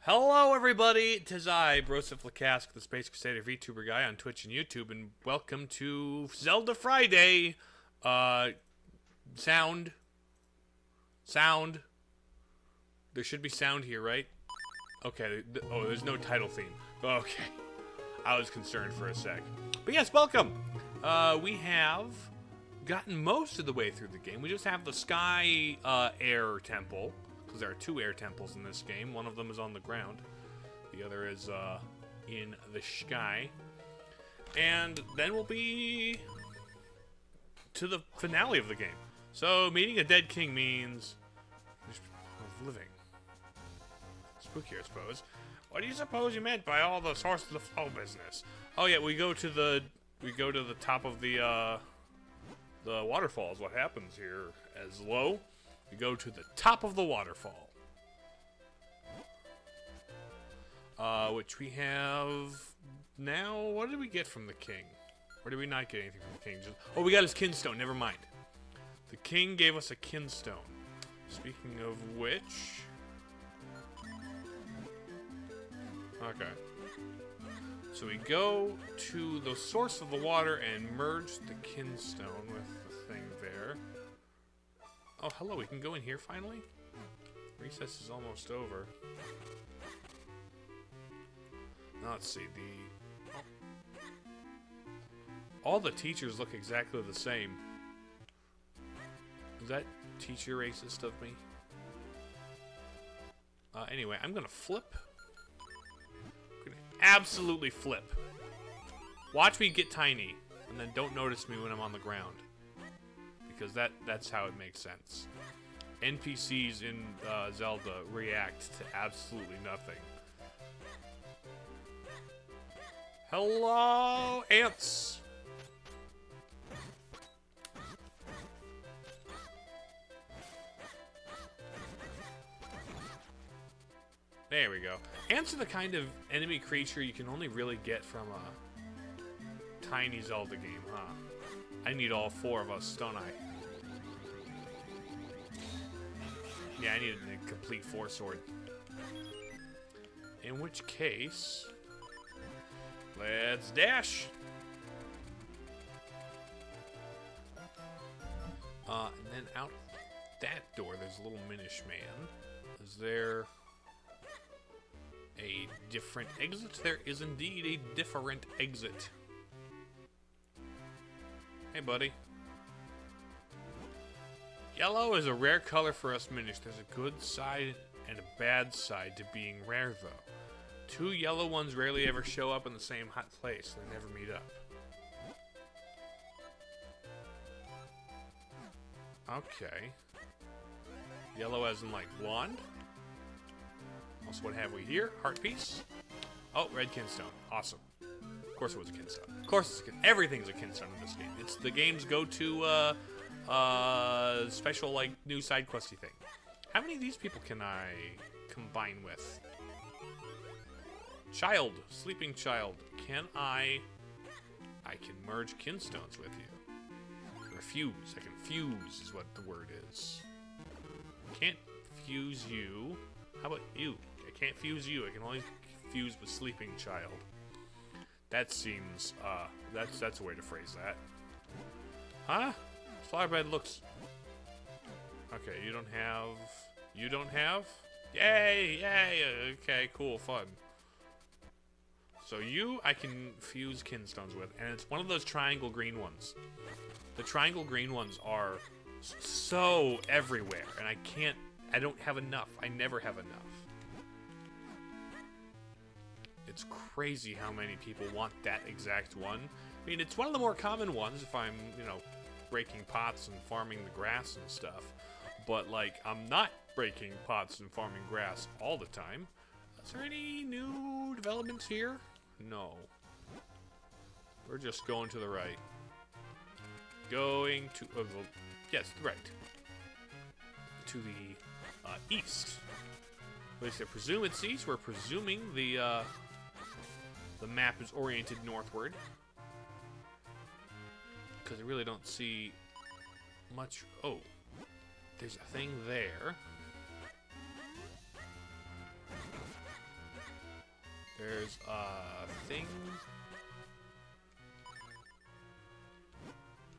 Hello, everybody. Tis I, Broseph, the Space Crusader Vtuber Guy on Twitch and YouTube, and welcome to Zelda Friday. Uh, sound. Sound. There should be sound here, right? Okay. Oh, there's no title theme. Okay. I was concerned for a sec. But yes, welcome. We have gotten most of the way through the game. We just have the Sky Air Temple. Because there are two air temples in this game. One of them is on the ground. The other is in the sky. And then we'll be to the finale of the game. So meeting a dead king means living. Spooky, I suppose. What do you suppose you meant by all the source of the flow business? Oh yeah, we go to the top of the waterfalls. What happens here as low? We go to the top of the waterfall. Which we have now. What did we get from the king? Or did we not get anything from the king? Oh, we got his kinstone. Never mind. The king gave us a kinstone. Speaking of which... Okay. So we go to the source of the water and merge the kinstone with the thing there. Oh, hello, we can go in here finally? Recess is almost over. Now let's see, all the teachers look exactly the same. Is that teacher racist of me? Anyway, I'm gonna flip. I'm gonna absolutely flip. Watch me get tiny, and then don't notice me when I'm on the ground. Because that's how it makes sense. NPCs in Zelda react to absolutely nothing. Hello, ants! There we go. Ants are the kind of enemy creature you can only really get from a tiny Zelda game, huh? I need all four of us, don't I? Yeah, I needed a complete four-sword. In which case... let's dash! And then out that door, there's a little Minish man. Is there a different exit? There is indeed a different exit. Hey, buddy. Yellow is a rare color for us Minish. There's a good side and a bad side to being rare, though. Two yellow ones rarely ever show up in the same hot place. They never meet up. Okay. Yellow as in, like, blonde. Also, what have we here? Heart piece. Oh, red kinstone. Awesome. Of course it was a kinstone. Of course it's a kinstone. Everything's a kinstone in this game. It's the game's go-to, special, like, new side questy thing. How many of these people can I combine with? Child. Sleeping child. Can I can merge kinstones with you. Or fuse. I can fuse is what the word is. Can't fuse you. How about you? I can't fuse you. I can only fuse with sleeping child. That seems, that's a way to phrase that. Huh? Flowerbed looks... Okay, you don't have... You don't have? Yay! Yay! Okay, cool, fun. So you, I can fuse kinstones with, and it's one of those triangle green ones. The triangle green ones are so everywhere, and I don't have enough. I never have enough. It's crazy how many people want that exact one. I mean, it's one of the more common ones if I'm, you know, breaking pots and farming the grass and stuff. But, like, I'm not breaking pots and farming grass all the time. Is there any new developments here? No. We're just going to the right. Going to... yes, the right. To the east. At least I presume it's east. We're presuming the map is oriented northward. Because I really don't see much... Oh. There's a thing there. There's a thing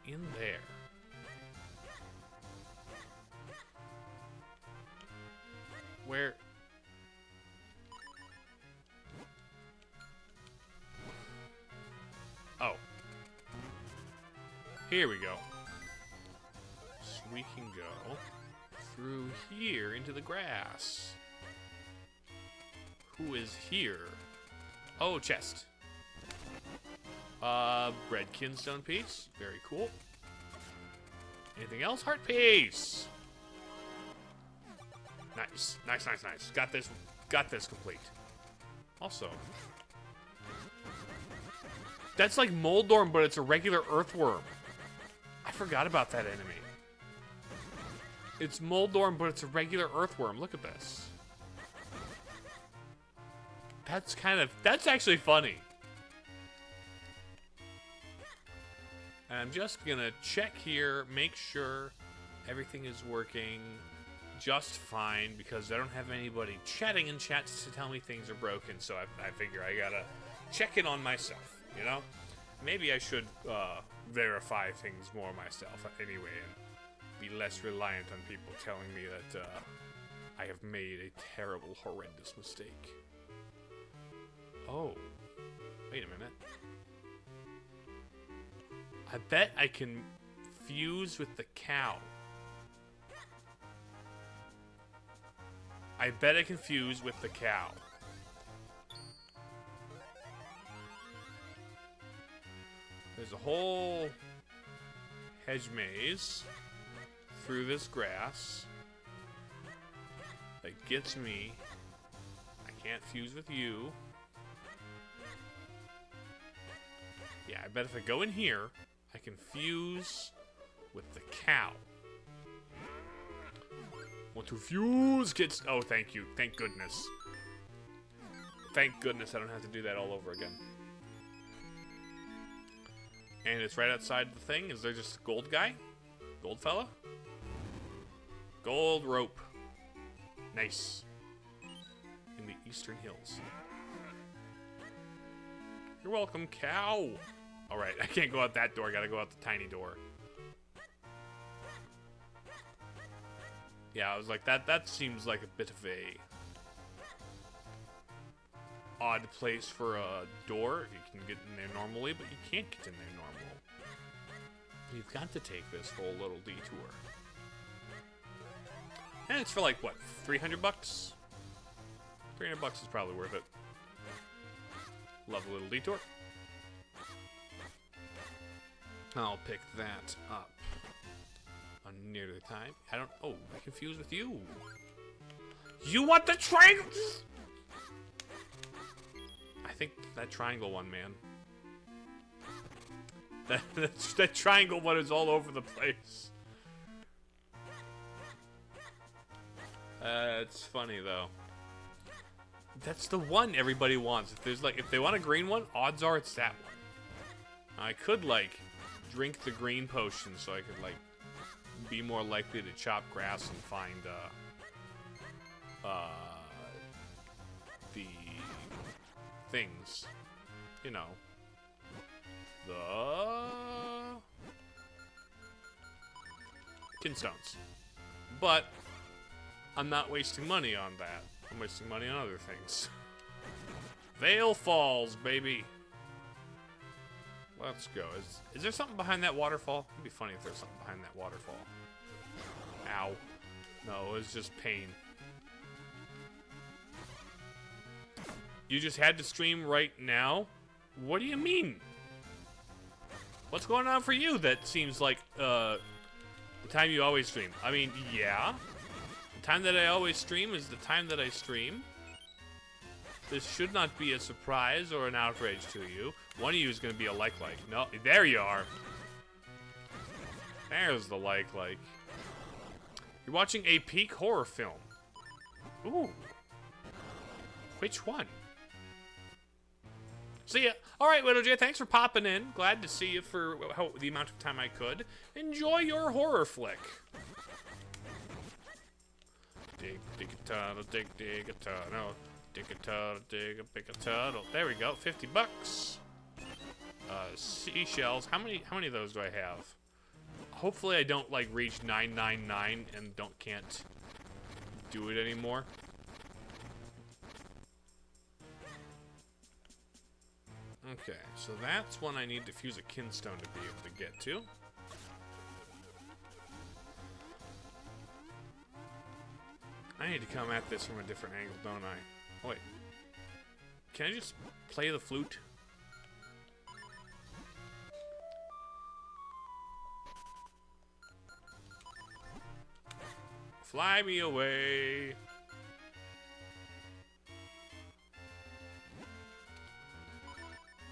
in there. Where? Oh. Here we go. So we can go through here into the grass. Who is here? Oh, chest. Bread kinstone piece. Very cool. Anything else? Heart piece. Nice. Nice, nice, nice. Got this complete. Also, that's like Moldorm, but it's a regular earthworm. I forgot about that enemy. It's Moldorm, but it's a regular earthworm. Look at this. That's actually funny. And I'm just gonna check here, make sure everything is working just fine, because I don't have anybody chatting in chats to tell me things are broken, so I figure I gotta check in on myself, you know? Maybe I should verify things more myself anyway, and be less reliant on people telling me that I have made a terrible, horrendous mistake. Oh, wait a minute. I bet I can fuse with the cow. I bet I can fuse with the cow. There's a whole hedge maze through this grass that gets me. I can't fuse with you. Yeah, I bet if I go in here, I can fuse with the cow. Want to fuse, kids? Oh, thank you. Thank goodness. Thank goodness I don't have to do that all over again. And it's right outside the thing. Is there just a gold guy? Gold fella? Gold rope. Nice. In the Eastern Hills. You're welcome, cow. Alright, I can't go out that door. I gotta go out the tiny door. Yeah, I was like, that seems like a bit of a odd place for a door. You can get in there normally, but you can't get in there normal. You've got to take this whole little detour. And it's for like, what, 300 bucks? 300 bucks is probably worth it. Love a little detour. I'll pick that up. Near the time. I don't. Oh, I confused with you. You want the triangle? I think that triangle one, man. That triangle one is all over the place. It's funny though. That's the one everybody wants. If they want a green one, odds are it's that one. I could like drink the green potion so I could like be more likely to chop grass and find the things, you know, the kinstones. But I'm not wasting money on that. I'm wasting money on other things. Vale Falls, baby. Let's go. Is there something behind that waterfall? It'd be funny if there's something behind that waterfall. Ow. No, it's just pain. You just had to stream right now? What do you mean? What's going on for you that seems like the time you always stream? I mean, yeah. The time that I always stream is the time that I stream. This should not be a surprise or an outrage to you. One of you is going to be a like. No, there you are. There's the like. You're watching a peak horror film. Ooh. Which one? See ya. Alright, Widow J, thanks for popping in. Glad to see you for the amount of time I could. Enjoy your horror flick. Dig, dig a tunnel, dig, dig a tunnel. Dig a turtle, dig a big turtle. There we go, 50 bucks. Seashells. How many of those do I have? Hopefully I don't like reach 999 and can't do it anymore. Okay, so that's one I need to fuse a kinstone to be able to get to. I need to come at this from a different angle, don't I? Oh, wait. Can I just play the flute? Fly me away.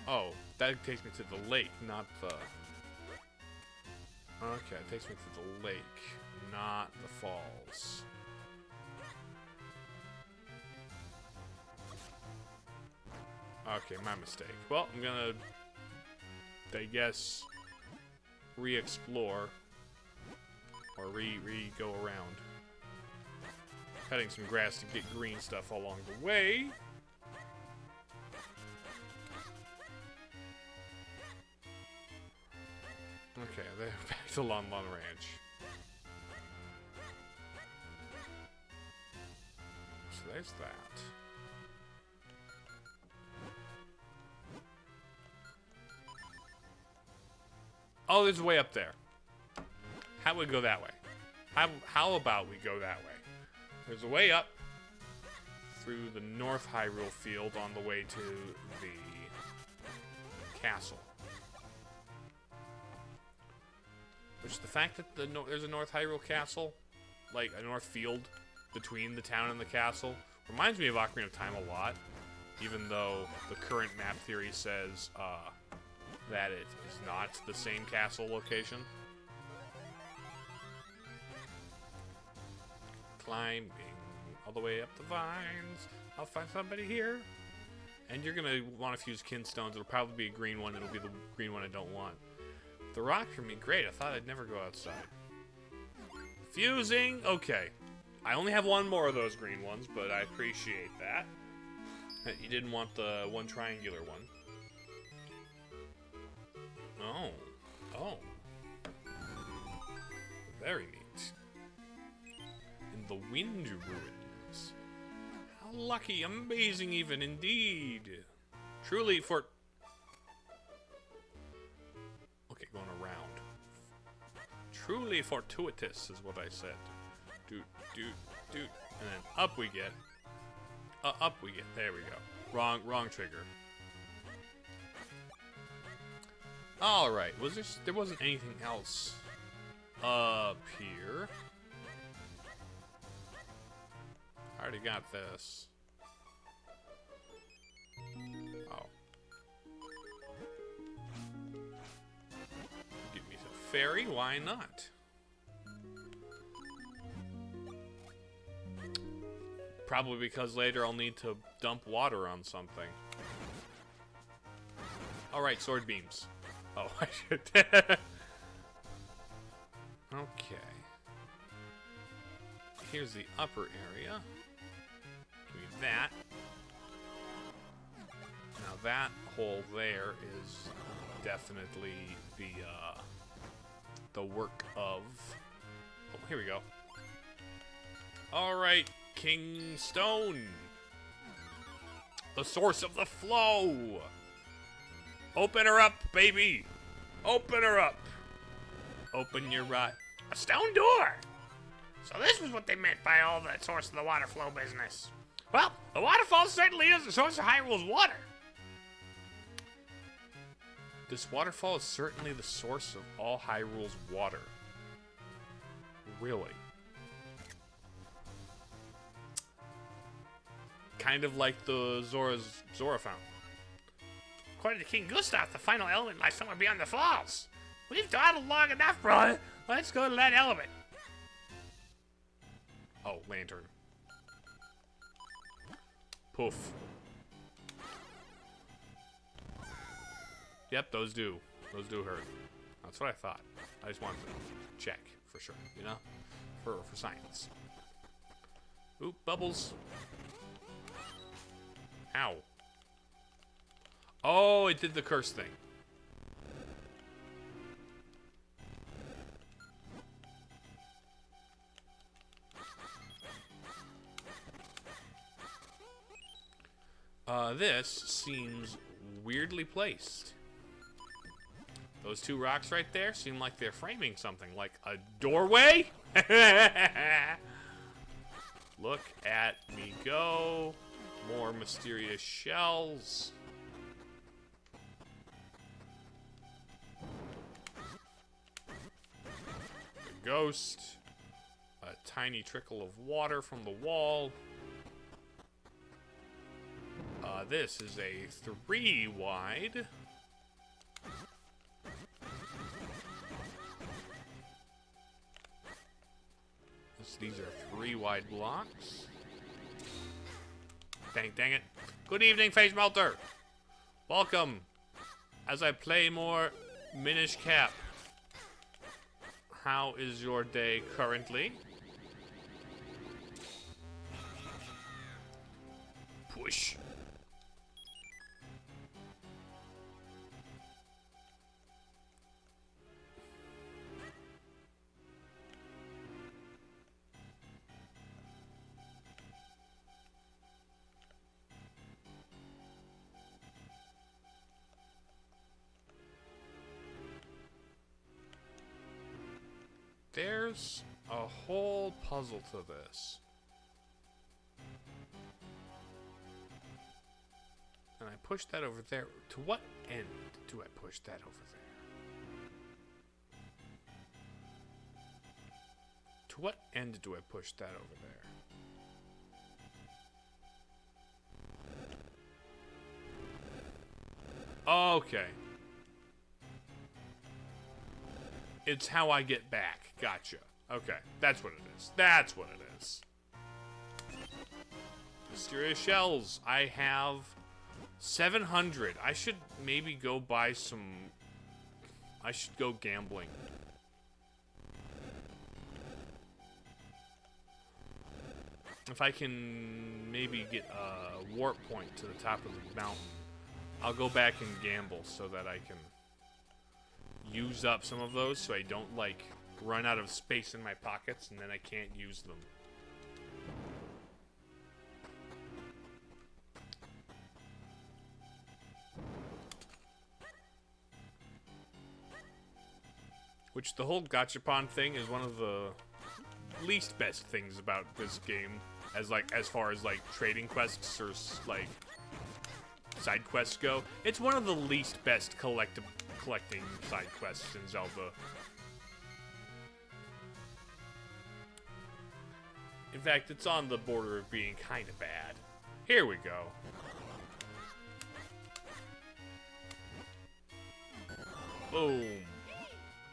Oh, that takes me to the lake, not the... Okay, it takes me to the lake, not the falls. Okay, my mistake. Well, I'm gonna, I guess, re-explore, or go around. Cutting some grass to get green stuff along the way. Okay, they're back to Lon Lon Ranch. So there's that. Oh, there's a way up there. How about we go that way? How about we go that way? There's a way up through the North Hyrule field on the way to the castle. Which the fact that there's a North Hyrule castle, like a North field between the town and the castle, reminds me of Ocarina of Time a lot. Even though the current map theory says that it is not the same castle location. Climbing all the way up the vines. I'll find somebody here. And you're gonna want to fuse kinstones. It'll probably be a green one. It'll be the green one I don't want. The rock for me, great. I thought I'd never go outside. Fusing, okay. I only have one more of those green ones, but I appreciate that. You didn't want the one triangular one. Oh. Oh. Very neat. In the Wind Ruins. How lucky, amazing even, indeed. Truly for... Okay, going around. Truly fortuitous is what I said. Doot, doot, doot. And then up we get. Up we get. There we go. Wrong trigger. Alright, there wasn't anything else up here. I already got this. Oh. Give me some fairy, why not? Probably because later I'll need to dump water on something. Alright, sword beams. Oh, I should. Okay. Here's the upper area. Give me that. Now that hole there is definitely the work of... Oh, here we go. Alright, King Stone. The source of the flow. Open her up, baby. Open her up. Open your a stone door. So this was what they meant by all the source of the water flow business. Well, the waterfall certainly is the source of Hyrule's water. This waterfall is certainly the source of all Hyrule's water. Really? Kind of like the Zora fountain. According to King Gustav, the final element lies somewhere beyond the falls. We've dawdled long enough, bro. Let's go to that element. Oh, lantern. Poof. Yep, those do. Those do hurt. That's what I thought. I just wanted to check for sure, you know? For science. Oop, bubbles. How? Oh, it did the curse thing. This seems weirdly placed. Those two rocks right there seem like they're framing something, like a doorway? Look at me go. More mysterious shells. A ghost. A tiny trickle of water from the wall. This is a 3 wide. These are 3 wide blocks. Dang it. Good evening, Face Melter. Welcome as I play more Minish Cap. How is your day currently? Push. There's a whole puzzle to this. And I push that over there. To what end do I push that over there? To what end do I push that over there? Okay. It's how I get back. Gotcha. Okay. That's what it is. That's what it is. Mysterious shells. I have 700. I should maybe go buy some... I should go gambling. If I can maybe get a warp point to the top of the mountain, I'll go back and gamble so that I can use up some of those so I don't, like, run out of space in my pockets and then I can't use them. Which the whole gachapon thing is one of the least best things about this game, as far as like trading quests or like side quests go. It's one of the least best collecting side quests in Zelda. In fact, it's on the border of being kind of bad. Here we go. Boom.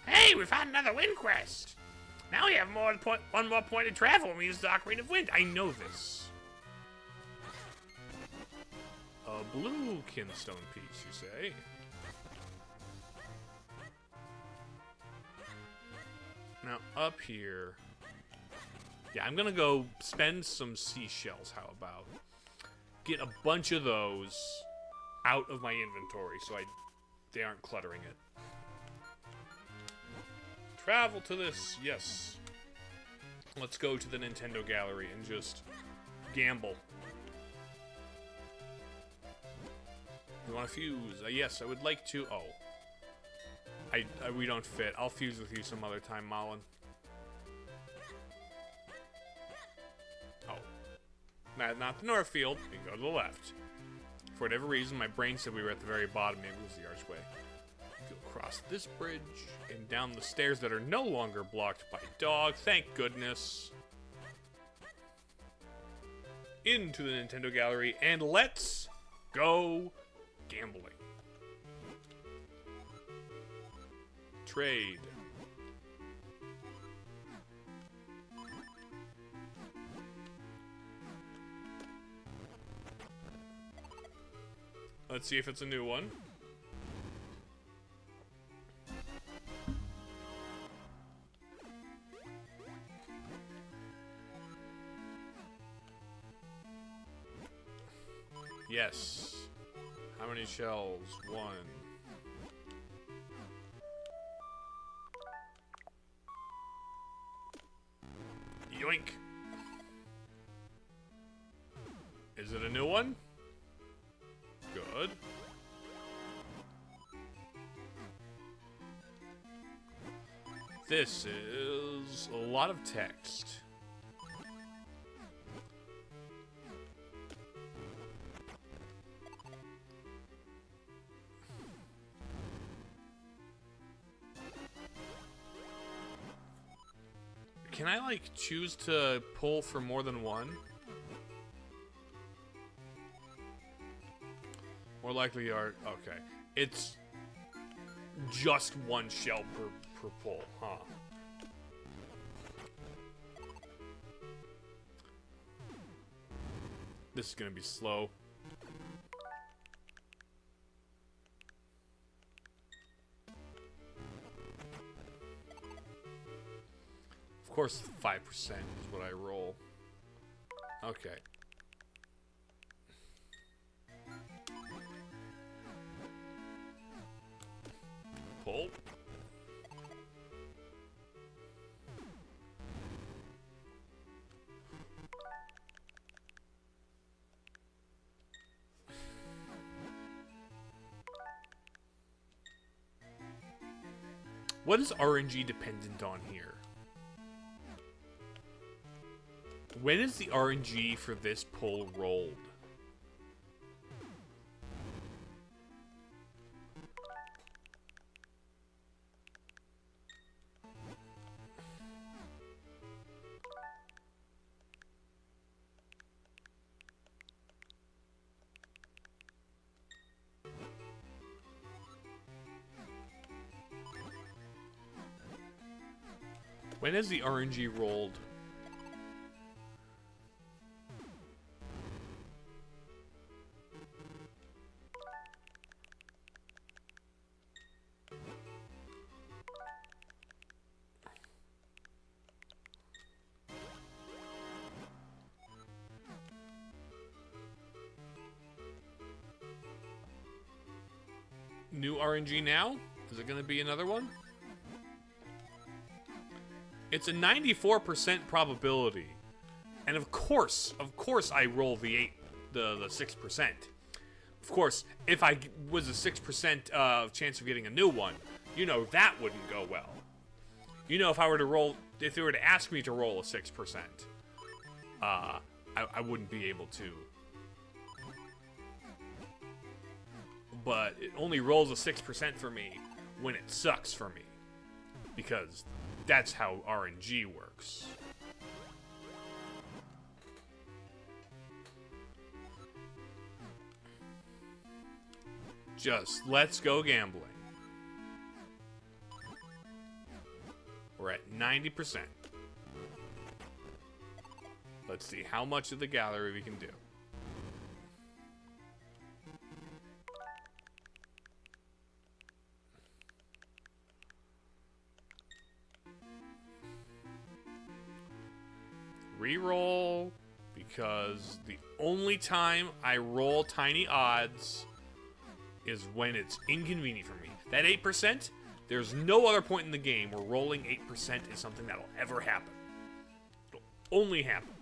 Hey, we found another wind quest. Now we have one more point of travel when we use the Ocarina of Wind. I know this. A blue kinstone piece, you say? Now, up here... Yeah, I'm gonna go spend some seashells, how about? Get a bunch of those out of my inventory so they aren't cluttering it. Travel to this, yes. Let's go to the Nintendo Gallery and just gamble. You want to fuse? Yes, I would like to. Oh. We don't fit. I'll fuse with you some other time, Malin. Oh. Not the north field. We can go to the left. For whatever reason, my brain said we were at the very bottom. Maybe it was the archway. Go across this bridge and down the stairs that are no longer blocked by dog. Thank goodness. Into the Nintendo Gallery, and let's go gambling. Trade. Let's see if it's a new one. Yes. How many shells? 1. Yoink. Is it a new one? Good. This is a lot of text. Can I, like, choose to pull for more than one? More likely are... Okay. It's just one shell per pull, huh? This is gonna be slow. Of course, 5% is what I roll. Okay. Pull. What is RNG dependent on here? When is the RNG for this pull rolled? When is the RNG rolled? New RNG now? Is it going to be another one? It's a 94% probability. And of course I roll the 6%. Of course, if I was a 6% chance of getting a new one, you know that wouldn't go well. You know, if they were to ask me to roll a 6%, I wouldn't be able to. But it only rolls a 6% for me when it sucks for me. Because that's how RNG works. Just let's go gambling. We're at 90%. Let's see how much of the gallery we can do. Reroll, because the only time I roll tiny odds is when it's inconvenient for me. That 8%, there's no other point in the game where rolling 8% is something that'll ever happen. It'll only happen.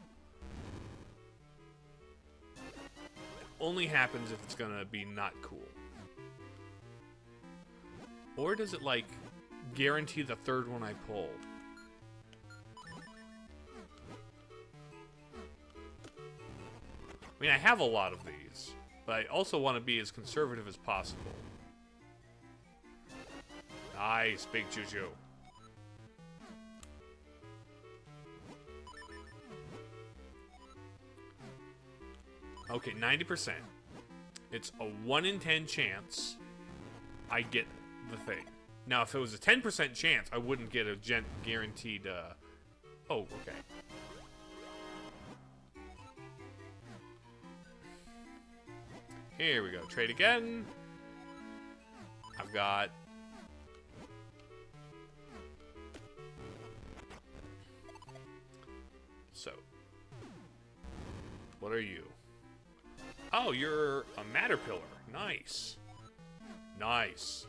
It only happens if it's gonna be not cool. Or does it, like, guarantee the third one I pull? I mean, I have a lot of these, but I also want to be as conservative as possible. Nice, big juju. Okay, 90%. It's a 1 in 10 chance I get the thing. Now, if it was a 10% chance, I wouldn't get a guaranteed, Oh, okay. Here we go. Trade again. I've got... So. What are you? Oh, you're a Matterpillar. Nice. Nice.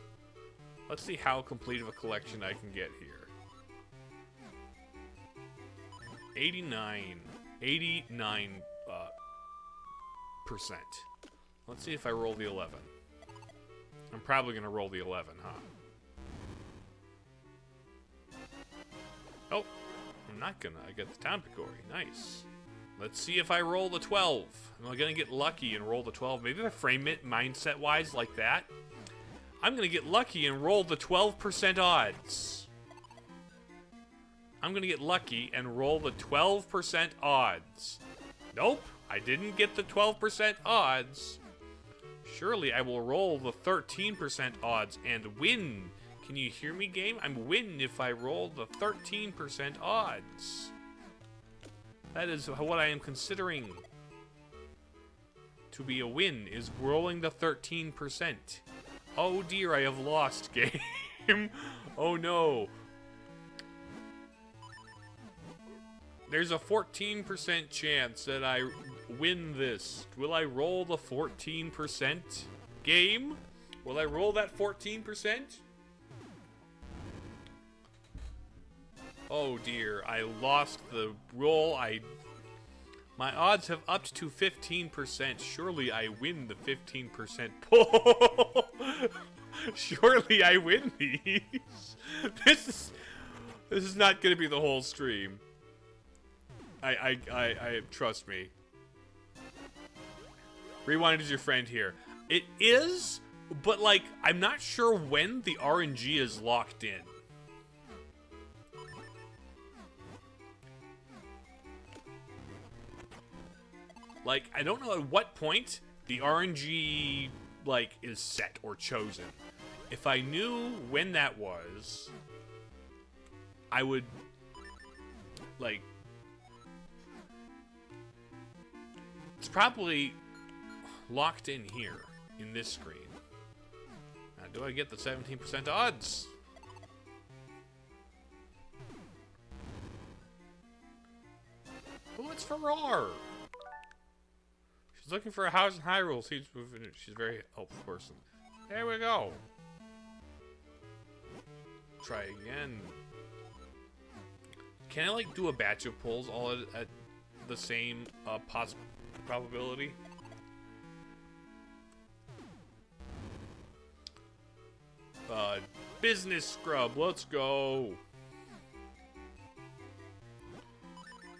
Let's see how complete of a collection I can get here. 89. 89 percent. Let's see if I roll the 11. I'm probably going to roll the 11, huh? Oh, I'm not gonna. I get the Tompikori. Nice. Let's see if I roll the 12. Am I gonna get lucky and roll the 12? Maybe if I frame it mindset-wise like that. I'm gonna get lucky and roll the 12% odds. I'm gonna get lucky and roll the 12% odds. Nope, I didn't get the 12% odds. Surely I will roll the 13% odds and win. Can you hear me, game? I'm winning if I roll the 13% odds. That is what I am considering to be a win, is rolling the 13%. Oh dear, I have lost, game. Oh no. There's a 14% chance that I win this. Will I roll the 14%? Game? Will I roll that 14%? Oh dear, I lost the roll. My odds have upped to 15%. Surely I win the 15% pull. Surely I win these. This is not going to be the whole stream. I trust me. Rewind is your friend here. It is, but like I'm not sure when the RNG is locked in. Like, I don't know at what point the RNG, like, is set or chosen. If I knew when that was, I would, like, it's probably locked in here, in this screen. Now, do I get the 17% odds? Oh, it's Farrar! She's looking for a house in Hyrule. She's a very helpful person. There we go. Try again. Can I like do a batch of pulls all at the same probability? Business scrub. Let's go.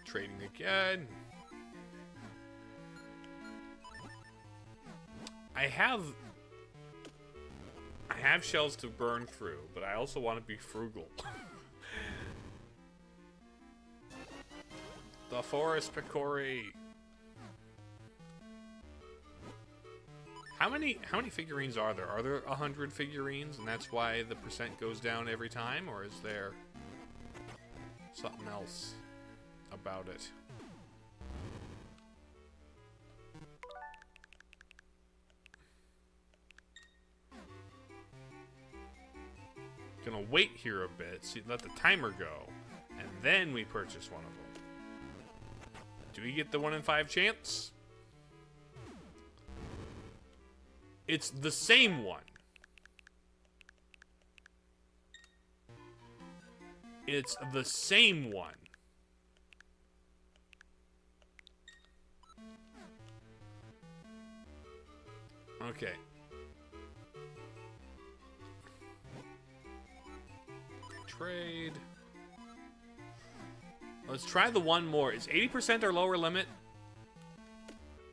Trading again. I have shells to burn through, but I also want to be frugal. The Forest Picori. How many figurines are there? Are there 100 figurines, and that's why the percent goes down every time, or is there something else about it? Gonna wait here a bit, see, let the timer go, and then we purchase one of them. Do we get the 1 in 5 chance? It's the same one. It's the same one. Okay. Trade. Let's try the one more. Is 80% our lower limit?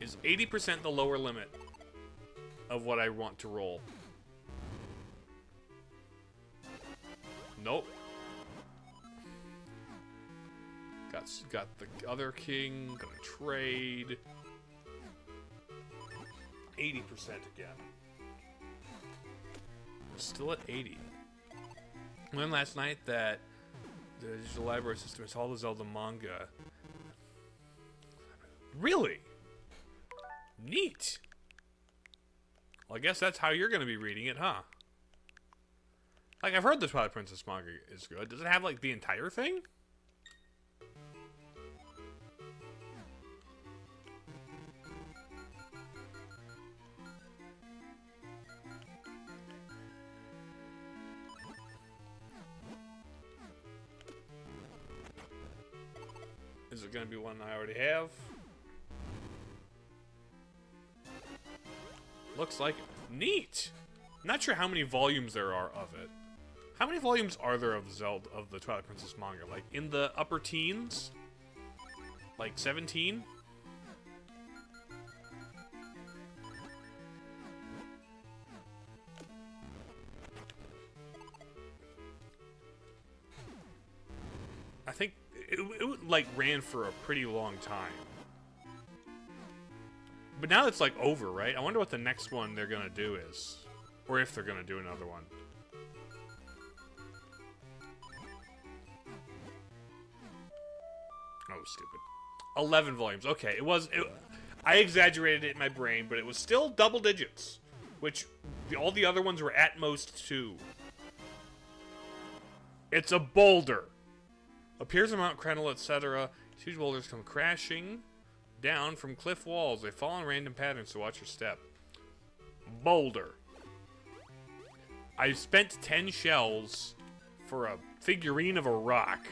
Is 80% the lower limit of what I want to roll? Nope. Got the other king. Gonna trade. 80% again. We're still at 80. I learned last night that the digital library system is all the Zelda manga. Really? Neat. Well, I guess that's how you're going to be reading it, huh? Like, I've heard the Twilight Princess manga is good. Does it have, like, the entire thing? Is it going to be one I already have? Looks like it. Neat! Not sure how many volumes there are of it. How many volumes are there of Zelda, of the Twilight Princess manga? Like, in the upper teens? Like, 17? I think it like, ran for a pretty long time. But now it's, like, over, right? I wonder what the next one they're gonna do is. Or if they're gonna do another one. Oh, stupid. 11 volumes. Okay, I exaggerated it in my brain, but it was still double digits. Which, all the other ones were at most 2. It's a boulder. Appears on Mount Crenel, etc. Huge boulders come crashing down from cliff walls. They fall in random patterns, so watch your step. Boulder. I spent 10 shells for a figurine of a rock.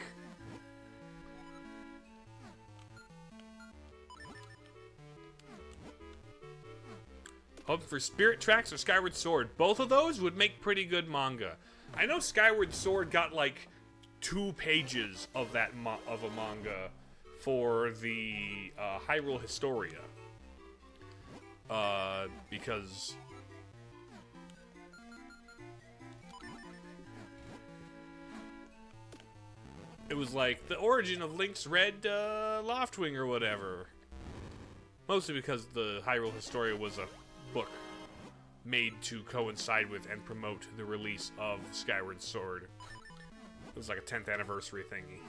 Hoping for Spirit Tracks or Skyward Sword. Both of those would make pretty good manga. I know Skyward Sword got like 2 pages of that of a manga for the Hyrule Historia. Because it was like the origin of Link's red Loftwing or whatever. Mostly because the Hyrule Historia was a book made to coincide with and promote the release of Skyward Sword. It was like a 10th anniversary thingy.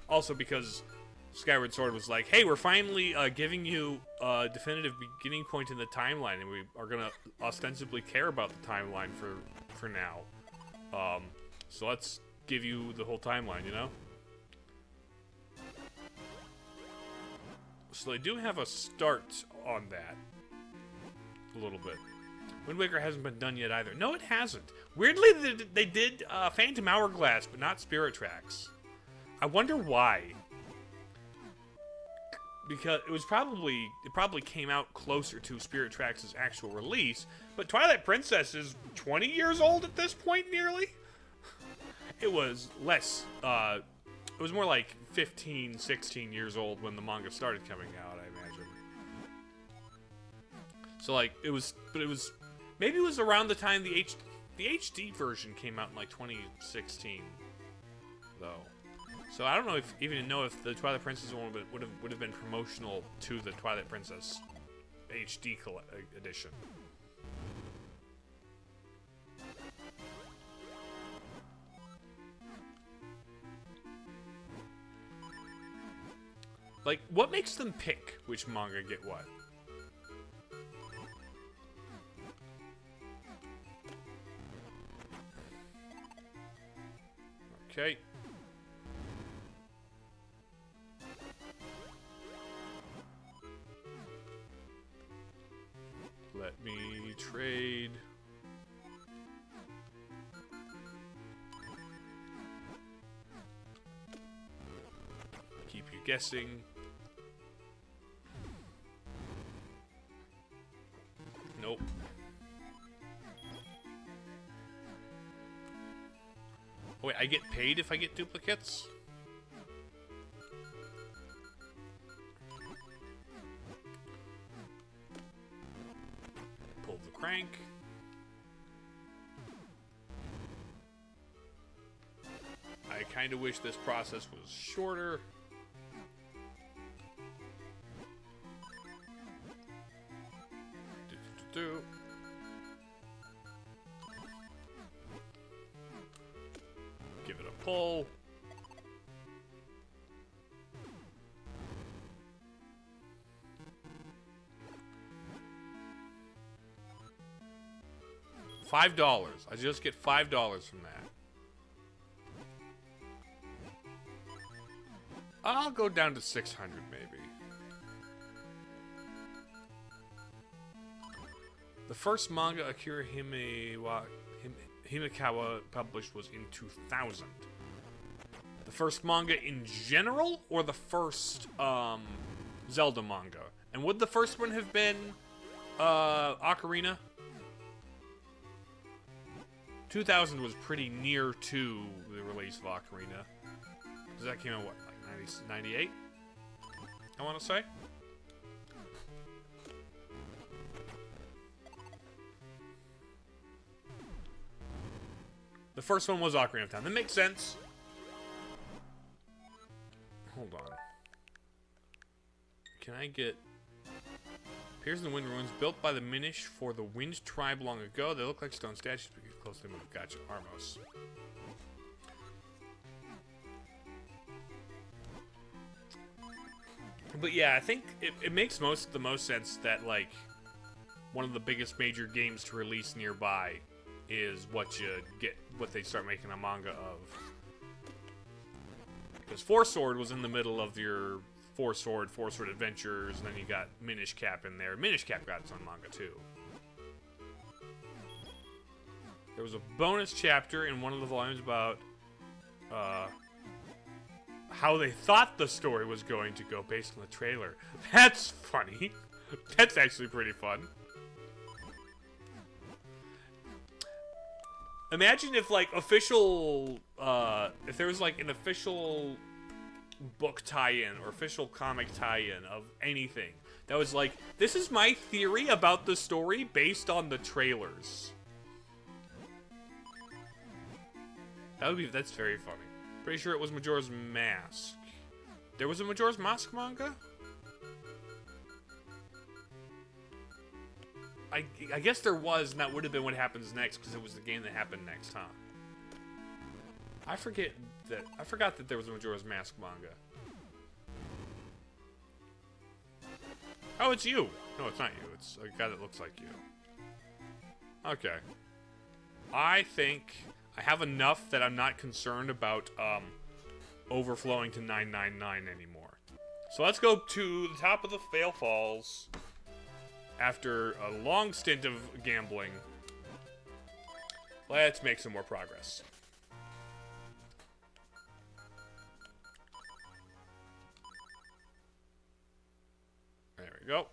Also because Skyward Sword was like, hey, we're finally giving you a definitive beginning point in the timeline, and we are going to ostensibly care about the timeline for now. So let's give you the whole timeline, you know? So they do have a start on that. A little bit. Wind Waker hasn't been done yet either. No, it hasn't. Weirdly, they did Phantom Hourglass, but not Spirit Tracks. I wonder why. Because it probably came out closer to Spirit Tracks' actual release, but Twilight Princess is 20 years old at this point, nearly. It was less, it was more like 15, 16 years old when the manga started coming out, I imagine. So, like, maybe it was around the time the HD version came out in, like, 2016, though. So I don't know if the Twilight Princess one would have been promotional to the Twilight Princess HD edition. Like, what makes them pick which manga get what? Okay. Let me trade. Keep you guessing. Nope. Oh, wait, I get paid if I get duplicates? Pull the crank. I kind of wish this process was shorter. Give it a pull. $5. I just get $5 from that. I'll go down to 600 maybe. The first manga Akira Himekawa published was in 2000. The first manga in general, or the first Zelda manga? And would the first one have been Ocarina? 2000 was pretty near to the release of Ocarina. Because that came out, what, like 98? I want to say? The first one was Ocarina of Time. That makes sense. Hold on. Can I get... Appears in the Wind Ruins, built by the Minish for the Wind Tribe long ago. They look like stone statues, but get closely moved. Gotcha. Armos. But yeah, I think it makes the most sense that, like, one of the biggest major games to release nearby is what they start making a manga of. Because Four Sword was in the middle of your Four Sword Adventures, and then you got Minish Cap in there. Minish Cap got its own manga too. There was a bonus chapter in one of the volumes about how they thought the story was going to go based on the trailer. That's funny. That's actually pretty fun. Imagine if, like, if there was, like, an official book tie-in or official comic tie-in of anything that was like, this is my theory about the story based on the trailers. That's very funny. Pretty sure it was Majora's Mask. There was a Majora's Mask manga? I guess there was, and that would have been what happens next, because it was the game that happened next, huh? I forgot that there was a Majora's Mask manga. Oh, it's you! No, it's not you. It's a guy that looks like you. Okay. I think I have enough that I'm not concerned about overflowing to 999 anymore. So let's go to the top of the Fail Falls. After a long stint of gambling, let's make some more progress. There we go.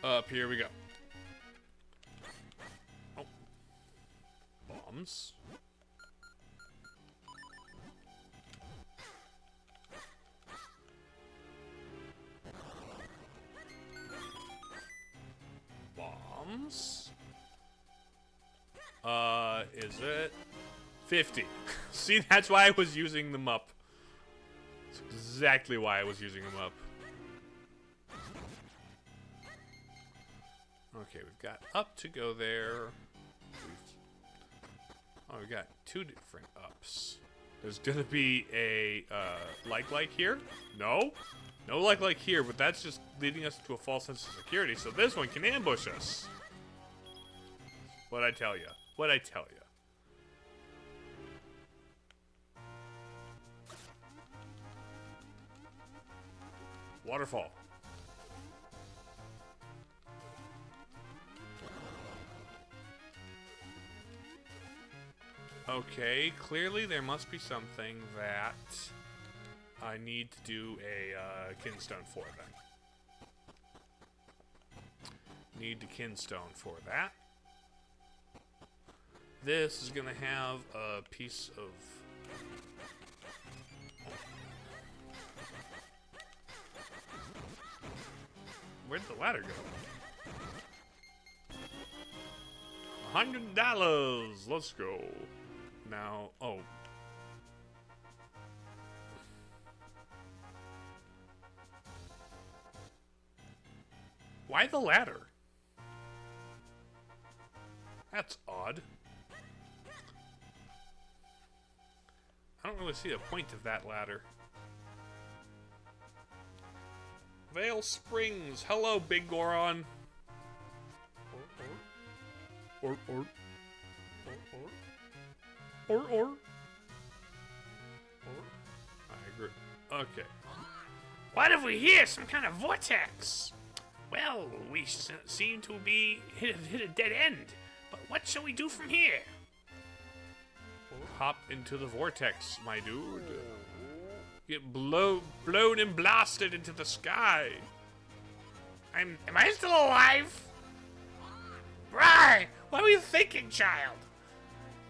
Up here we go. Oh. Bombs. Is it 50? See, that's why I was using them up. That's exactly why I was using them up. Okay, we've got up to go there. We got two different ups. There's gonna be a like here. No like here, but that's just leading us to a false sense of security. So this one can ambush us. What'd I tell you? What'd I tell you? Waterfall. Okay, clearly there must be something that I need to do a kinstone for then. Need the kinstone for that. This is gonna have a piece of... Where'd the ladder go? $100! Let's go. Now, oh. Why the ladder? That's odd. I don't really see the point of that ladder. Vale Springs. Hello, Big Goron. Or. I agree. Okay. What have we here? Some kind of vortex. Well, we seem to be hit a dead end. But what shall we do from here? hop into the vortex, my dude. Get blown and blasted into the sky. Am I still alive? Right. What were you thinking, child?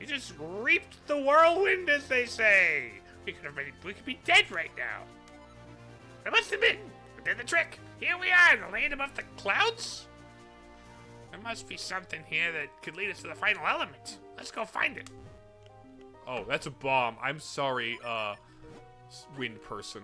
You just reaped the whirlwind, as they say. We could be dead right now. It must have been. We did the trick. Here we are, in the land above the clouds. There must be something here that could lead us to the final element. Let's go find it. Oh, that's a bomb. I'm sorry, wind person.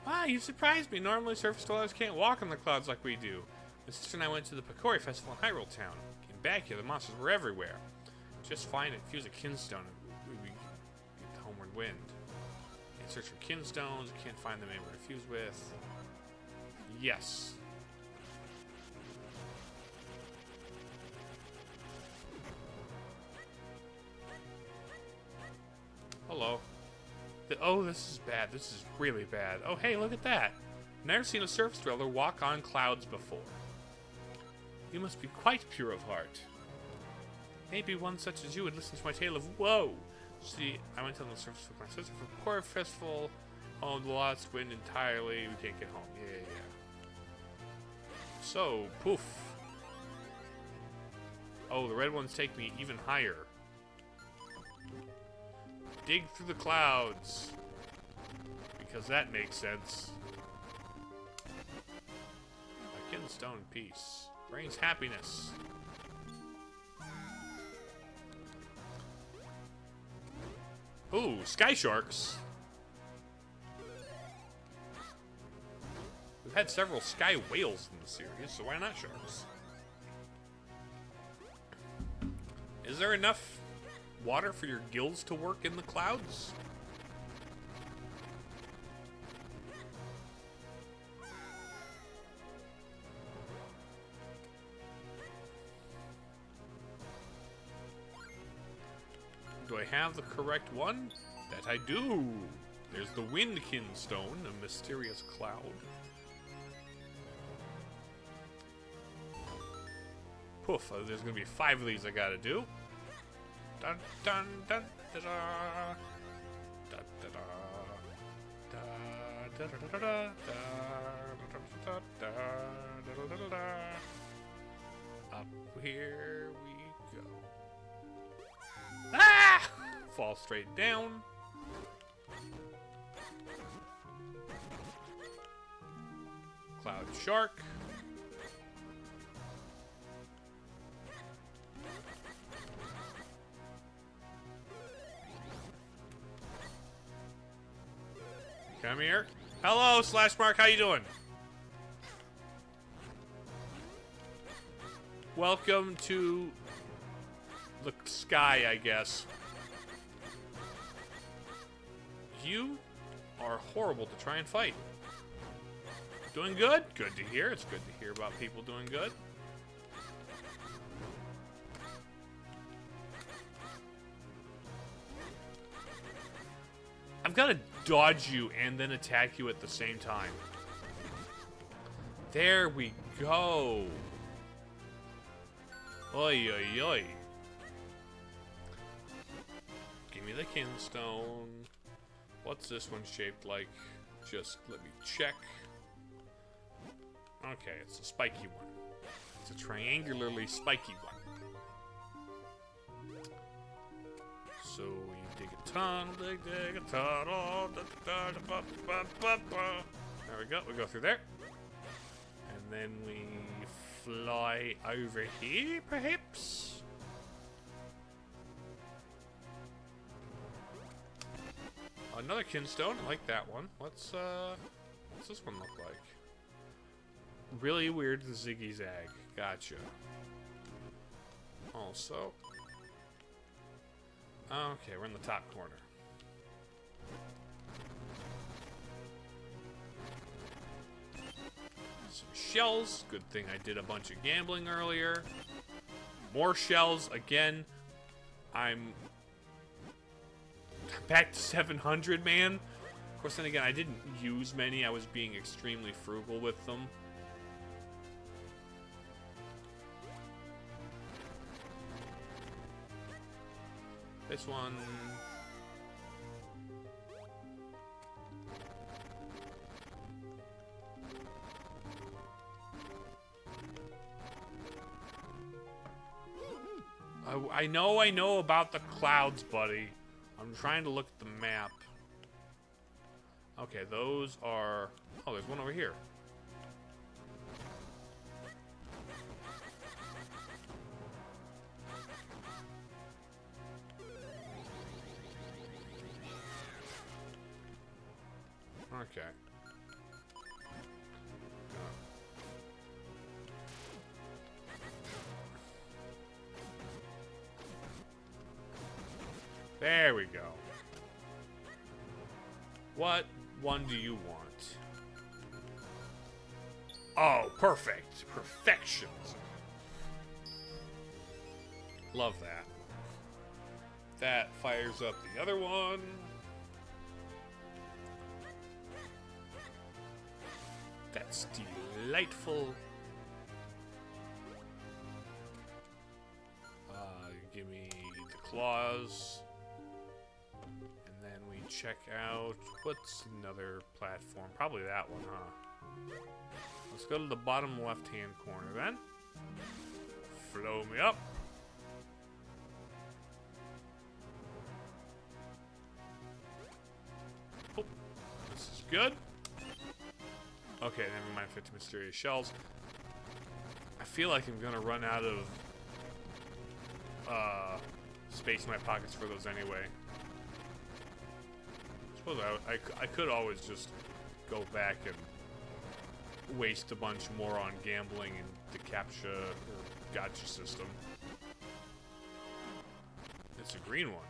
Wow, you surprised me. Normally surface dwellers can't walk on the clouds like we do. My sister and I went to the Picori Festival in Hyrule Town. Came back here, the monsters were everywhere. Just find it, fuse a kinstone, and we get the homeward wind. Can't search for kinstones, can't find them anywhere to fuse with. Yes. Hello. Oh, this is bad. This is really bad. Oh, hey, look at that. Never seen a surface dweller walk on clouds before. You must be quite pure of heart. Maybe one such as you would listen to my tale of woe. See, I went on the surface with my sister for poor festival. Oh, the lost wind entirely. We can't get home. Yeah. So, poof. Oh, the red ones take me even higher. Dig through the clouds. Because that makes sense. A kinstone piece. Brings happiness. Ooh, sky sharks. We've had several sky whales in the series, so why not sharks? Is there enough water for your gills to work in the clouds? Do I have the correct one? That I do! There's the Windkin Stone, a mysterious cloud. Poof, there's gonna be 5 of these I gotta do. Dun dun dun da da da da da da da da da da da. Up here we go. Ah! Fall straight down. Cloud shark. Come here. Hello, Slashmark. How you doing? Welcome to the sky, I guess. You are horrible to try and fight. Doing good? Good to hear. It's good to hear about people doing good. I've got to dodge you and then attack you at the same time. There we go. Oi, oi, oi. Give me the kinstone. What's this one shaped like? Just let me check. Okay, it's a spiky one. It's a triangularly spiky one. So we dig a tunnel, dig a tunnel. There we go. We go through there. And then we fly over here, perhaps? Another kinstone. I like that one. What's this one look like? Really weird ziggy-zag. Gotcha. Also. Okay, we're in the top corner. Some shells. Good thing I did a bunch of gambling earlier. More shells. Again, I'm back to 700, man. Of course, then again, I didn't use many. I was being extremely frugal with them. This one. I know about the clouds, buddy. I'm trying to look at the map. Okay, those are... Oh, there's one over here. Okay. There we go. What one do you want? Oh, perfect. Perfection. Love that. That fires up the other one. That's delightful. Give me the claws. And then we check out... What's another platform? Probably that one, huh? Let's go to the bottom left-hand corner then. Flow me up. Oh, this is good. Okay, never mind 50 mysterious shells. I feel like I'm gonna run out of space in my pockets for those anyway. I suppose I could always just go back and waste a bunch more on gambling and the captcha or gotcha system. It's a green one.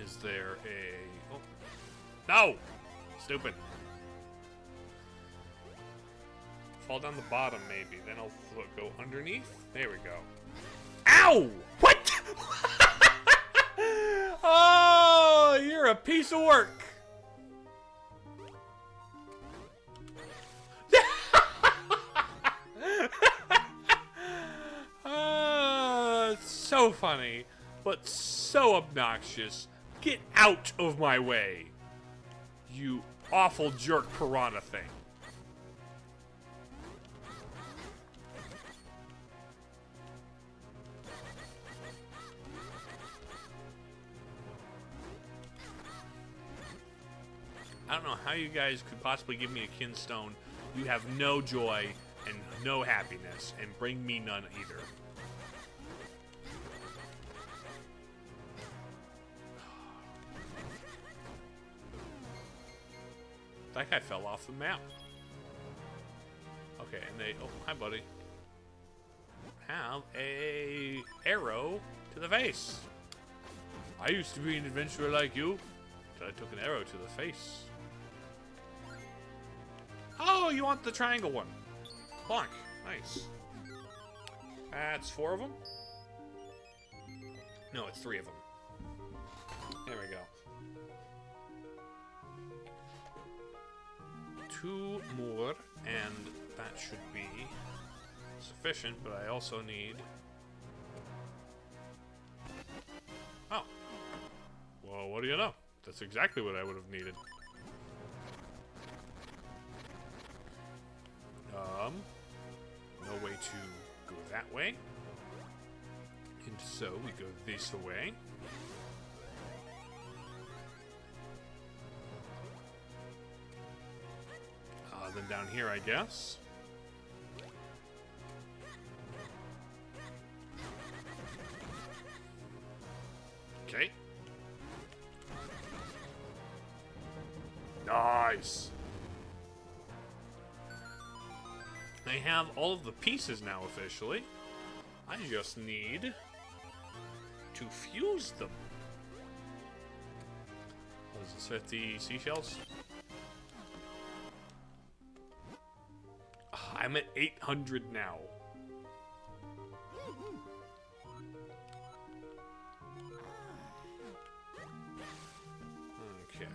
Is there a... Oh. No! Stupid. Fall down the bottom, maybe. Then I'll go underneath. There we go. Ow! What? Oh, you're a piece of work. So funny, but so obnoxious. Get out of my way, you awful jerk piranha thing. I don't know how you guys could possibly give me a kinstone. You have no joy and no happiness, and bring me none either. That guy fell off the map. Okay, and they... Oh, hi, buddy. Have a arrow to the face. I used to be an adventurer like you, but I took an arrow to the face. Oh, you want the triangle one. Bonk. Nice. That's 4 of them? No, it's 3 of them. There we go. 2 more, and that should be sufficient, but I also need... Oh. Well, what do you know? That's exactly what I would have needed. No way to go that way. And so we go this way. Then down here, I guess. Okay. Nice. I have all of the pieces now officially. I just need to fuse them. What is this, 50 seashells? I'm at 800 now. Okay.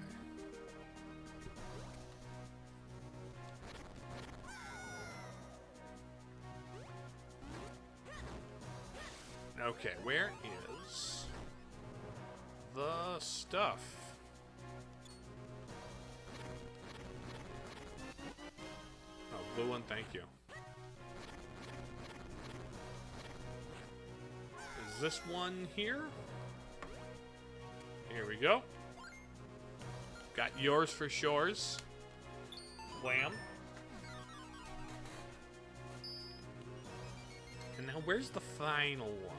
Okay, where is the stuff? Oh, blue one, thank you. Is this one here? Here we go. Got yours for shores. Wham. And now where's the final one?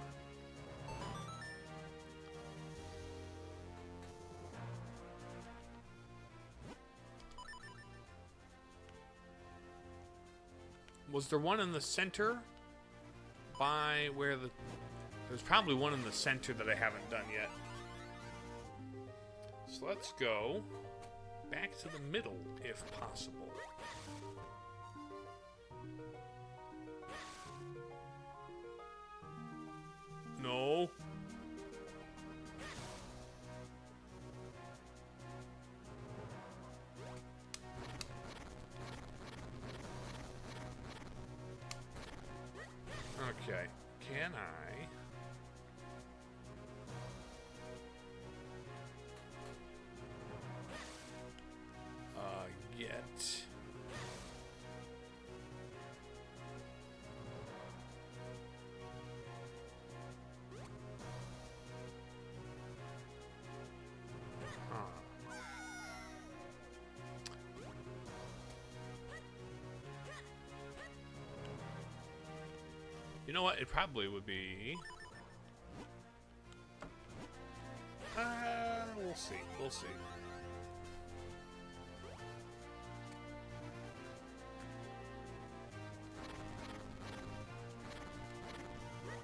Was there one in the center? By where the... There's probably one in the center that I haven't done yet. So let's go back to the middle, if possible. No. Okay. Can I... get... You know what? It probably would be... we'll see. We'll see.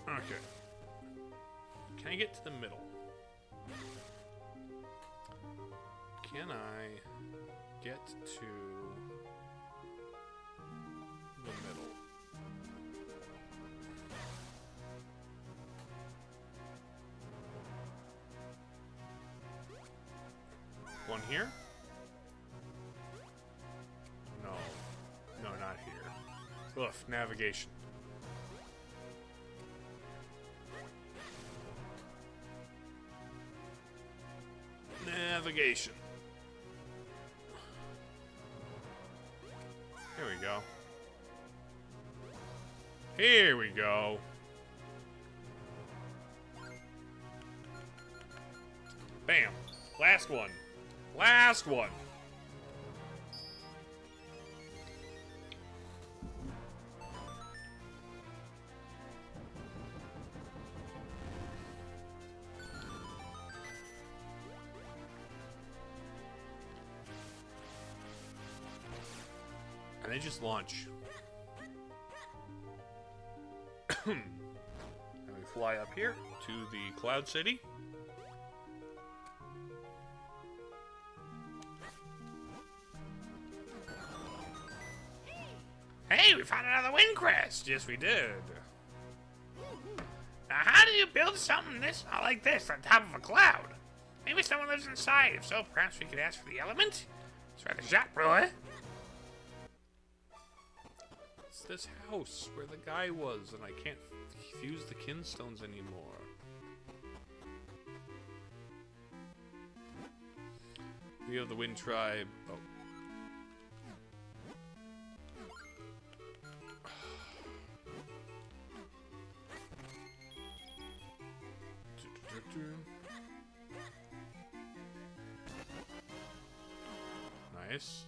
Okay. Can I get to the middle? Can I get to the middle? One here? No. No, not here. Ugh, navigation. Navigation. Here we go. Here we go. Bam. Last one. Last one. And they just launch. And we fly up here to the Cloud City. Hey, we found another wind crest. Yes, we did. Now, how do you build something like this on top of a cloud? Maybe someone lives inside. If so, perhaps we could ask for the element. It's rather shot, bro. It's this house where the guy was, and I can't fuse the kinstones anymore. We have the Wind Tribe. Oh. Nice.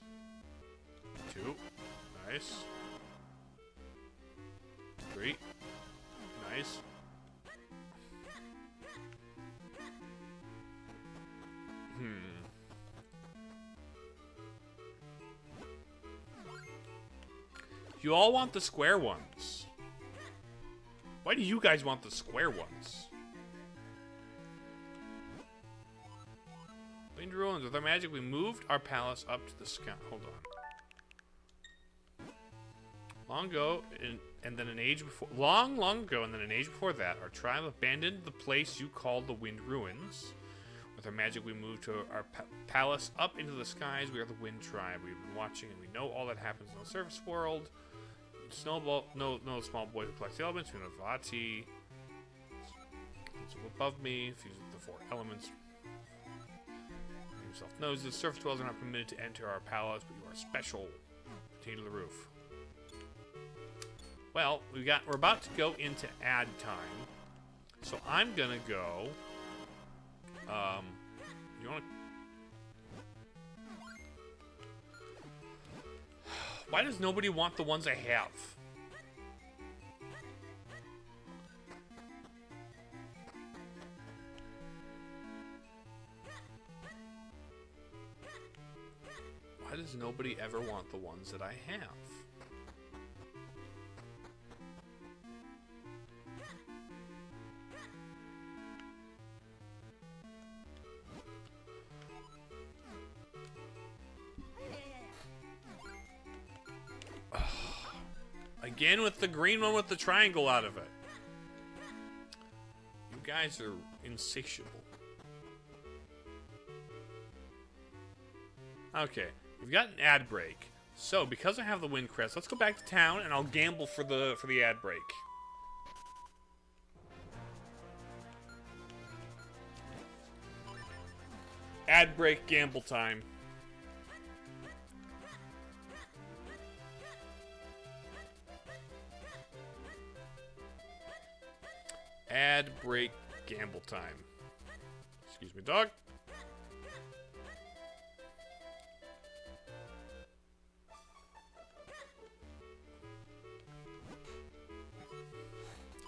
2. Nice. 3. Nice. You all want the square ones. Why do you guys want the square ones? Wind ruins. With our magic, we moved our palace up to the sky. Hold on. Long ago, and then an age before, long ago, and then an age before that, our tribe abandoned the place you called the Wind Ruins. With our magic, we moved to our palace up into the skies. We are the Wind Tribe. We've been watching, and we know all that happens in the surface world. Snowball, no small boy who collects the elements. We know Vati. So above me, fuse with the 4 elements. Yourself knows the surface dwellers are not permitted to enter our palace, but you are special. Continue to the roof. Well, we're about to go into ad time, so I'm gonna go. You wanna? Why does nobody want the ones I have? Why does nobody ever want the ones that I have? Again with the green one with the triangle out of it. You guys are insatiable. Okay, we've got an ad break. So because I have the wind crest, let's go back to town and I'll gamble for the ad break. Ad break gamble time. Ad break gamble time. Excuse me, dog.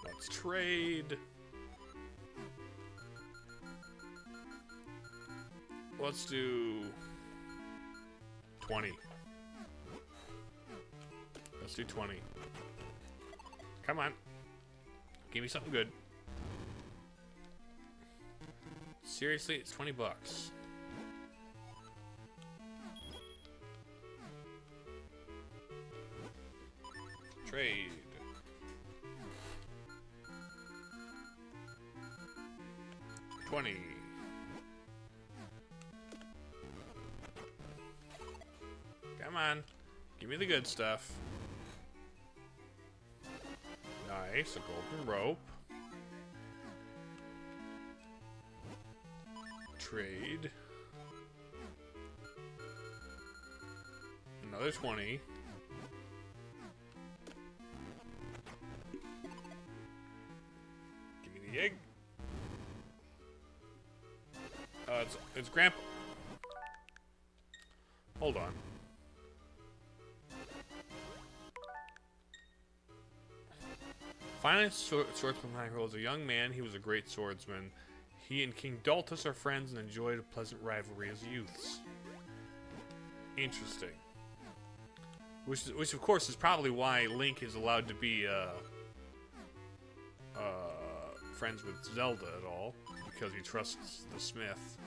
Let's trade. Let's do 20. Let's do 20. Come on. Give me something good. Seriously, it's 20 bucks. Trade. $20. Come on. Give me the good stuff. Nice, a golden rope. Trade. Another 20. Give me the egg. It's Grandpa. Hold on. Finally, swordsman was a young man. He was a great swordsman. He and King Daltus are friends and enjoyed a pleasant rivalry as youths. Interesting. Which of course is probably why Link is allowed to be friends with Zelda at all, because he trusts the smith.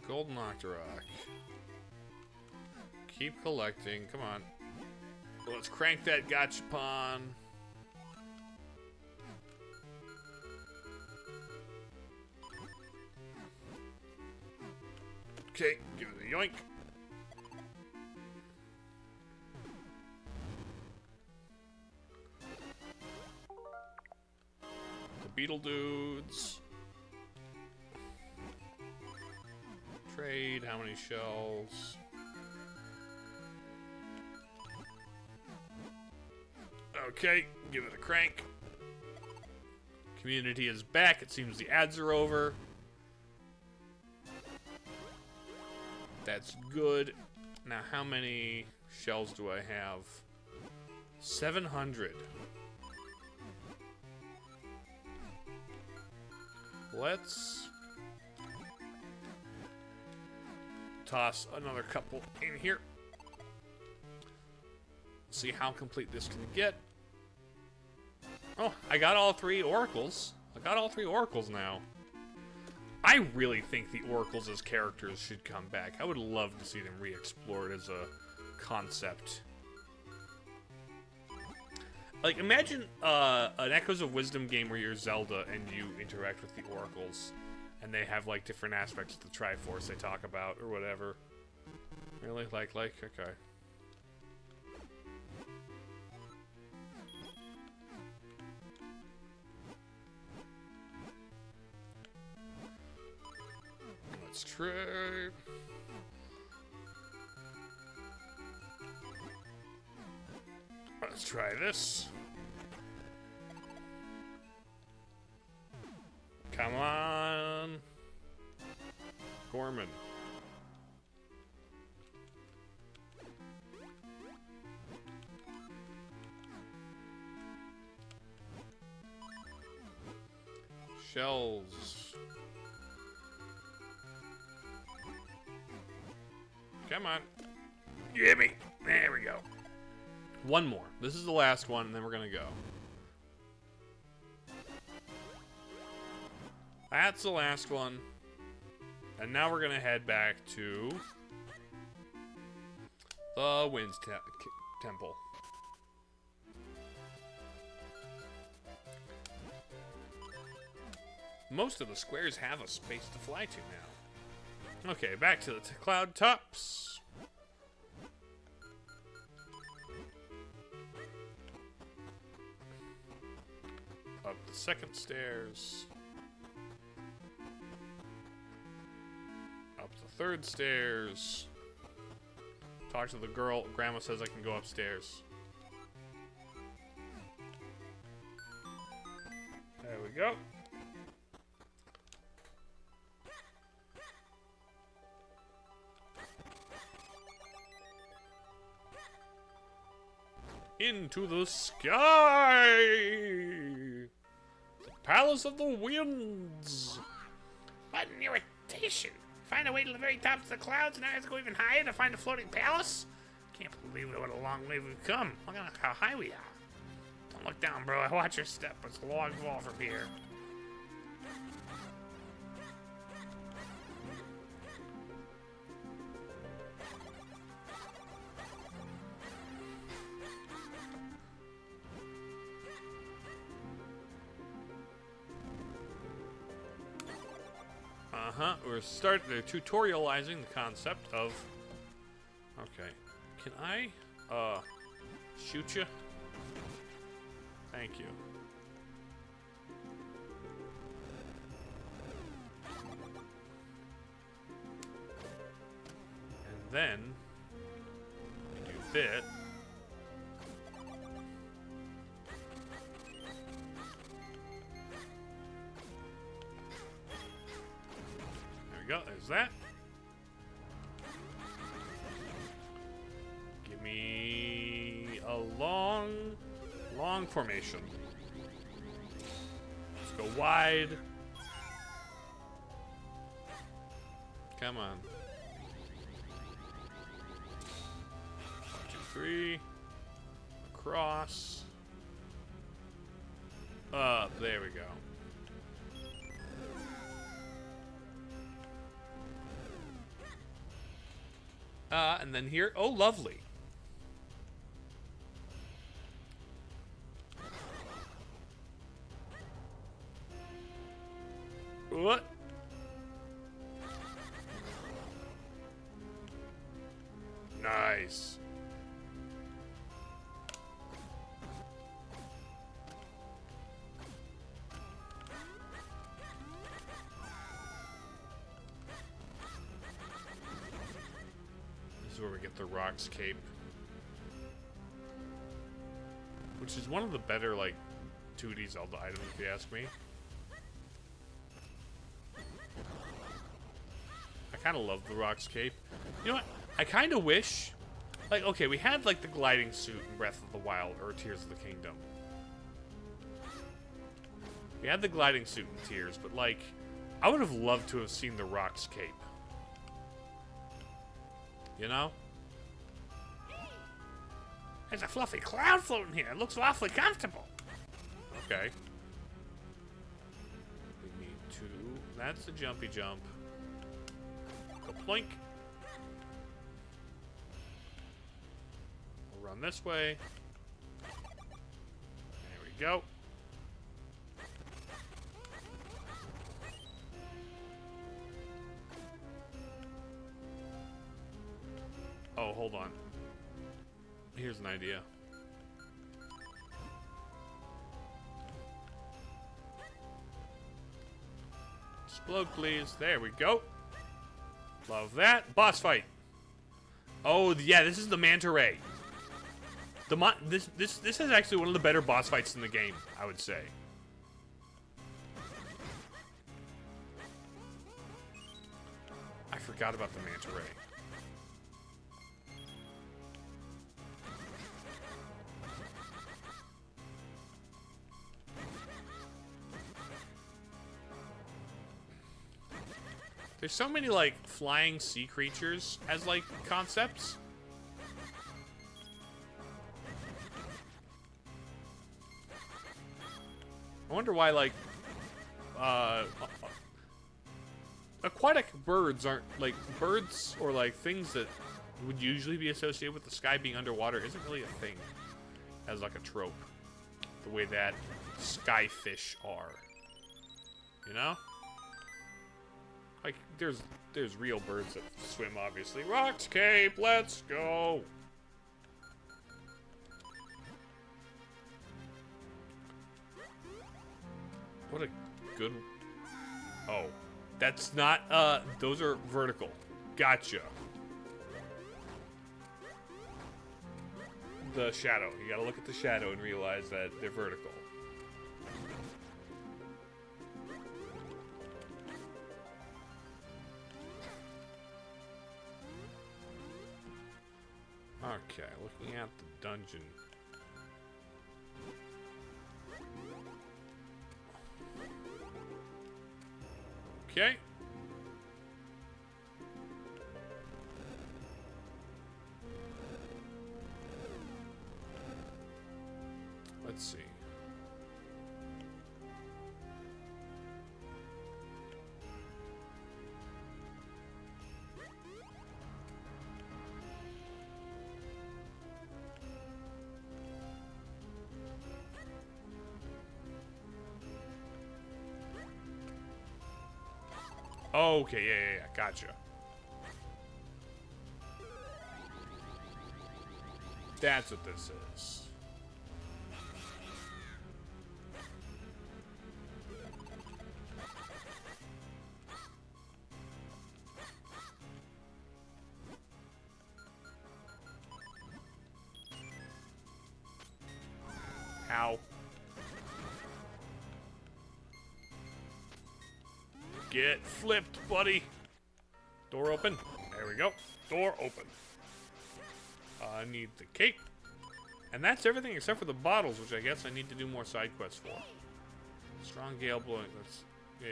Golden Octorok. Keep collecting. Come on. Let's crank that gachapon. Okay, give it a yoink. The beetle dudes. Trade, how many shells? Okay, give it a crank. Community is back. It seems the ads are over. That's good. Now, how many shells do I have? 700. Let's toss another couple in here. See how complete this can get. Oh, I got all 3 oracles. I got all 3 oracles now. I really think the oracles as characters should come back. I would love to see them re-explored as a concept. Like, imagine an Echoes of Wisdom game where you're Zelda and you interact with the oracles. And they have, like, different aspects of the Triforce they talk about, or whatever. Really? Like, okay. Let's try. Let's try this. Come on. Gorman. Shells. Come on. Gimme. There we go. One more. This is the last one, and then we're gonna go. That's the last one. And now we're gonna head back to the Winds Temple. Most of the squares have a space to fly to now. Okay, back to the cloud tops. Up the second stairs. Up the third stairs. Talk to the girl. Grandma says I can go upstairs. There we go. Into the sky! The Palace of the Winds! What an irritation! Find a way to the very top of the clouds and I have to go even higher to find a floating palace? Can't believe what a long way we've come. Look at how high we are. Don't look down, bro. Watch your step. It's a long fall from here. We're they're tutorializing the concept of. Okay, can I shoot you? Thank you. And then we do this. Go. There's that. Give me a long formation. Let's go wide. Come on. 1, 2, 3. Across. Up. There we go. And then here, oh, lovely. What? Nice. This is where we get the Rocks Cape, which is one of the better, like, 2D Zelda items, if you ask me. I kind of love the Rocks Cape. You know what? I kind of wish, like, okay, we had, like, the gliding suit in Breath of the Wild, or Tears of the Kingdom. We had the gliding suit in Tears, but, like, I would have loved to have seen the Rocks Cape. You know? There's a fluffy cloud floating here. It looks awfully comfortable. Okay. We need to... That's the jumpy jump. Go plink. We'll run this way. There we go. Oh, hold on. Here's an idea. Explode, please. There we go. Love that. Boss fight. Oh, yeah, this is the Manta Ray. This is actually one of the better boss fights in the game, I would say. I forgot about the Manta Ray. There's so many, like, flying sea creatures as, like, concepts. I wonder why, like, aquatic birds aren't, like, birds or, like, things that would usually be associated with the sky being underwater isn't really a thing as, like, a trope. The way that skyfish are. You know? Like, there's real birds that swim, obviously. Rocks Cape, let's go! What a good... Oh. That's not, those are vertical. Gotcha. The shadow. You gotta look at the shadow and realize that they're vertical. Okay, looking at the dungeon. Okay. Let's see. Okay, yeah, gotcha. That's what this is. Ow. Get flipped, buddy. Door open. There we go. Door open. I need the cape. And that's everything except for the bottles, which I guess I need to do more side quests for. Strong gale blowing. Let's... Yeah.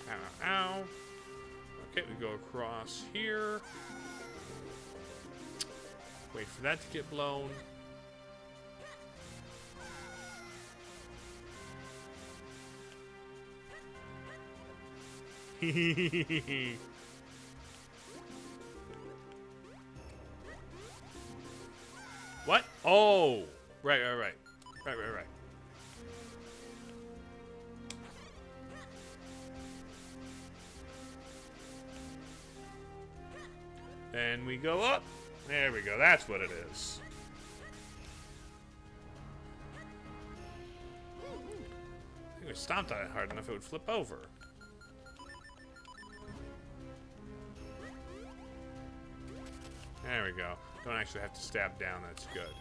Ow, ow. Okay, we go across here. Wait for that to get blown. What? Oh! Right. Then we go up. There we go. That's what it is. I think I stomped on it hard enough it would flip over. There we go. Don't actually have to stab down. That's good.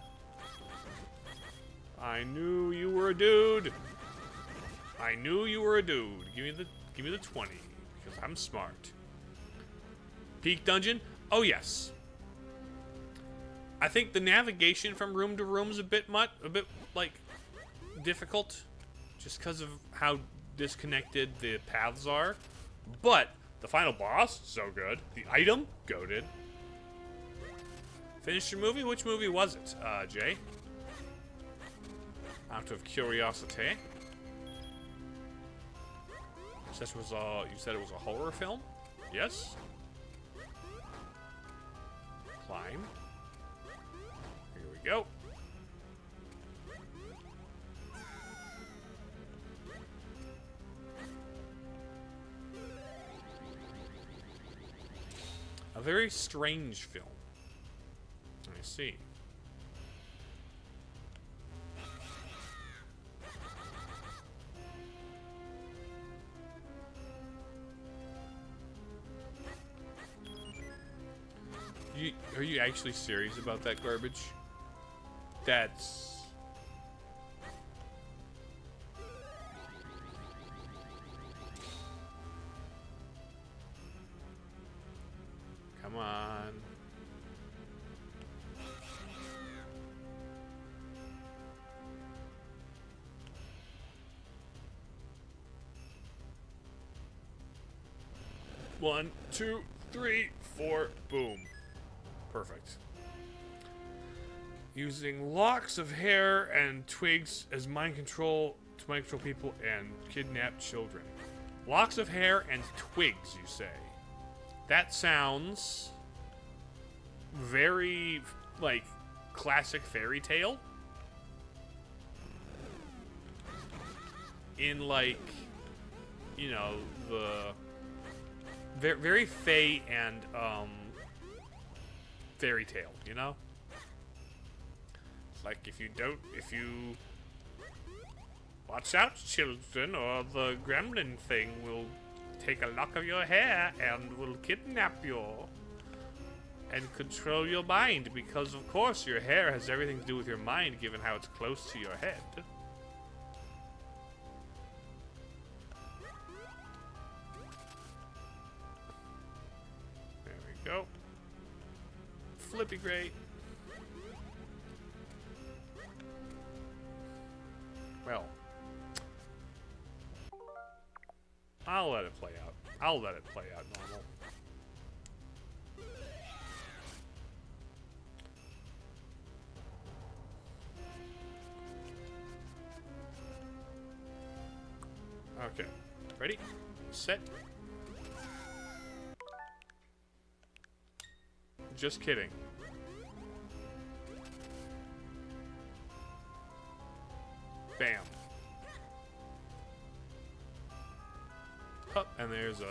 I knew you were a dude. I knew you were a dude. Give me the 20 because I'm smart. Peak dungeon? Oh yes. I think the navigation from room to room is a bit like difficult, just because of how disconnected the paths are. But the final boss, so good. The item, goated. Finished your movie? Which movie was it, Jay? Out of curiosity. You said it was a horror film? Yes? Climb. Here we go. A very strange film. I see. Are you actually serious about that garbage? That's... Come on. One, two, three, four, boom. Perfect. Using locks of hair and twigs as mind control to mind control people and kidnap children. Locks of hair and twigs, you say? That sounds very, like, classic fairy tale. In, like, you know, the very fae and, fairy tale, you know? Like, if you watch out, children, or the gremlin thing will take a lock of your hair and will kidnap you and control your mind, because of course your hair has everything to do with your mind, given how it's close to your head. There we go. Flippy great. Well, I'll let it play out. I'll let it play out normal. Okay. Ready? Set. Just kidding. Bam. Oh, and there's a...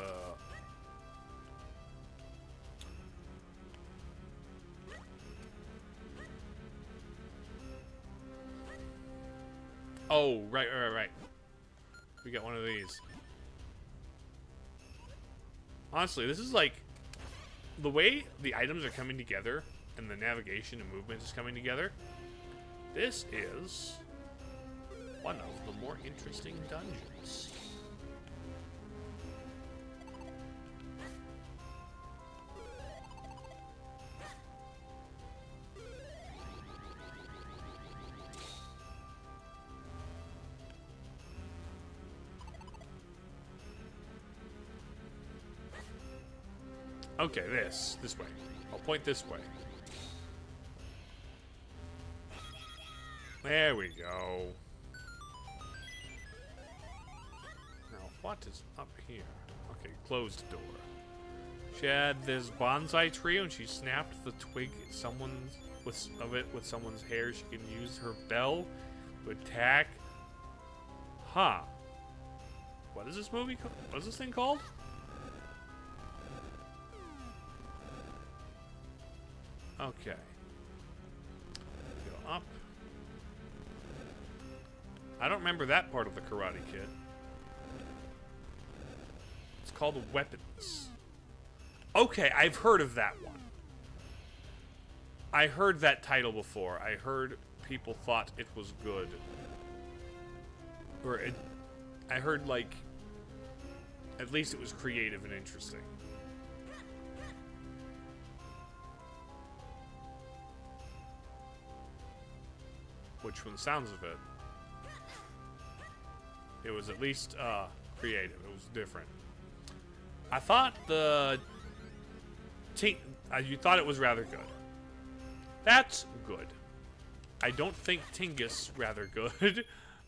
Oh, right. We got one of these. Honestly, this is like... The way the items are coming together and the navigation and movement is coming together, this is one of the more interesting dungeons. Okay, this way. I'll point this way. There we go. Now, what is up here? Okay, closed door. She had this bonsai tree, and she snapped the twig with someone's hair. She can use her bell to attack. Huh. What is this movie called? What is this thing called? Okay. Go up. I don't remember that part of the Karate Kid. It's called Weapons. Okay, I've heard of that one. I heard that title before. I heard people thought it was good. I heard, like, at least it was creative and interesting. Which, from the sounds of it, it was at least creative. It was different. I thought you thought it was rather good. That's good. I don't think Tingus rather good.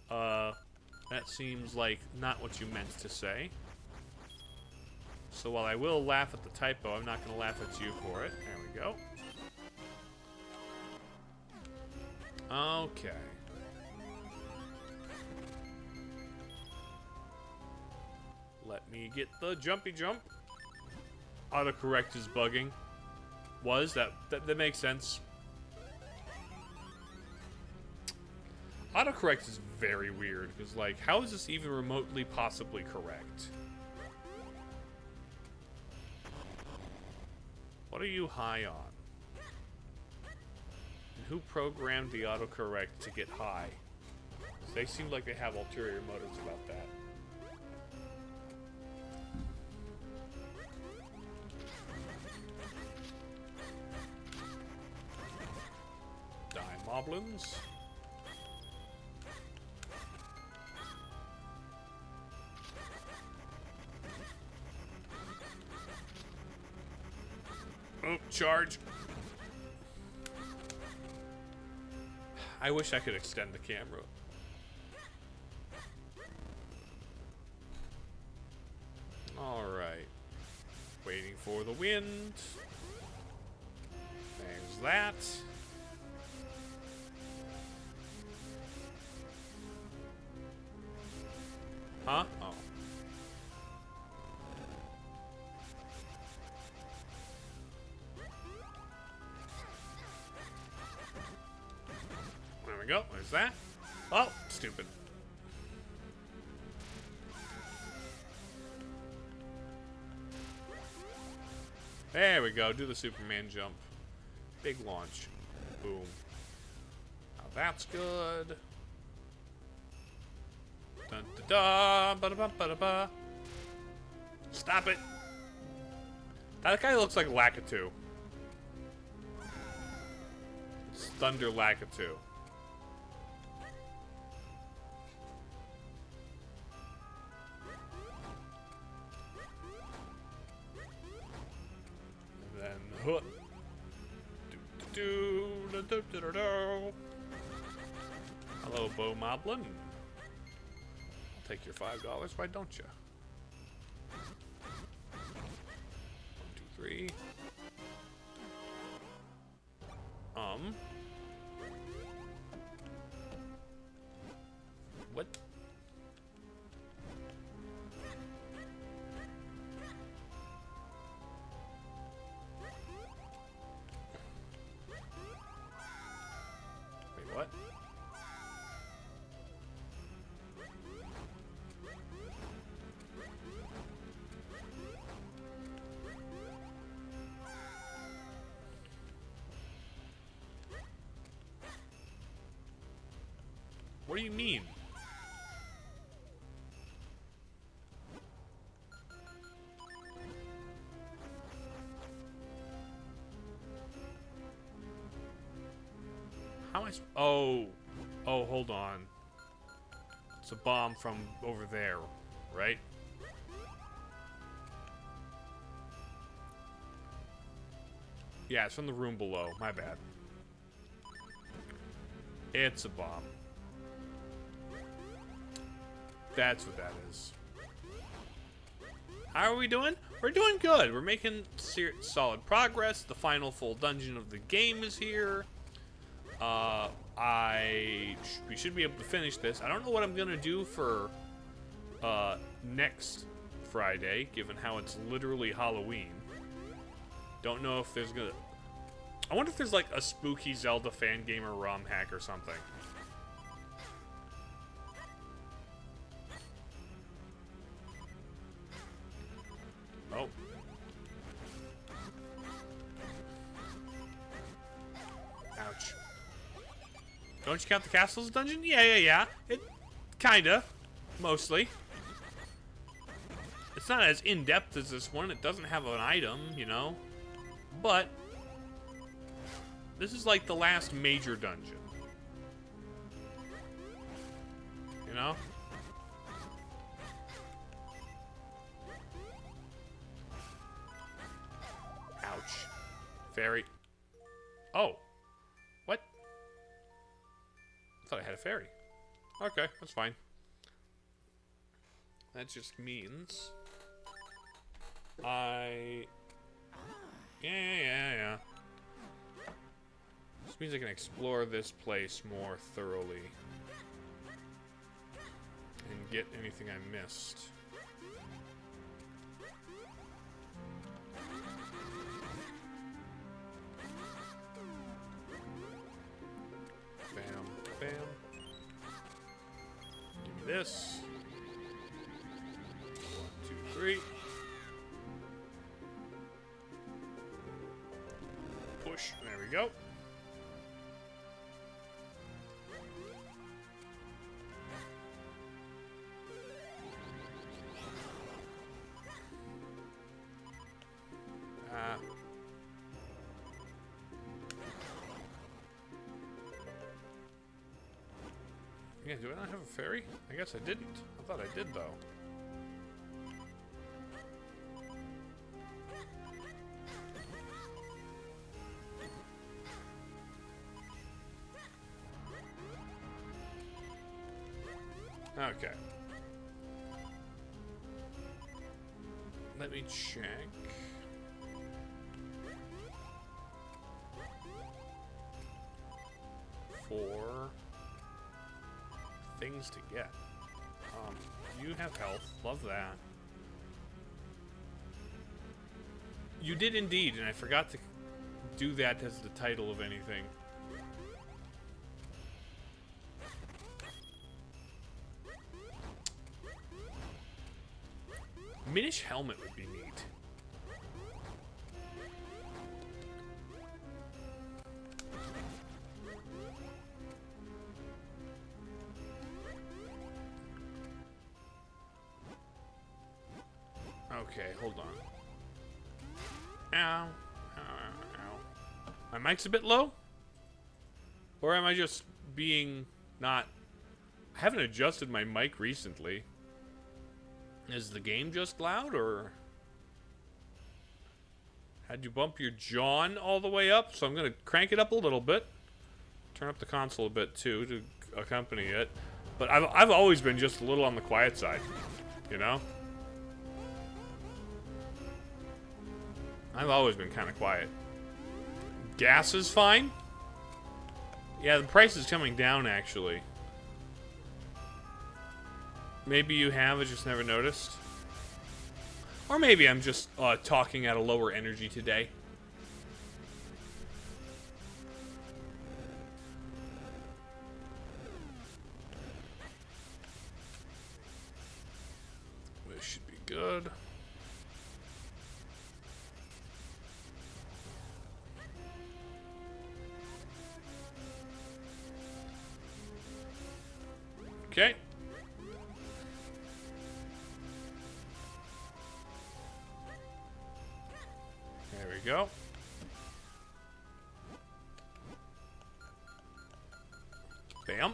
That seems like not what you meant to say. So while I will laugh at the typo, I'm not going to laugh at you for it. There we go. Okay. Let me get the jumpy jump. Autocorrect is bugging. was. That makes sense. Autocorrect is very weird, because, like, how is this even remotely possibly correct? What are you high on? And who programmed the autocorrect to get high? They seem like they have ulterior motives about that. Die moblins. Oh, charge. I wish I could extend the camera. Alright. Waiting for the wind. There's that. Huh? Oh. There we go. There's that. Oh, stupid. There we go. Do the Superman jump. Big launch. Boom. Now that's good. Dun da da ba da ba ba da ba. Stop it. That guy looks like Lakitu. It's Thunder Lakitu. And then hook. Hello, Bo Moblin. I'll take your $5. Why don't you? 1, 2, 3. What? Wait, what? What do you mean? How am I oh, hold on. It's a bomb from over there, right? Yeah, it's from the room below. My bad. It's a bomb. That's what that is. How are we doing? We're doing good. We're making solid progress. The final full dungeon of the game is here. We should be able to finish this. I don't know what I'm gonna do for next Friday, given how it's literally Halloween. Don't know if there's gonna. I wonder if there's like a spooky Zelda fan gamer ROM hack or something. Oh. Ouch. Don't you count the castle's dungeon? Yeah. It kinda. Mostly. It's not as in-depth as this one. It doesn't have an item, you know. But this is like the last major dungeon. You know? Ouch. Fairy. Oh. What? I thought I had a fairy. Okay, that's fine. That just means Yeah. This means I can explore this place more thoroughly and get anything I missed. Give me this. 1, 2, 3. Push. There we go. Yeah, do I not have a fairy? I guess I didn't. I thought I did, though. Okay. Let me check. For things to get. You have health. Love that. You did indeed, and I forgot to do that as the title of anything. Minish helmet would be neat. Okay, hold on. Ow. Ow, ow. My mic's a bit low? Or am I just being not... I haven't adjusted my mic recently. Is the game just loud, or... Had you bump your John all the way up? So I'm going to crank it up a little bit. Turn up the console a bit, too, to accompany it. But I've always been just a little on the quiet side. You know? I've always been kind of quiet. Gas is fine. Yeah, the price is coming down, actually. Maybe you have, I just never noticed. Or maybe I'm just talking at a lower energy today. This should be good. Okay. There we go. Bam.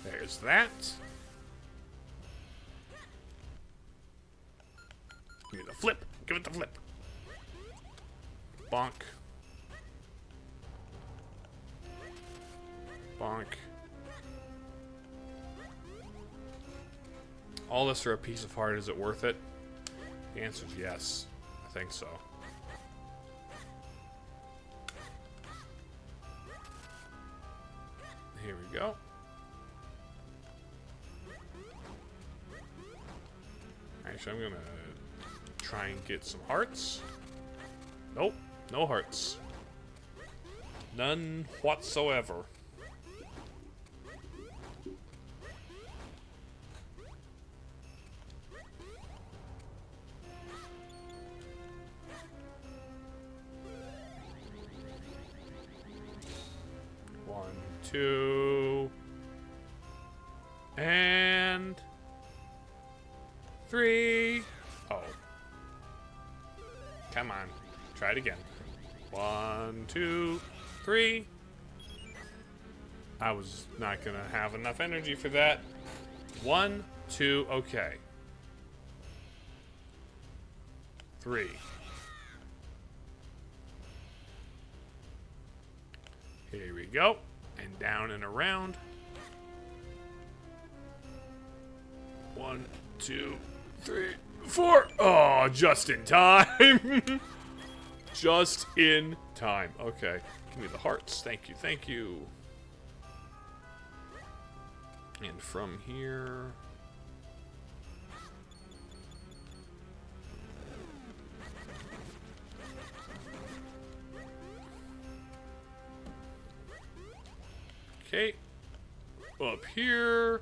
There's that. Give me the flip. Give it the flip. Bonk. Bonk. All this for a piece of heart, is it worth it? The answer is yes. I think so. Here we go. Actually, I'm gonna try and get some hearts. Nope, no hearts. None whatsoever. One, two, and three. Oh. Come on. Try it again. 1, 2, 3. I was not gonna have enough energy for that. 1, 2, okay. 3. Here we go. And down and around. 1, 2, 3, 4. Oh, just in time. Just in time. Okay. Give me the hearts. Thank you. Thank you. And from here... Okay. Up here.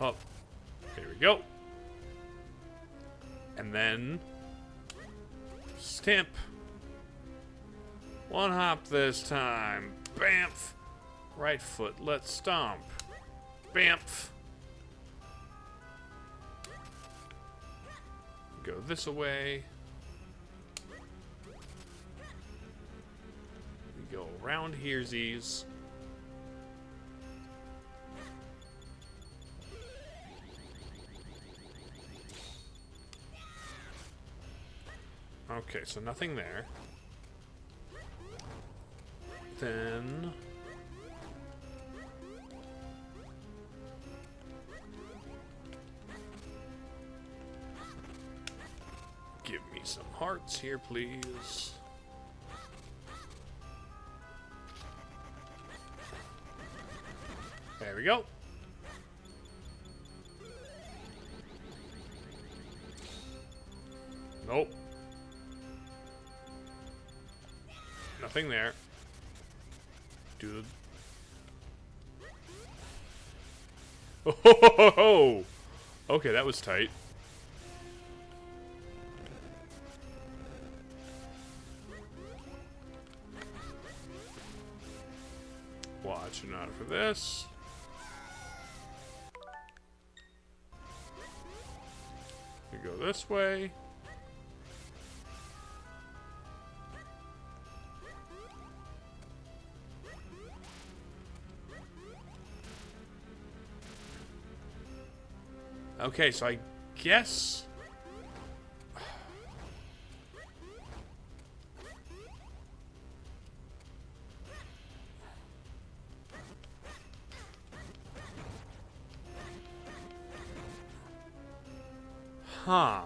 Up. There we go. And then stamp. One hop this time. Bamf. Right foot. Let's stomp. Bamf. Go this way. We go around heresies. Okay, so nothing there. Then give me some hearts here, please. There we go. Nope. Nothing there. Do the... Oh! Okay, that was tight. Watching out for this. We go this way. Okay, so I guess... Huh.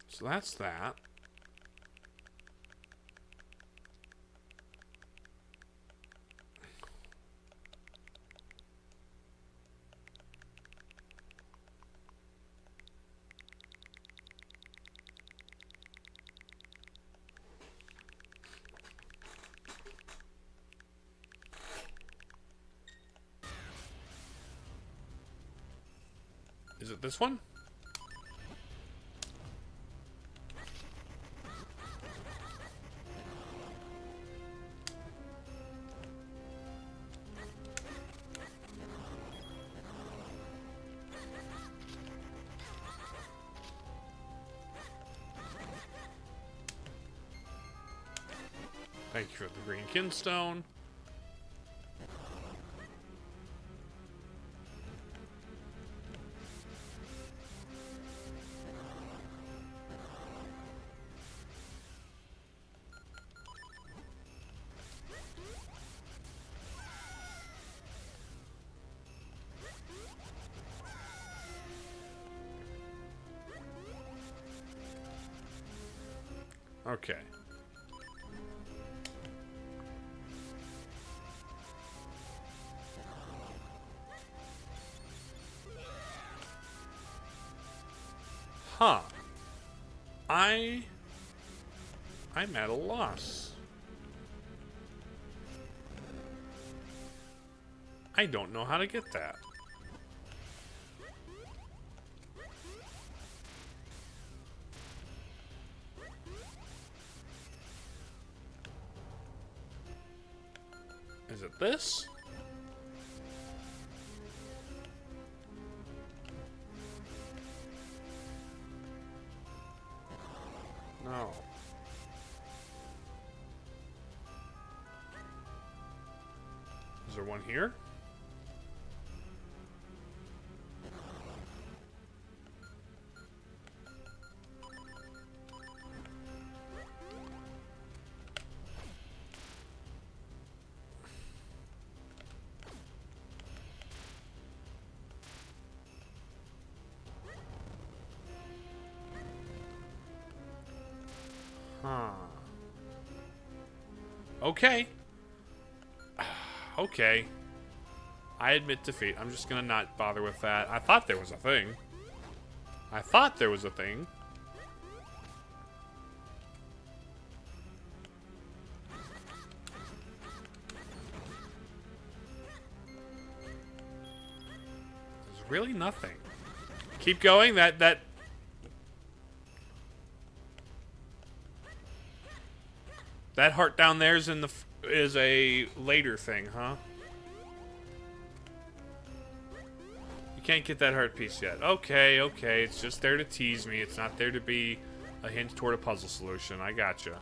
So that's that. Is it this one? Thank you for the green kinstone. Okay. Huh. I'm at a loss. I don't know how to get that. Is it this? No. Is there one here? Huh. Okay. Okay. I admit defeat. I'm just gonna not bother with that. I thought there was a thing. I thought there was a thing. There's really nothing. Keep going. That heart down there is is a later thing, huh? You can't get that heart piece yet. Okay, okay. It's just there to tease me. It's not there to be a hint toward a puzzle solution. I gotcha.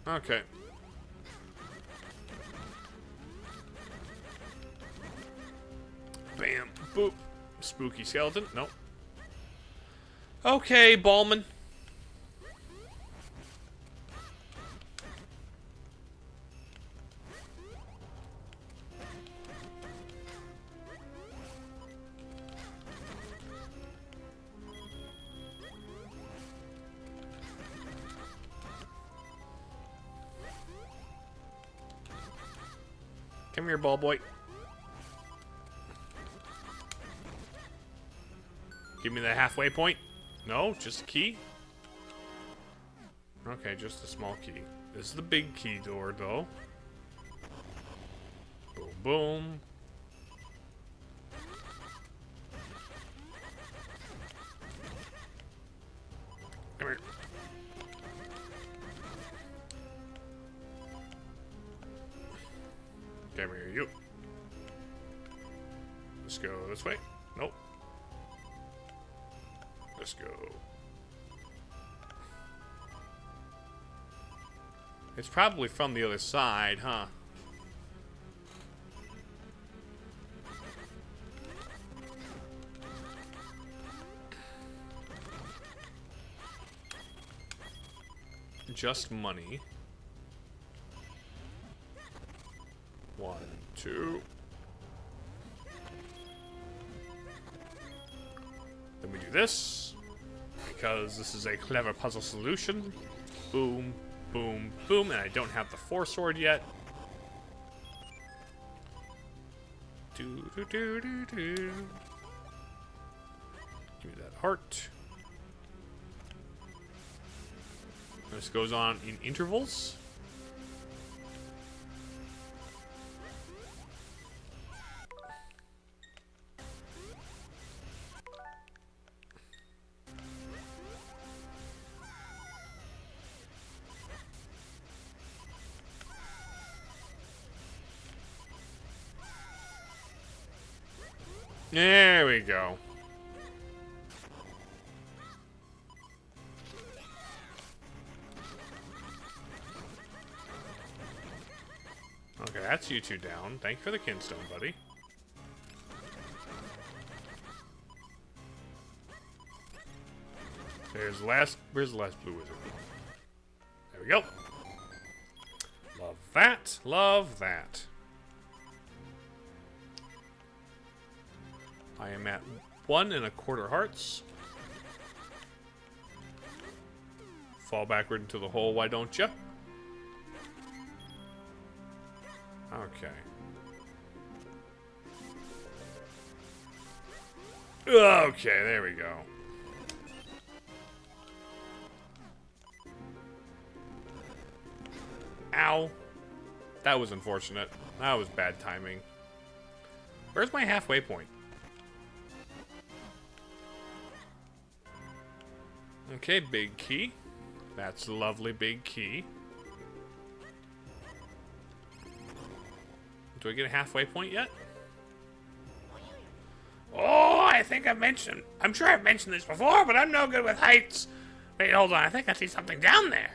Okay. Bam. Boop. Spooky skeleton. Nope. Okay, Ballman. Come here, ball boy. Give me the halfway point. No, just a key. Okay, just a small key. This is the big key door, though. Boom, boom. Come here. Come here, you. Let's go this way. Nope. Let's go. It's probably from the other side, huh? Just money. 1, 2. Then we do this, because this is a clever puzzle solution. Boom, boom, boom, and I don't have the 4 sword yet. Do, do, do, do, do. Give me that heart. This goes on in intervals. There we go. Okay, that's you two down. Thank you for the kinstone, buddy. There's the last. Where's the last blue wizard? There we go. Love that. Love that. I am at 1 1/4 hearts. Fall backward into the hole, why don't you? Okay. Okay, there we go. Ow. That was unfortunate. That was bad timing. Where's my halfway point? Okay, big key. That's a lovely big key. Do I get a halfway point yet? Oh, I think I'm sure I've mentioned this before, but I'm no good with heights. Wait, hold on. I think I see something down there.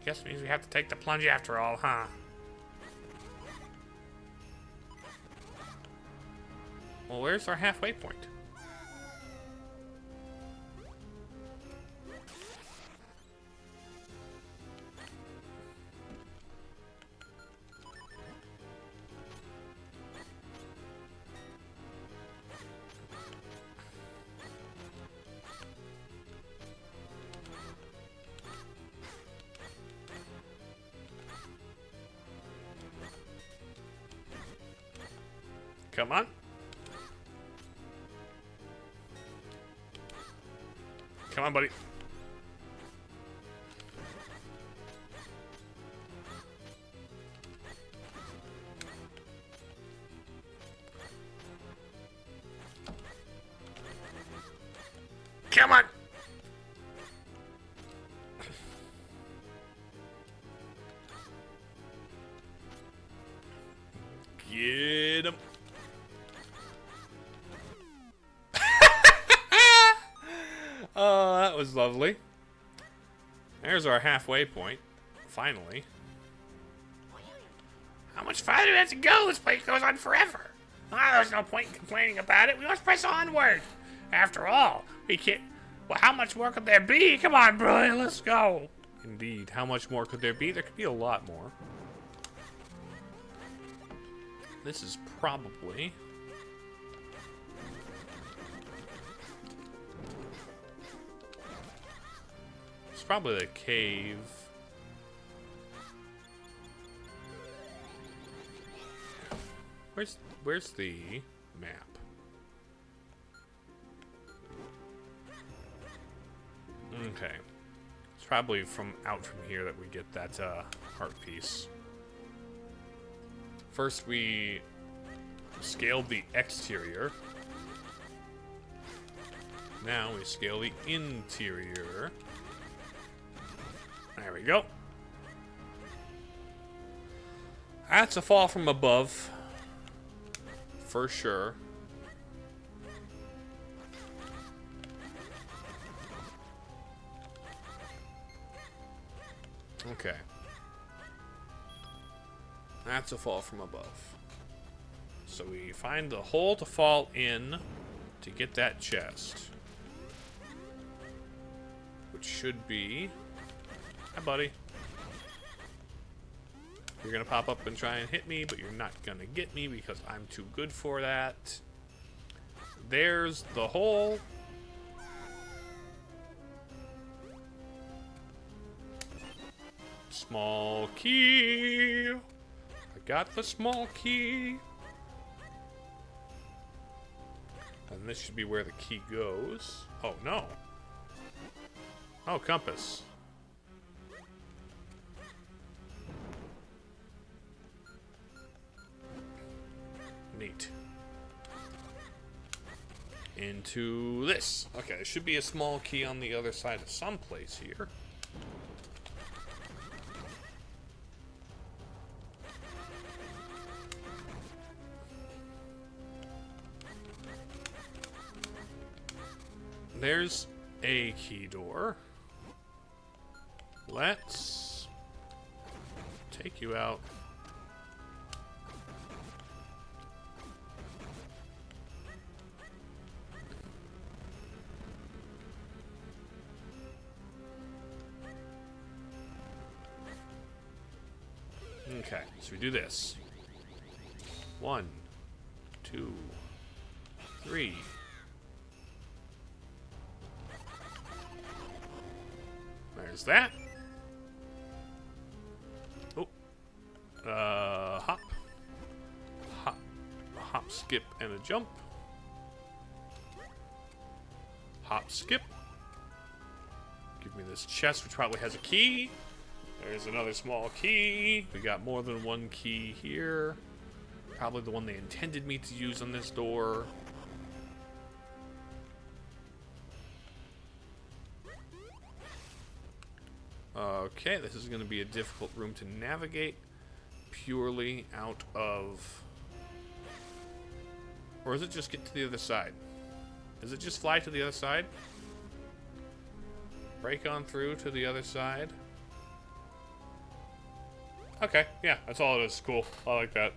Guess it means we have to take the plunge after all, huh? Well, where's our halfway point? Come on. Come on, buddy. Come on. Get him. Oh, that was lovely. There's our halfway point. Finally. How much farther do we have to go? This place goes on forever. Ah, there's no point in complaining about it. We must press onward. After all, we can't... Well, how much more could there be? Come on, bro. Let's go. Indeed. How much more could there be? There could be a lot more. This is probably... It's probably the cave. Where's the map? Okay. It's probably out from here that we get that heart piece. First we scaled the exterior. Now we scale the interior. There we go. That's a fall from above. For sure. Okay. That's a fall from above. So we find the hole to fall in to get that chest. Which should be... Hi, buddy. You're gonna pop up and try and hit me, but you're not gonna get me because I'm too good for that. There's the hole. Small key. I got the small key. And this should be where the key goes. Oh, no. Oh, compass. Neat. Into this. Okay, there should be a small key on the other side of someplace here. There's a key door. Let's take you out. Okay, so we do this. 1, 2, 3. There's that. Oh. Hop. Hop. Hop, skip, and a jump. Hop, skip. Give me this chest, which probably has a key. There's another small key. We got more than one key here. Probably the one they intended me to use on this door. Okay, this is going to be a difficult room to navigate purely out of... Or is it just get to the other side? Does it just fly to the other side? Break on through to the other side? Okay, yeah, that's all it is. Cool. I like that.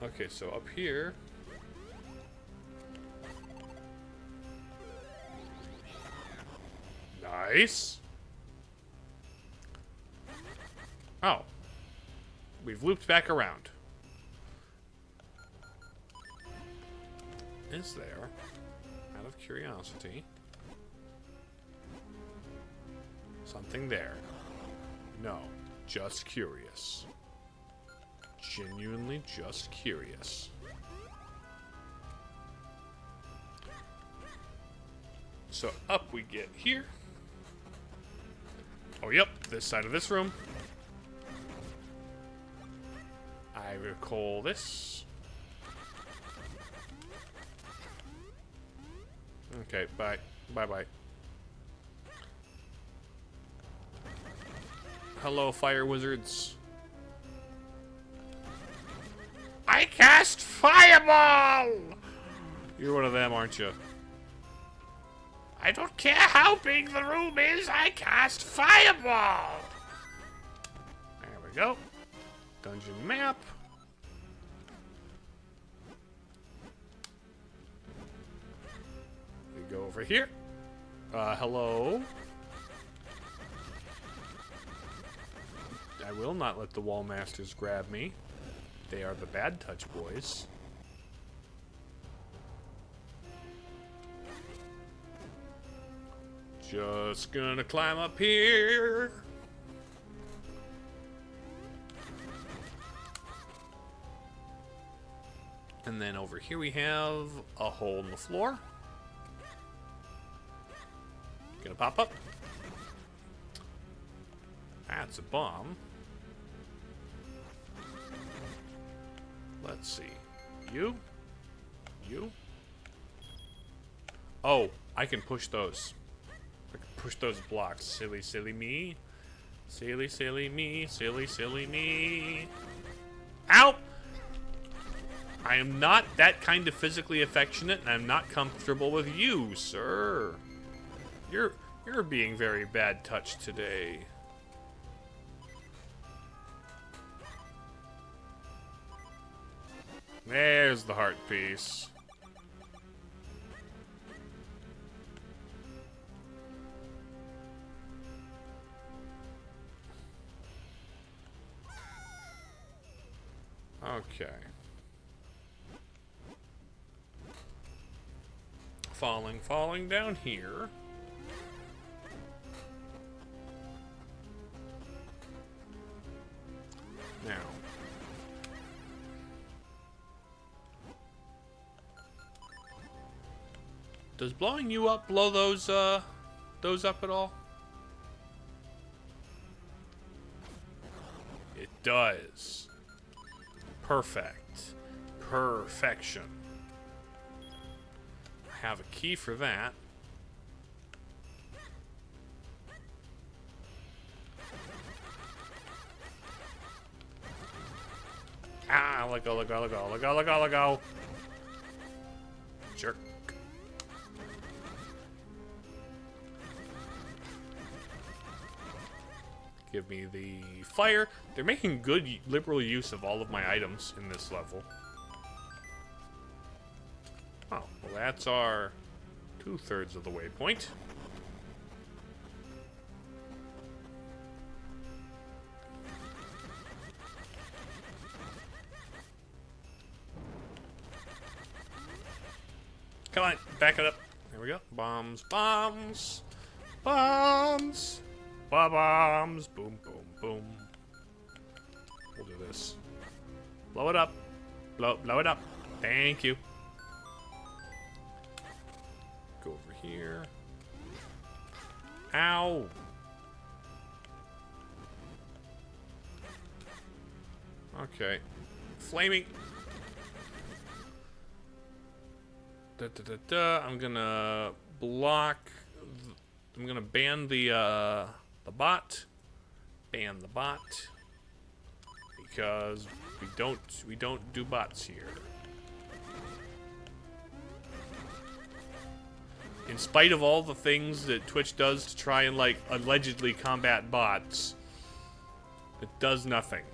Okay, so up here... Nice. Oh. We've looped back around. Is there, out of curiosity, something there? No. Just curious. Genuinely just curious. So up we get here. Oh, yep. This side of this room. I recall this. Okay, bye. Bye-bye. Hello, fire wizards. I cast Fireball! You're one of them, aren't you? I don't care how big the room is, I cast Fireball! There we go. Dungeon map. We go over here. Hello. I will not let the wall masters grab me. They are the bad touch boys. Just gonna climb up here. And then over here we have a hole in the floor. Gonna pop up. That's a bomb. Let's see. You? Oh, I can push those. I can push those blocks. Silly, silly me. Silly, silly me. Silly, silly me. Ow! I am not that kind of physically affectionate, and I'm not comfortable with you, sir. You're being very bad touch today. There's the heart piece. Okay. Falling down here. Now. Does blowing you up blow those up at all? It does. Perfect. Perfection. I have a key for that. Ah, let go, let go, let go, let go, let go, let go. Jerk. Give me the fire. They're making good, liberal use of all of my items in this level. Oh, well that's our 2/3 of the waypoint. Come on, back it up. There we go. Bombs, bombs, bombs. Bombs. Boom, boom, boom. We'll do this. Blow it up. Blow it up. Thank you. Go over here. Ow. Okay. Flaming. I'm gonna block. I'm gonna ban the bot. Ban the bot. Because we don't do bots here. In spite of all the things that Twitch does to try and like allegedly combat bots, it does nothing.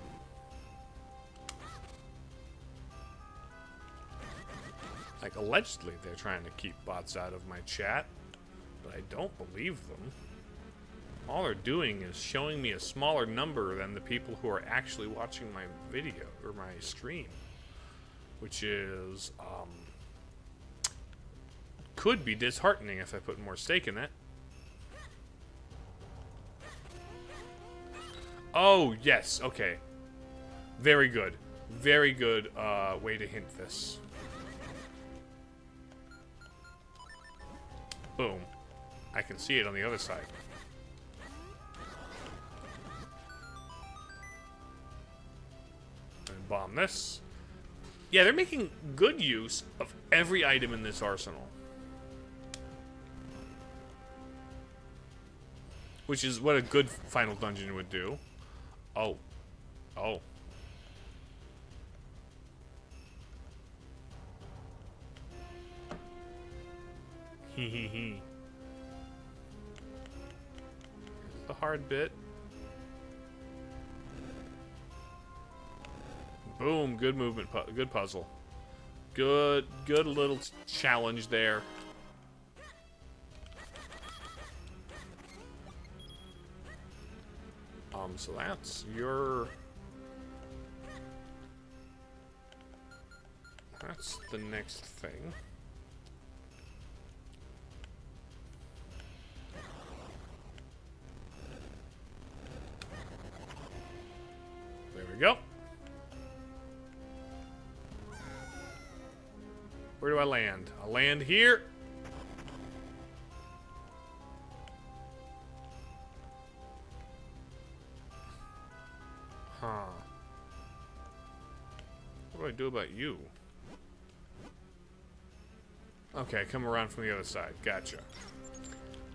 Like allegedly they're trying to keep bots out of my chat, but I don't believe them. All they're doing is showing me a smaller number than the people who are actually watching my video or my stream, which is could be disheartening if I put more stake in that. Oh, yes. Okay. Very good. Very good way to hint this. Boom. I can see it on the other side. And bomb this. Yeah, they're making good use of every item in this arsenal. Which is what a good final dungeon would do. Oh. Oh. Hee hee hee. The hard bit. Boom, good movement, good puzzle. Good little challenge there. So that's that's the next thing. There we go. Where do I land? I'll land here. Huh. What do I do about you? Okay, come around from the other side. Gotcha.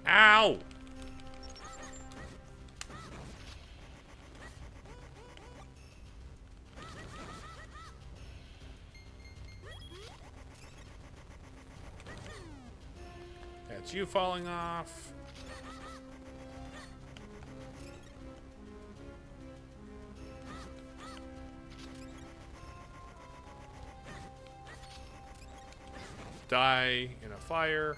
Ow! That's you falling off. Die in a fire.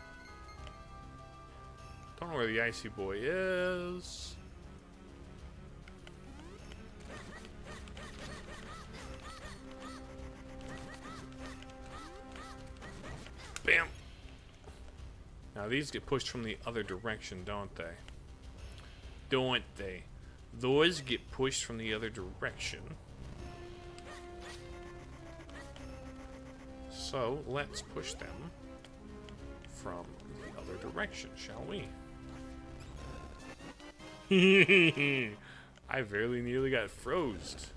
Don't know where the icy boy is. Bam. Now these get pushed from the other direction, don't they? Don't they? Those get pushed from the other direction. So let's push them from the other direction, shall we? I very nearly got froze.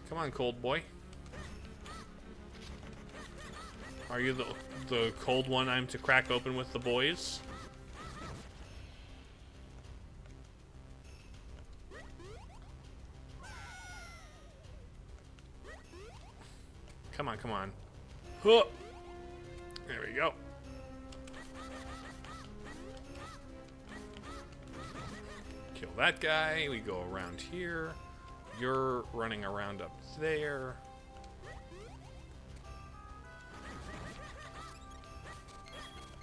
Come on, cold boy. Are you the cold one I'm to crack open with the boys? Come on, come on. Huh. There we go. Kill that guy. We go around here. You're running around up there.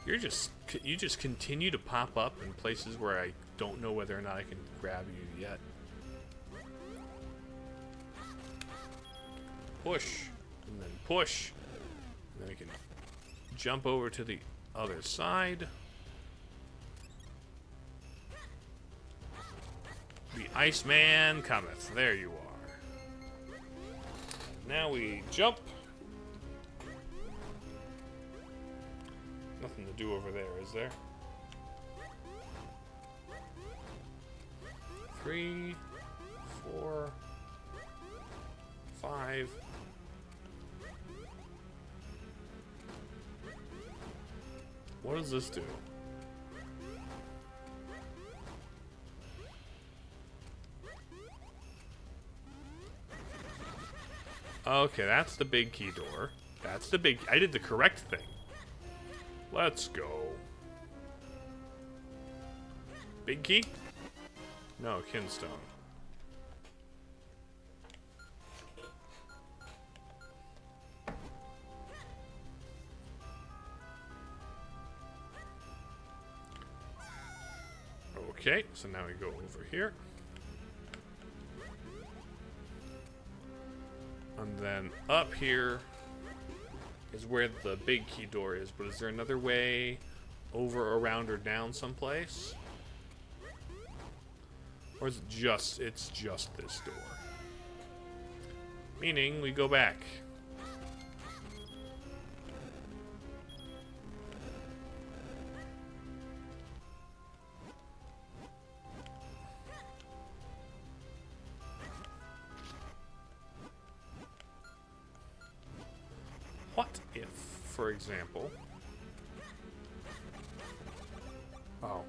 You just continue to pop up in places where I don't know whether or not I can grab you yet. Push. And then push. And then we can jump over to the other side. The Iceman cometh. There you are. Now we jump. Nothing to do over there, is there? 3, 4, 5. What does this do? Okay, that's the big key door. That's the big... I did the correct thing. Let's go. Big key? No, Kinstone. Okay, so now we go over here. And then up here is where the big key door is. But is there another way over, around, or down someplace? Or is it just, it's just this door? Meaning, we go back. What if, for example... Oh.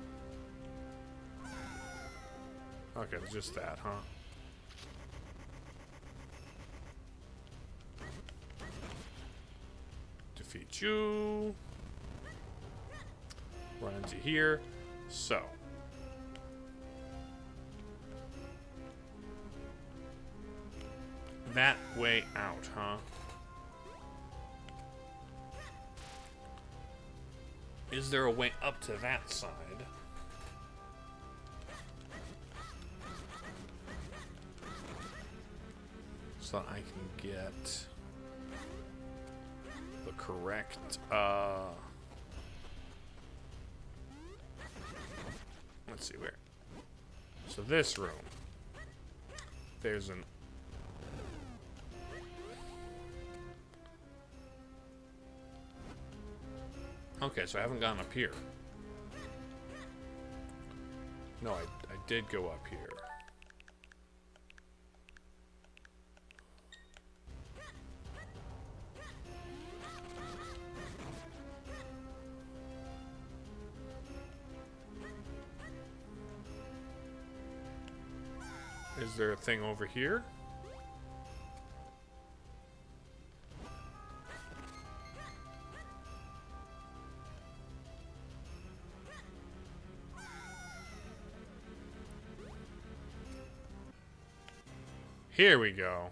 Okay, it's just that, huh? Defeat you. Run into here. So. That way out, huh? Is there a way up to that side? So that I can get the correct, let's see where. So this room, there's an, okay, so I haven't gone up here. No, I did go up here. Is there a thing over here? Here we go.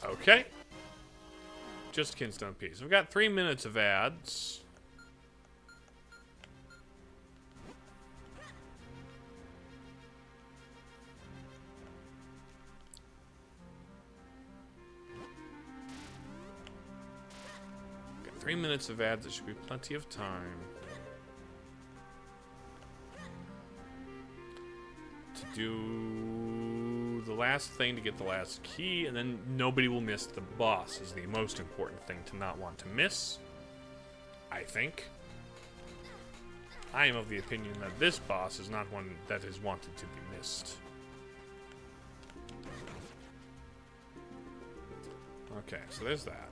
Okay. Just Kinstone piece. We've got 3 minutes of ads. Got 3 minutes of ads. There should be plenty of time to do the last thing to get the last key, and then nobody will miss the boss is the most important thing to not want to miss, I think. I am of the opinion that this boss is not one that is wanted to be missed. Okay, so there's that.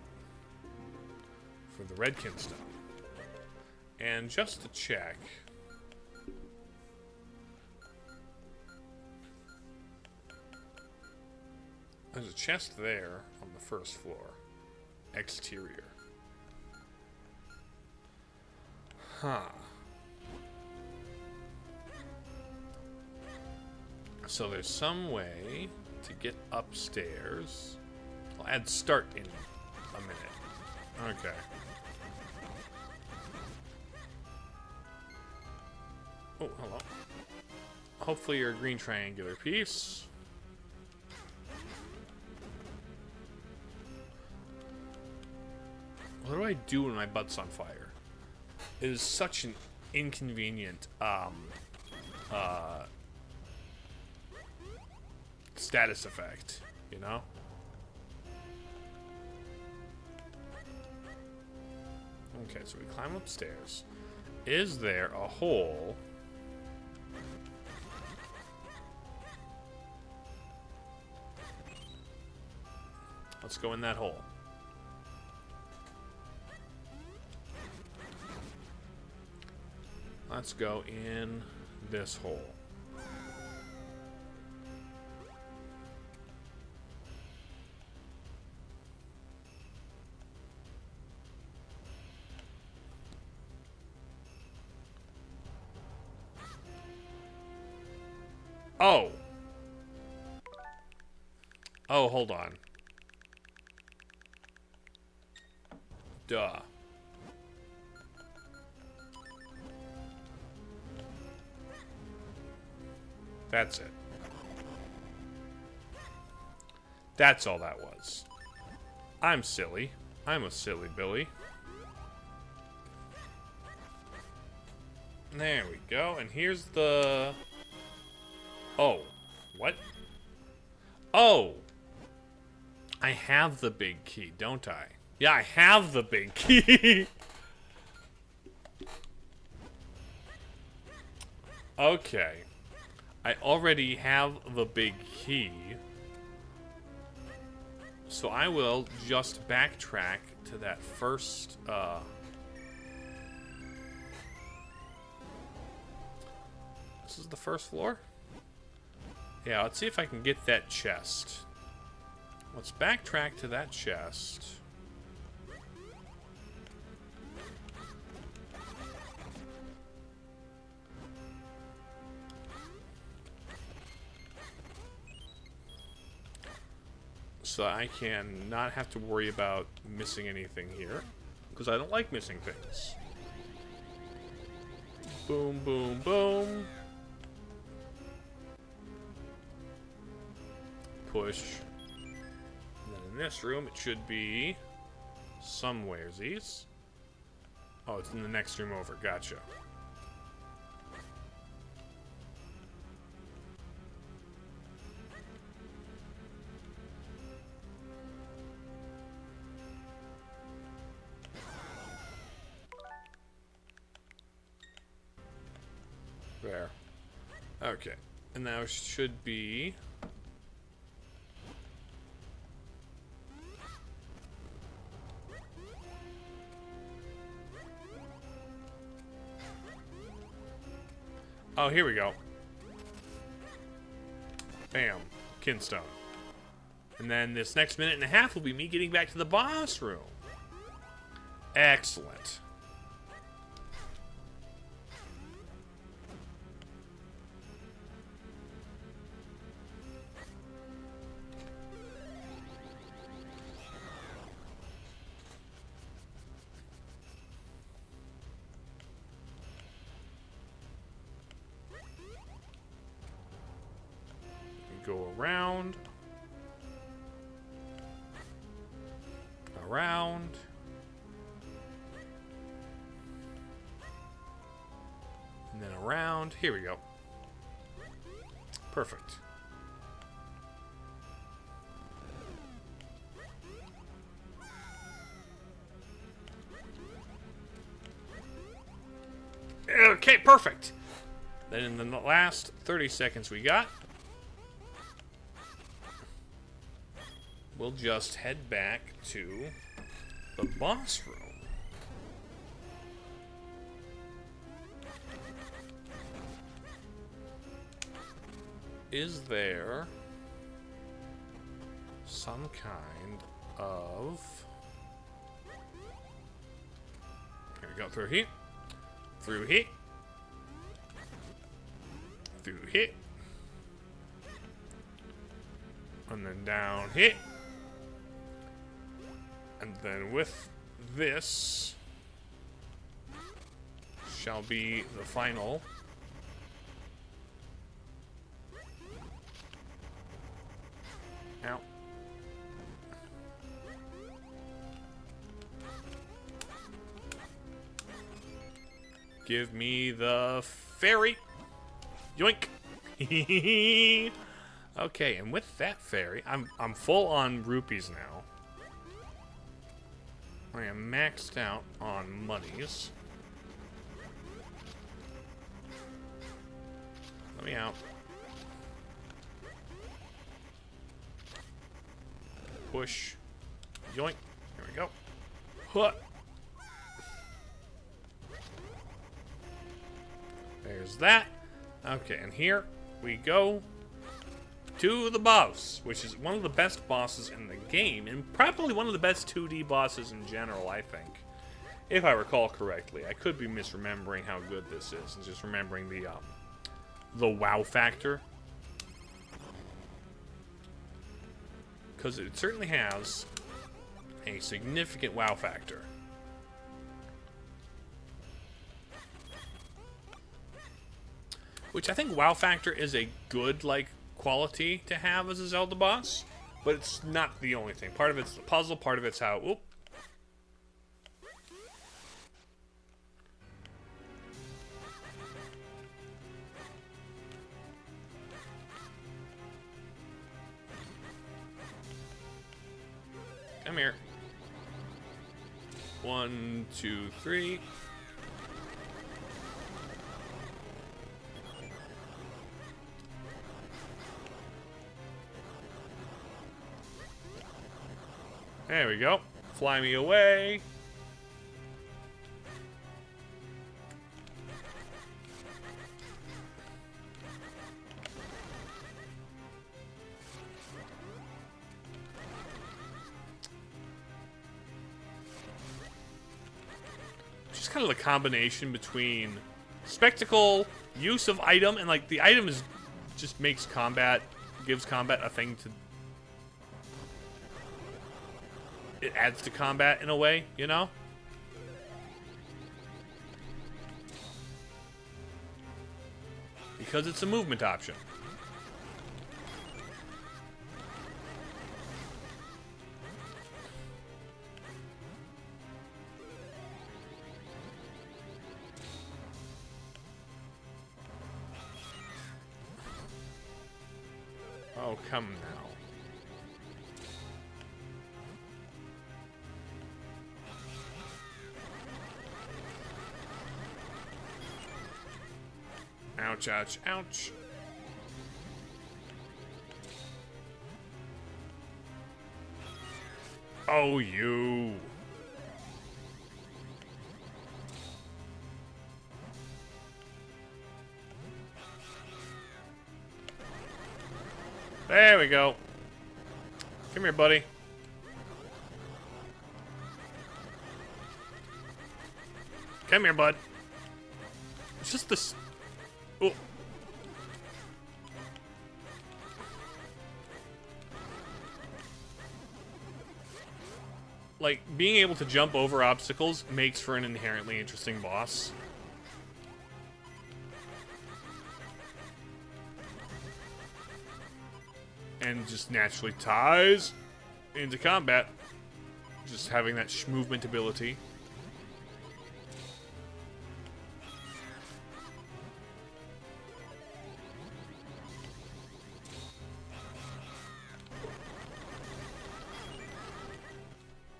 For the red Kinstone. And just to check... There's a chest there on the first floor. Exterior. Huh. So there's some way to get upstairs. I'll add start in a minute. Okay. Oh, hello. Hopefully you're a green triangular piece. What do I do when my butt's on fire? It is such an inconvenient status effect, you know? Okay, so we climb upstairs. Is there a hole? Let's go in that hole. Let's go in this hole. Oh. Oh, hold on. Duh. That's it. That's all that was. I'm silly. I'm a silly Billy. There we go. And here's the... Oh. What? Oh! I have the big key, don't I? Yeah, I have the big key! Okay. I already have the big key. So I will just backtrack to that first, This is the first floor? Yeah, let's see if I can get that chest. Let's backtrack to that chest. So I can not have to worry about missing anything here. Because I don't like missing things. Boom, boom, boom. Push. And then in this room, it should be somewheresies. Oh, it's in the next room over. Gotcha. There. Okay. And now should be... Oh, here we go. Bam. Kinstone. And then this next minute and a half will be me getting back to the boss room. Excellent. Go around. Around. And then around. Here we go. Perfect. Okay, perfect. Then in the last 30 seconds we got, we'll just head back to the boss room. Is there some kind of... Here we go, through here. Through here. Through here. And then down here. And then with this shall be the final. Ow. Give me the fairy. Yoink. Okay, and with that fairy, I'm full on rupees now. I am maxed out on monies. Let me out. Push. Yoink. There we go. Huh. There's that. Okay, and here we go to the boss, which is one of the best bosses in the game, and probably one of the best 2D bosses in general, I think. If I recall correctly. I could be misremembering how good this is, and just remembering the wow factor. Because it certainly has a significant wow factor. Which I think wow factor is a good, like, quality to have as a Zelda boss. but it's not the only thing. Part of it's the puzzle, part of it's how... Oop. Come here. 1, 2, 3. There we go. Fly me away. Just kind of the combination between spectacle, use of item, and like the item is just makes combat, gives combat a thing to. It adds to combat in a way, you know? Because it's a movement option. Oh, come now. Ouch, ouch, ouch. Oh, you. There we go. Come here, buddy. Come here, bud. It's just this... Oh. Like, being able to jump over obstacles makes for an inherently interesting boss. And just naturally ties into combat. Just having that movement ability.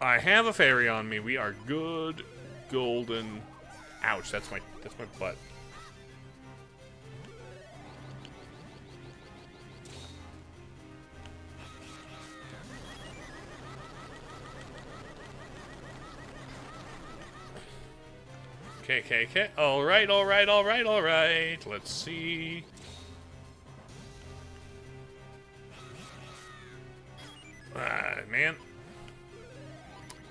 I have a fairy on me. We are good, golden. Ouch! That's my butt. Okay. All right. Let's see. Man.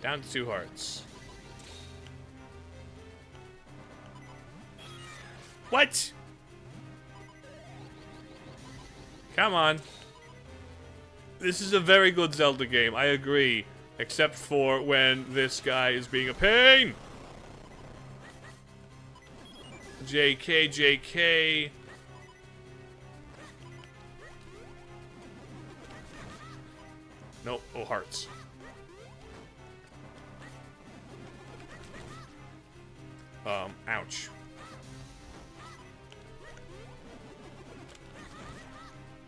Down to 2 hearts. What? Come on. This is a very good Zelda game, I agree. Except for when this guy is being a pain. JK. Nope, oh hearts. Ouch.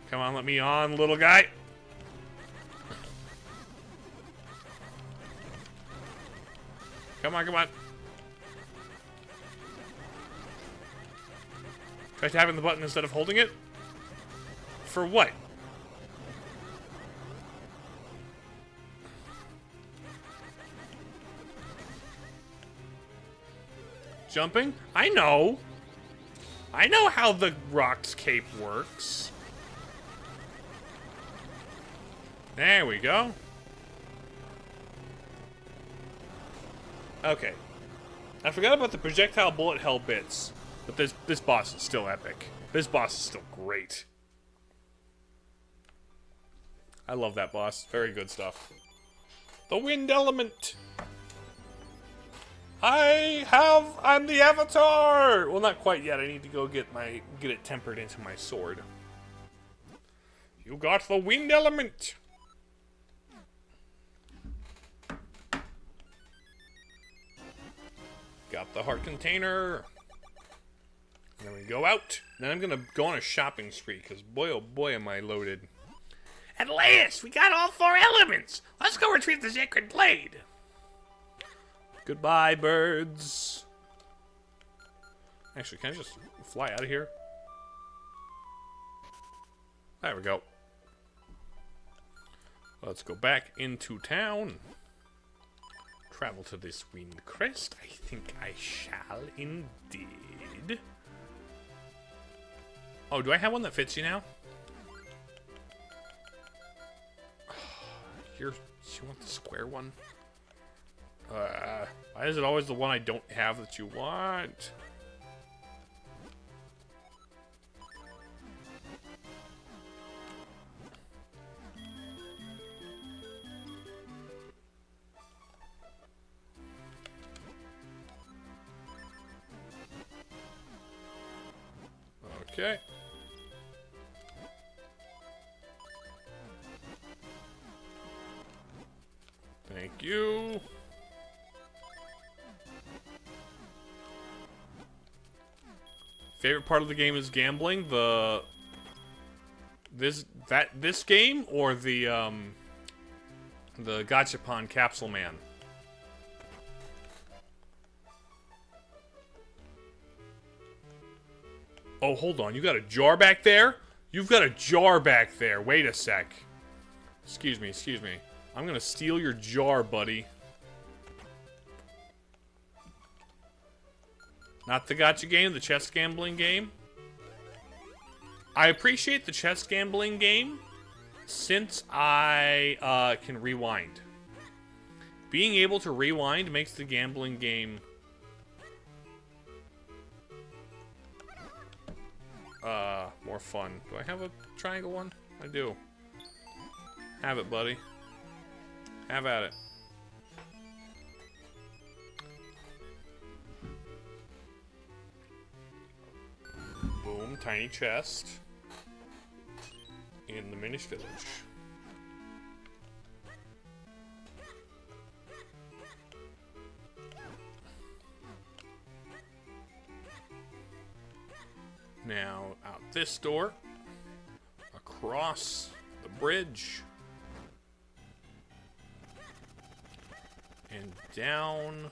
Come on, let me on, little guy. Come on. Try tapping the button instead of holding it? For what? Jumping? I know how the Rock's cape works. There we go. Okay. I forgot about the projectile bullet hell bits, but this boss is still epic. This boss is still great. I love that boss. Very good stuff. The wind element. I'm the Avatar! Well, not quite yet. I need to go get it tempered into my sword. You got the wind element. Got the heart container. And then we go out. Then I'm gonna go on a shopping spree, because boy oh boy am I loaded. At last, we got all 4 elements. Let's go retrieve the sacred blade. Goodbye, birds. Actually, can I just fly out of here? There we go. Let's go back into town. Travel to this wind crest. I think I shall indeed. Oh, do I have one that fits you now? You want the square one? Why is it always the one I don't have that you want? Okay. Thank you. Favorite part of the game is gambling. This game or the Gachapon Capsule Man. Oh, hold on. You got a jar back there? You've got a jar back there. Wait a sec. Excuse me, excuse me. I'm gonna steal your jar, buddy. Not the gacha game, the chess gambling game. I appreciate the chess gambling game since I can rewind. Being able to rewind makes the gambling game more fun. Do I have a triangle one? I do. Have it, buddy. Have at it. Boom, tiny chest. In the Minish village. Now, out this door. Across the bridge. And down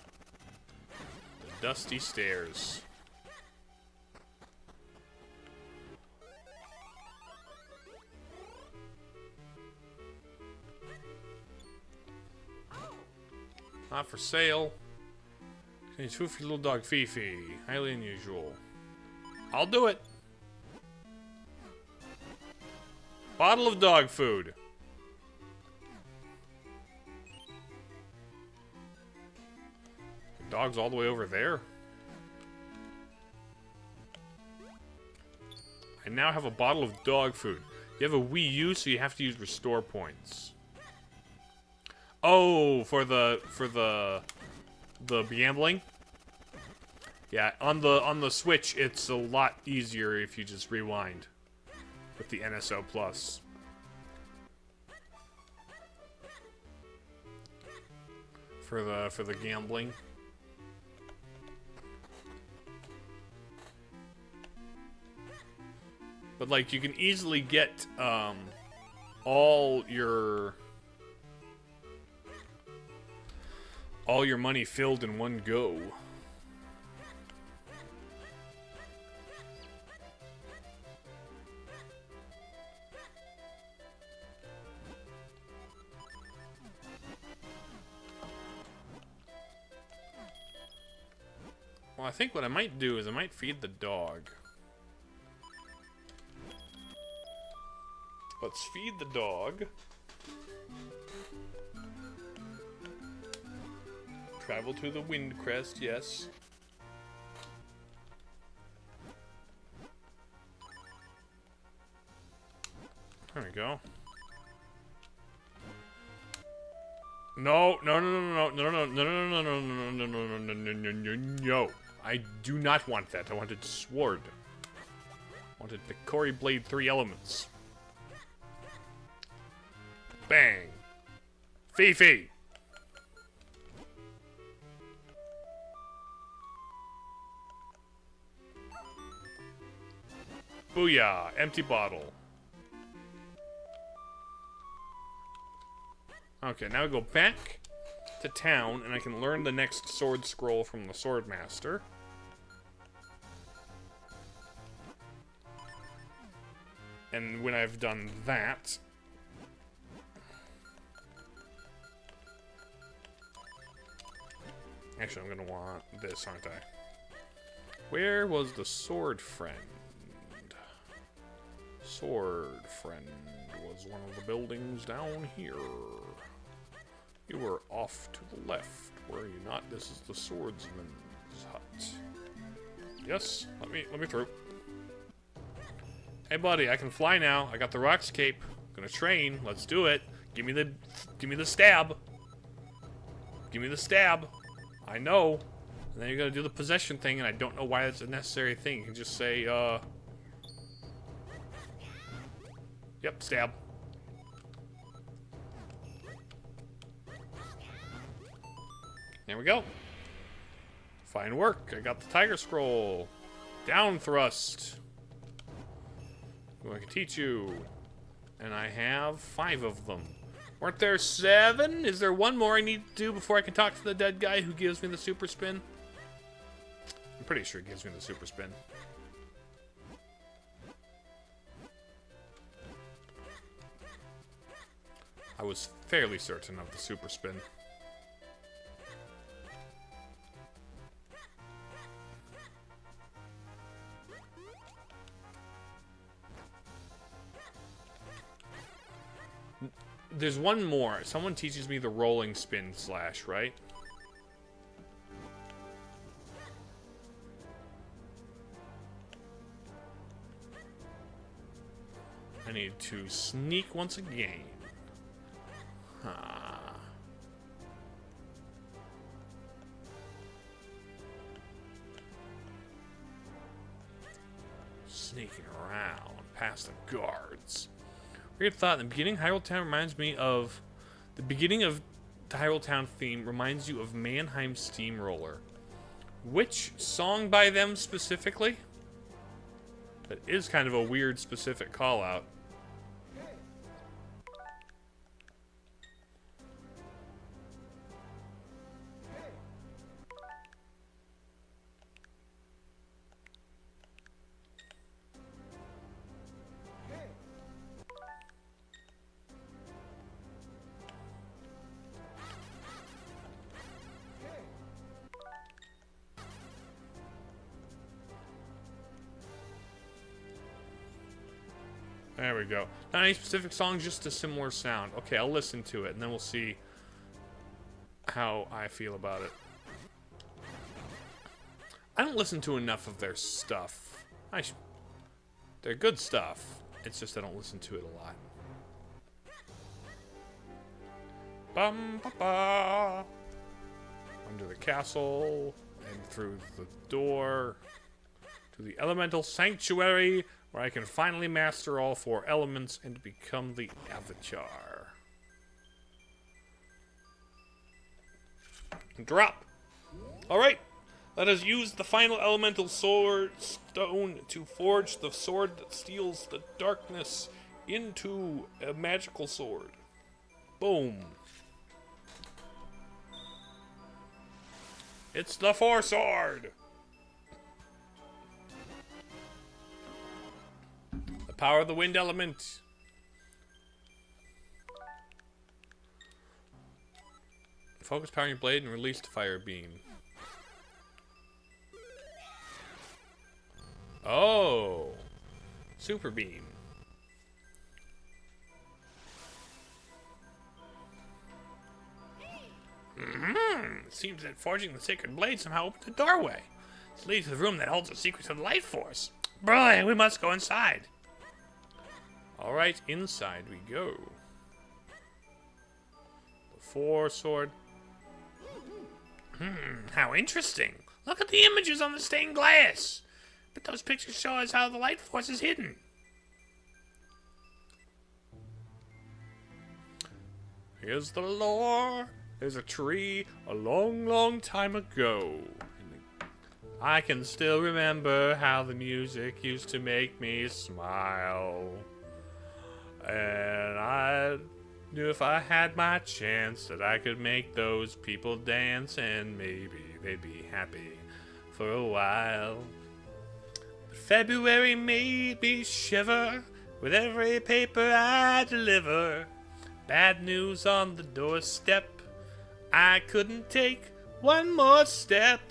the dusty stairs. Not for sale. It's foofy little dog Fifi. Highly unusual. I'll do it. Bottle of dog food. The dog's all the way over there. I now have a bottle of dog food. You have a Wii U, so you have to use restore points. Oh, for the gambling? Yeah, on the Switch, it's a lot easier if you just rewind with the NSO Plus. For the gambling. But like you can easily get all your money filled in one go. Well, I think what I might do is I might feed the dog. Let's feed the dog. Travel to the wind crest, yes. There we go. No, no, no, no, no, no, no, no, no, no, no, no, no, no, no, no, no, no. I do not want that. I wanted sword. I wanted Vicori Blade 3 elements. Bang. Fifi. Booyah. Empty bottle. Okay, now we go back to town, and I can learn the next sword scroll from the sword master. And when I've done that... Actually, I'm gonna want this, aren't I? Where was the sword friend? Sword friend was one of the buildings down here. You were off to the left, were you not? This is the swordsman's hut. Yes, let me through. Hey buddy, I can fly now. I got the rock's cape. Gonna train. Let's do it. Give me the stab. Give me the stab. I know. And then you're gonna do the possession thing, and I don't know why it's a necessary thing. You can just say, yep, stab. There we go. Fine work. I got the tiger scroll. Down thrust. I can teach you. And I have 5 of them. Weren't there 7? Is there one more I need to do before I can talk to the dead guy who gives me the super spin? I'm pretty sure he gives me the super spin. I was fairly certain of the super spin. There's one more. Someone teaches me the rolling spin slash, right? I need to sneak once again. Sneaking around past the guards. Weird thought. In the beginning, Hyrule Town reminds me of... The beginning of the Hyrule Town theme reminds you of Mannheim Steamroller. Which song by them specifically? That is kind of a weird specific call-out. There we go. Not any specific song, just a similar sound. Okay, I'll listen to it, and then we'll see how I feel about it. I don't listen to enough of their stuff. They're good stuff. It's just I don't listen to it a lot. Bum ba ba. Under the castle, and through the door to the elemental sanctuary, where I can finally master all 4 elements and become the Avatar. Drop! Alright, let us use the final elemental sword stone to forge the sword that steals the darkness into a magical sword. Boom. It's the 4 sword! Power of the wind element. Focus power on your blade and release the fire beam. Oh. Super beam. It seems that forging the sacred blade somehow opened a doorway. This leads to the room that holds the secrets of the light force. Boy, we must go inside. Alright, inside we go. The 4 sword. How interesting. Look at the images on the stained glass. But those pictures show us how the light force is hidden. Here's the lore. There's a tree a long, long time ago. I can still remember how the music used to make me smile. And I knew if I had my chance that I could make those people dance, and maybe they'd be happy for a while. But February made me shiver with every paper I deliver. Bad news on the doorstep. I couldn't take one more step.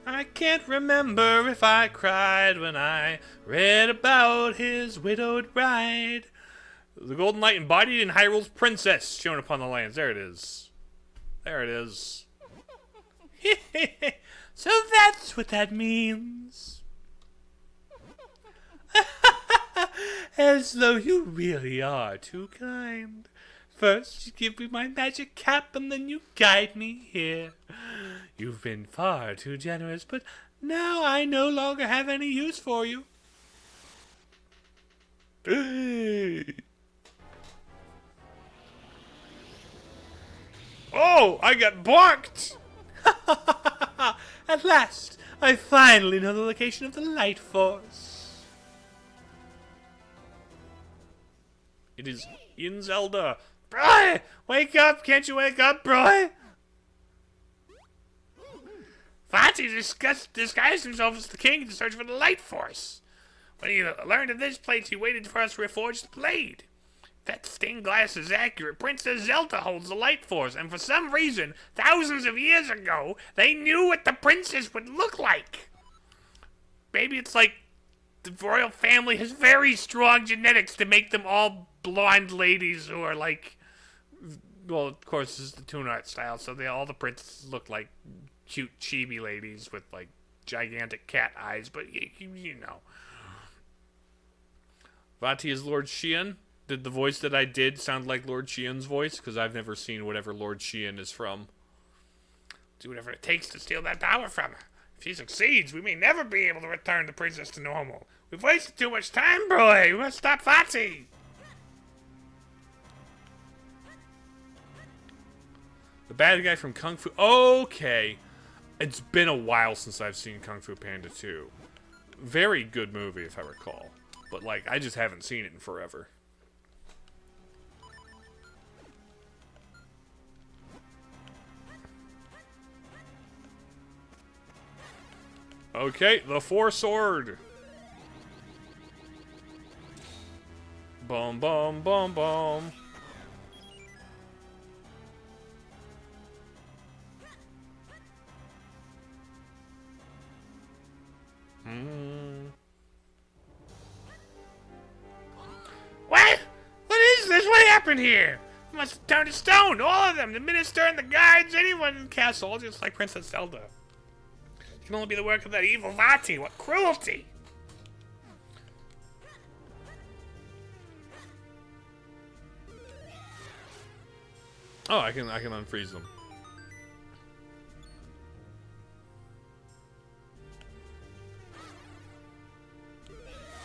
I can't remember if I cried when I read about his widowed bride. The golden light embodied in Hyrule's princess, shown upon the lands. There it is. There it is. So that's what that means. As though you really are too kind. First you give me my magic cap and then you guide me here. You've been far too generous, but now I no longer have any use for you. Oh, I got blocked! At last, I finally know the location of the light force. It is in Zelda. Bro, wake up! Can't you wake up, bro? Vati disguised himself as the king to search for the light force. When he learned of this place, he waited for us to reforge the blade. If that stained glass is accurate, Princess Zelda holds the light force, and for some reason, thousands of years ago, they knew what the princess would look like. Maybe it's like the royal family has very strong genetics to make them all blonde ladies who are like, Well, of course, this is the Toon Art style, so all the princesses look like cute chibi ladies with like gigantic cat eyes, but you know. Vati is Lord Xian. Did the voice that I did sound like Lord Xian's voice? Because I've never seen whatever Lord Xian is from. Do whatever it takes to steal that power from her. If she succeeds, we may never be able to return the princess to normal. We've wasted too much time, boy. We must stop Vati. The bad guy from Kung Fu. Okay. It's been a while since I've seen Kung Fu Panda 2. Very good movie, if I recall. But, like, I just haven't seen it in forever. Okay, the Four Sword. Boom, boom, boom, boom. What? What is this? What happened here? You must have turned to stone, all of them. The minister and the guards, anyone in the castle, just like Princess Zelda. It can only be the work of that evil Vati. What cruelty! Oh, I can unfreeze them.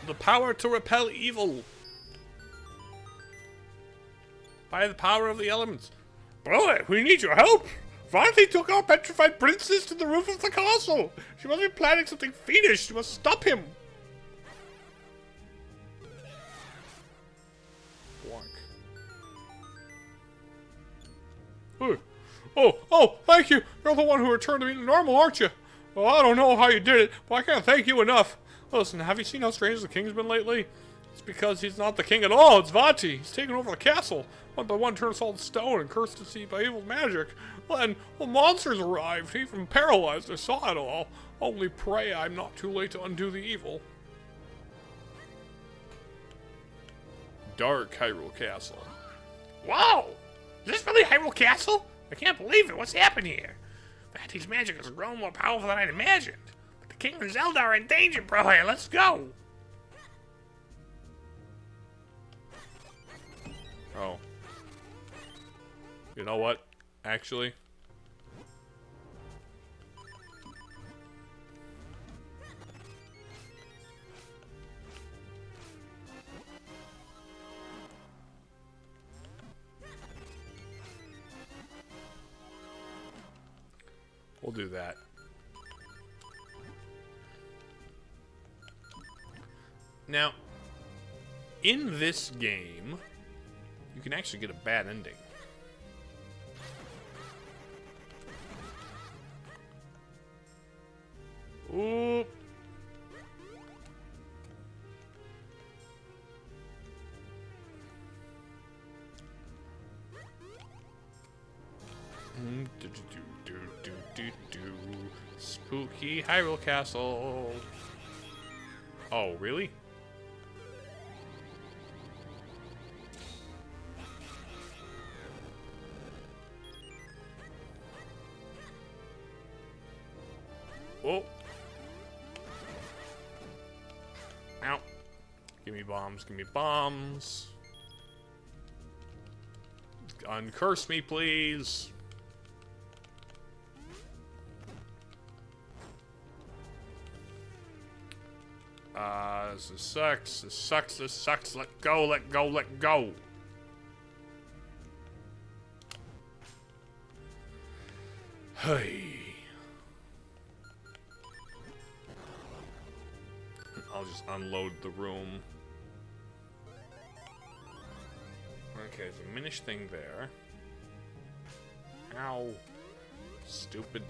The power to repel evil. By the power of the elements. Boy, we need your help. Vati took our petrified princess to the roof of the castle. She must be planning something fiendish. We must stop him. Oh, thank you. You're the one who returned me to normal, aren't you? Well, I don't know how you did it, but I can't thank you enough. Listen, have you seen how strange the king's been lately? It's because he's not the king at all. It's Vati. He's taken over the castle. One by one turned us all to stone and cursed the sea by evil magic. Then, monsters arrived. He even paralyzed. I saw it all. Only pray I'm not too late to undo the evil. Dark Hyrule Castle. Whoa! Is this really Hyrule Castle? I can't believe it. What's happened here? Vati's magic has grown more powerful than I'd imagined. But the King and Zelda are in danger, bro. Hey, let's go. Oh. You know what? Actually. We'll do that. Now, in this game, you can actually get a bad ending. Ooh. Spooky Hyrule Castle. Oh, really? Oh. Ow. Give me bombs, give me bombs. Uncurse me, please. This sucks, this sucks, this sucks. Let go, let go, let go. Hey. I'll just unload the room. Okay, there's a Minish thing there. Ow. Stupid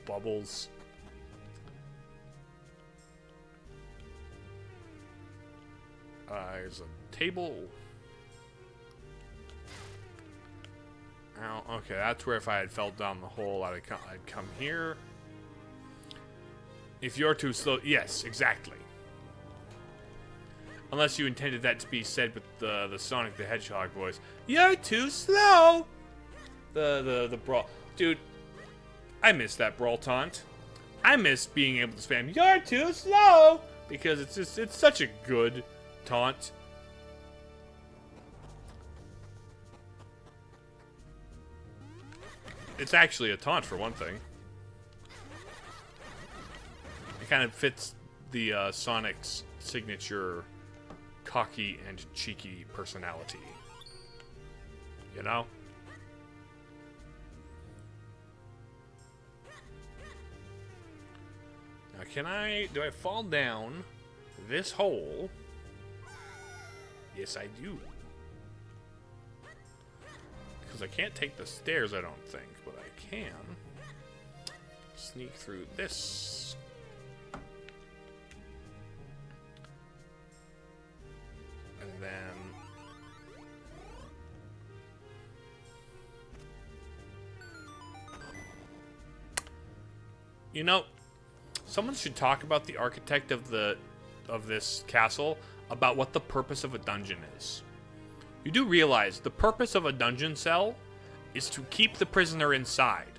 bubbles. There's a table. Ow, okay, that's where if I had fell down the hole, I'd come here. If you're too slow, yes, exactly. Unless you intended that to be said with the Sonic the Hedgehog voice. You're too slow! The brawl. Dude, I miss that brawl taunt. I miss being able to spam, you're too slow! Because it's such a good taunt. It's actually a taunt for one thing. It kind of fits the Sonic's signature cocky and cheeky personality. You know? Now do I fall down this hole? Yes, I do. Because I can't take the stairs, I don't think, but I can sneak through this. And then you know, someone should talk about the architect of this castle, about what the purpose of a dungeon is. You do realize the purpose of a dungeon cell is to keep the prisoner inside.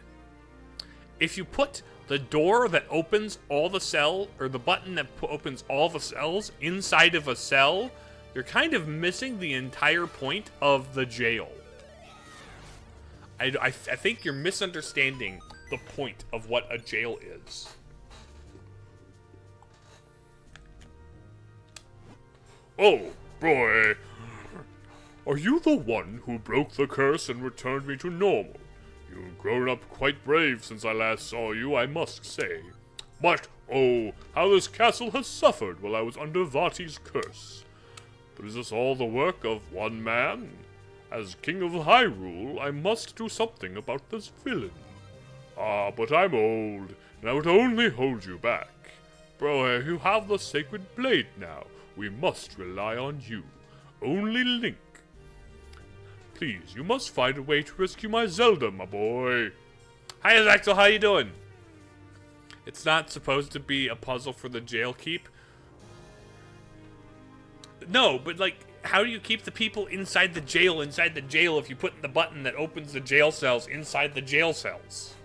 If you put the door that opens all the cell, or the button that opens all the cells inside of a cell, you're kind of missing the entire point of the jail. I think you're misunderstanding the point of what a jail is. Oh, boy. Are you the one who broke the curse and returned me to normal? You've grown up quite brave since I last saw you, I must say. But, oh, how this castle has suffered while I was under Vati's curse. But is this all the work of one man? As King of Hyrule, I must do something about this villain. Ah, but I'm old, and I would only hold you back. Bro, you have the sacred blade now. We must rely on you. Only Link. Please, you must find a way to rescue my Zelda, my boy. Hi, Axel, how you doing? It's not supposed to be a puzzle for the jail keep. No, but like, how do you keep the people inside the jail if you put the button that opens the jail cells inside the jail cells?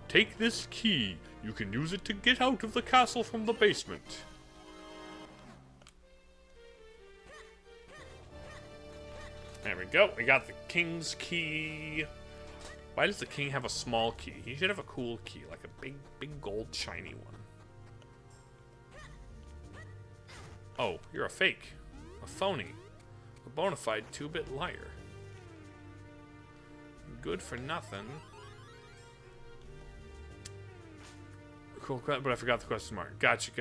Take this key. You can use it to get out of the castle from the basement. There we go. We got the king's key. Why does the king have a small key? He should have a cool key, like a big gold shiny one. Oh, you're a fake. A phony. A bona fide 2-bit liar. Good for nothing. Cool, but I forgot the question mark. Gotcha.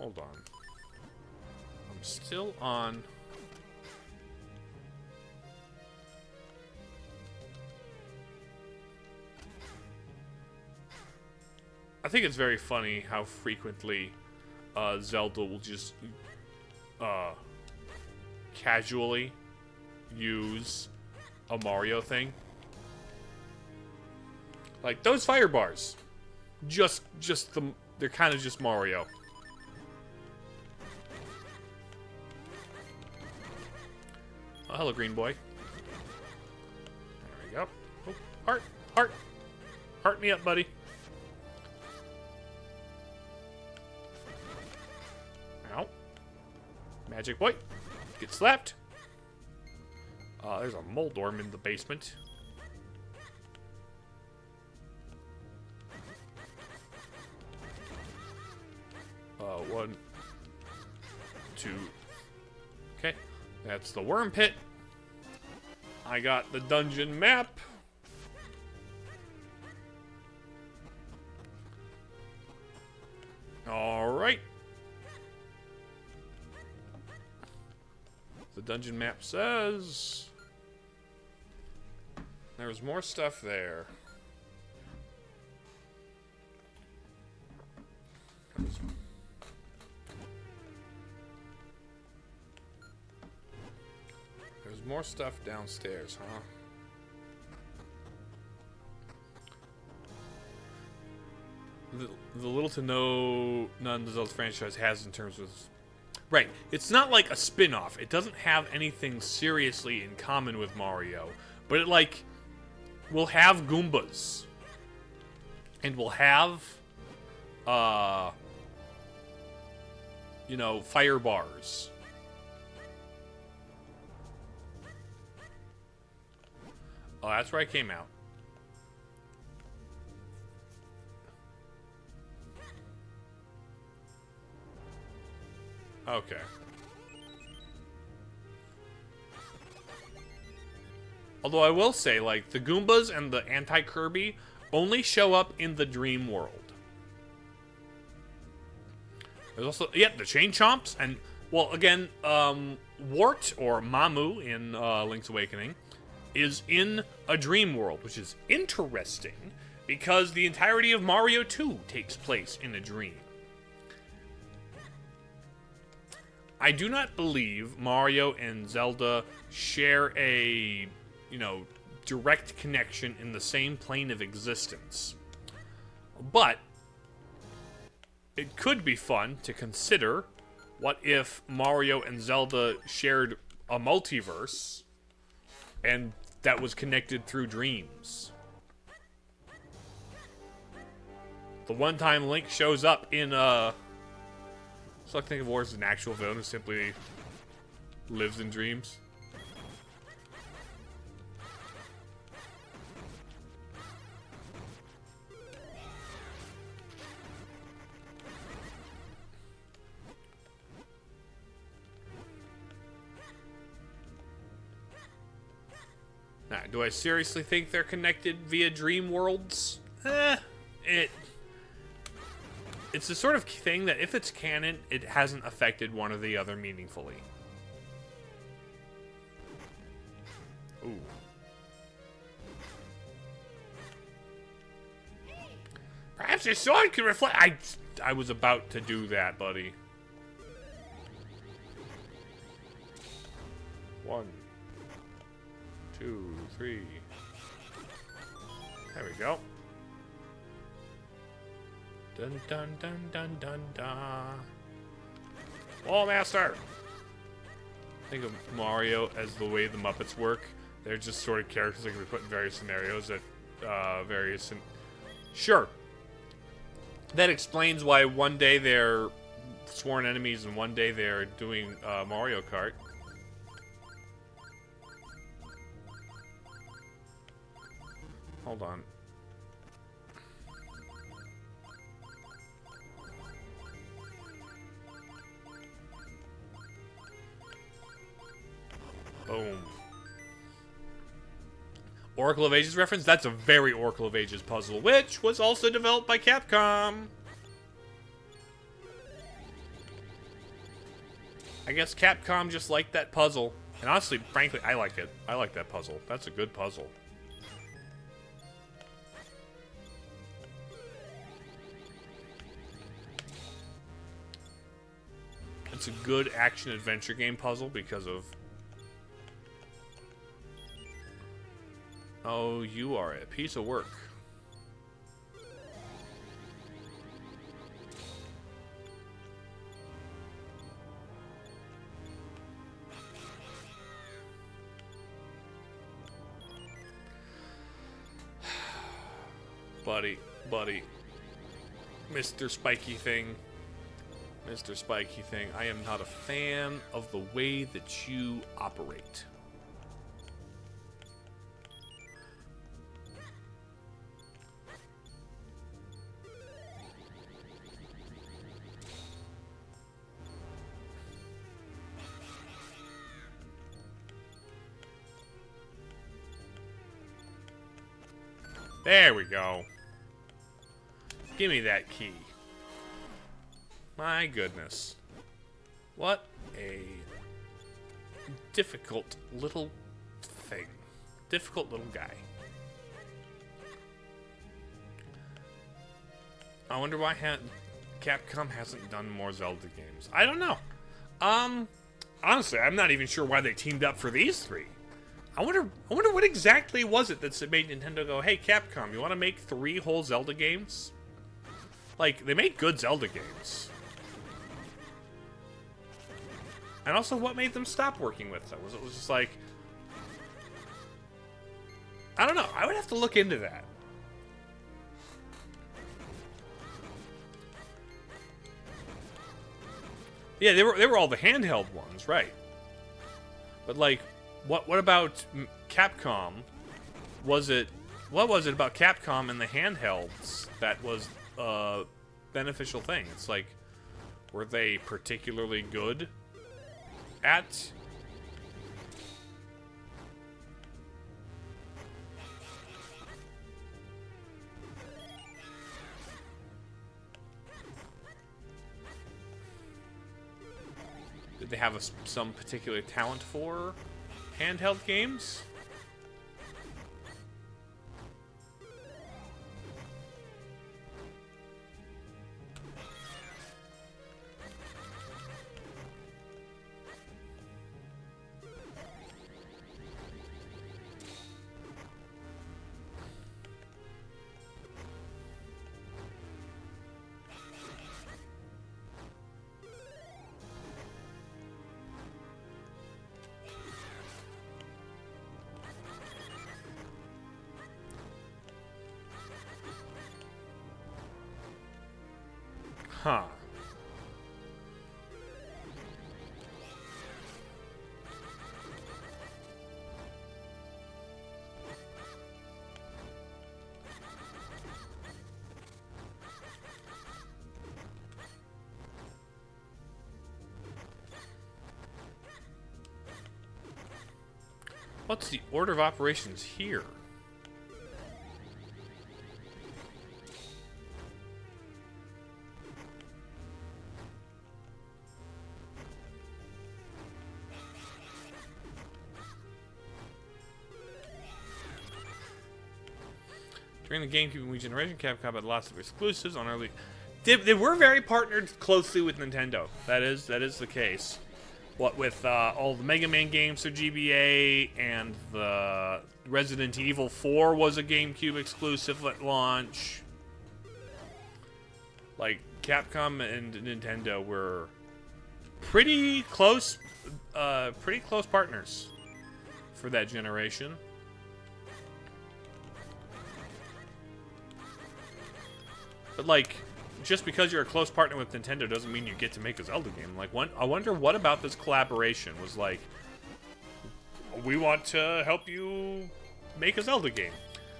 Hold on. I'm still on... I think it's very funny how frequently Zelda will just casually use a Mario thing. Like those fire bars, they're kind of just Mario. Oh, hello, green boy. There we go. Oh, heart me up, buddy. Ow. Magic boy. Get slapped. There's a Moldorm in the basement. One, two. Okay, that's the worm pit. I got the dungeon map. All right. The dungeon map says there's more stuff there. There's more stuff downstairs, huh? The little to no none the Zelda franchise has in terms of... Right, it's not like a spin-off. It doesn't have anything seriously in common with Mario. But it, like, will have Goombas. And will have, you know, fire bars. Oh, that's where I came out. Okay. Although I will say, like, the Goombas and the anti-Kirby only show up in the Dream World. There's also, yeah, the Chain Chomps, and, well, again, Wart, or Mamu in Link's Awakening, is in a Dream World, which is interesting, because the entirety of Mario 2 takes place in a dream. I do not believe Mario and Zelda share a, you know, direct connection in the same plane of existence. But it could be fun to consider what if Mario and Zelda shared a multiverse and that was connected through dreams. The one time Link shows up in so I think of War as an actual villain who simply lives in dreams. Now, do I seriously think they're connected via dream worlds? It's the sort of thing that if it's canon, it hasn't affected one or the other meaningfully. Ooh. Perhaps your sword could reflect... I was about to do that, buddy. 1, 2, 3. There we go. Dun dun dun dun dun dun. Wall Master! Think of Mario as the way the Muppets work. They're just sort of characters that can be put in various scenarios at various... Sure. That explains why one day they're sworn enemies and one day they're doing Mario Kart. Hold on. Boom. Oracle of Ages reference? That's a very Oracle of Ages puzzle, which was also developed by Capcom. I guess Capcom just liked that puzzle. And honestly, frankly, I like it. I like that puzzle. That's a good puzzle. It's a good action-adventure game puzzle because of... Oh, you are a piece of work. Buddy. Mr. Spiky Thing. Mr. Spiky Thing, I am not a fan of the way that you operate. There we go. Give me that key. My goodness. What a difficult little thing. Difficult little guy. I wonder why Capcom hasn't done more Zelda games. I don't know. Honestly, I'm not even sure why they teamed up for these three. I wonder what exactly was it that made Nintendo go, hey, Capcom, you want to make 3 whole Zelda games? Like, they make good Zelda games. And also, what made them stop working with them? It was just like... I don't know. I would have to look into that. Yeah, they were all the handheld ones, right. But, like... What about Capcom? What was it about Capcom and the handhelds that was a beneficial thing? It's like, were they particularly good at... Did they have some particular talent for handheld games? Huh. What's the order of operations here? During the GameCube and Wii generation, Capcom had lots of exclusives on early... They were very partnered closely with Nintendo. That is the case. What with all the Mega Man games for GBA, and the Resident Evil 4 was a GameCube exclusive at launch. Like, Capcom and Nintendo were pretty close partners for that generation. But, like, just because you're a close partner with Nintendo doesn't mean you get to make a Zelda game. Like, I wonder what about this collaboration was like, we want to help you make a Zelda game.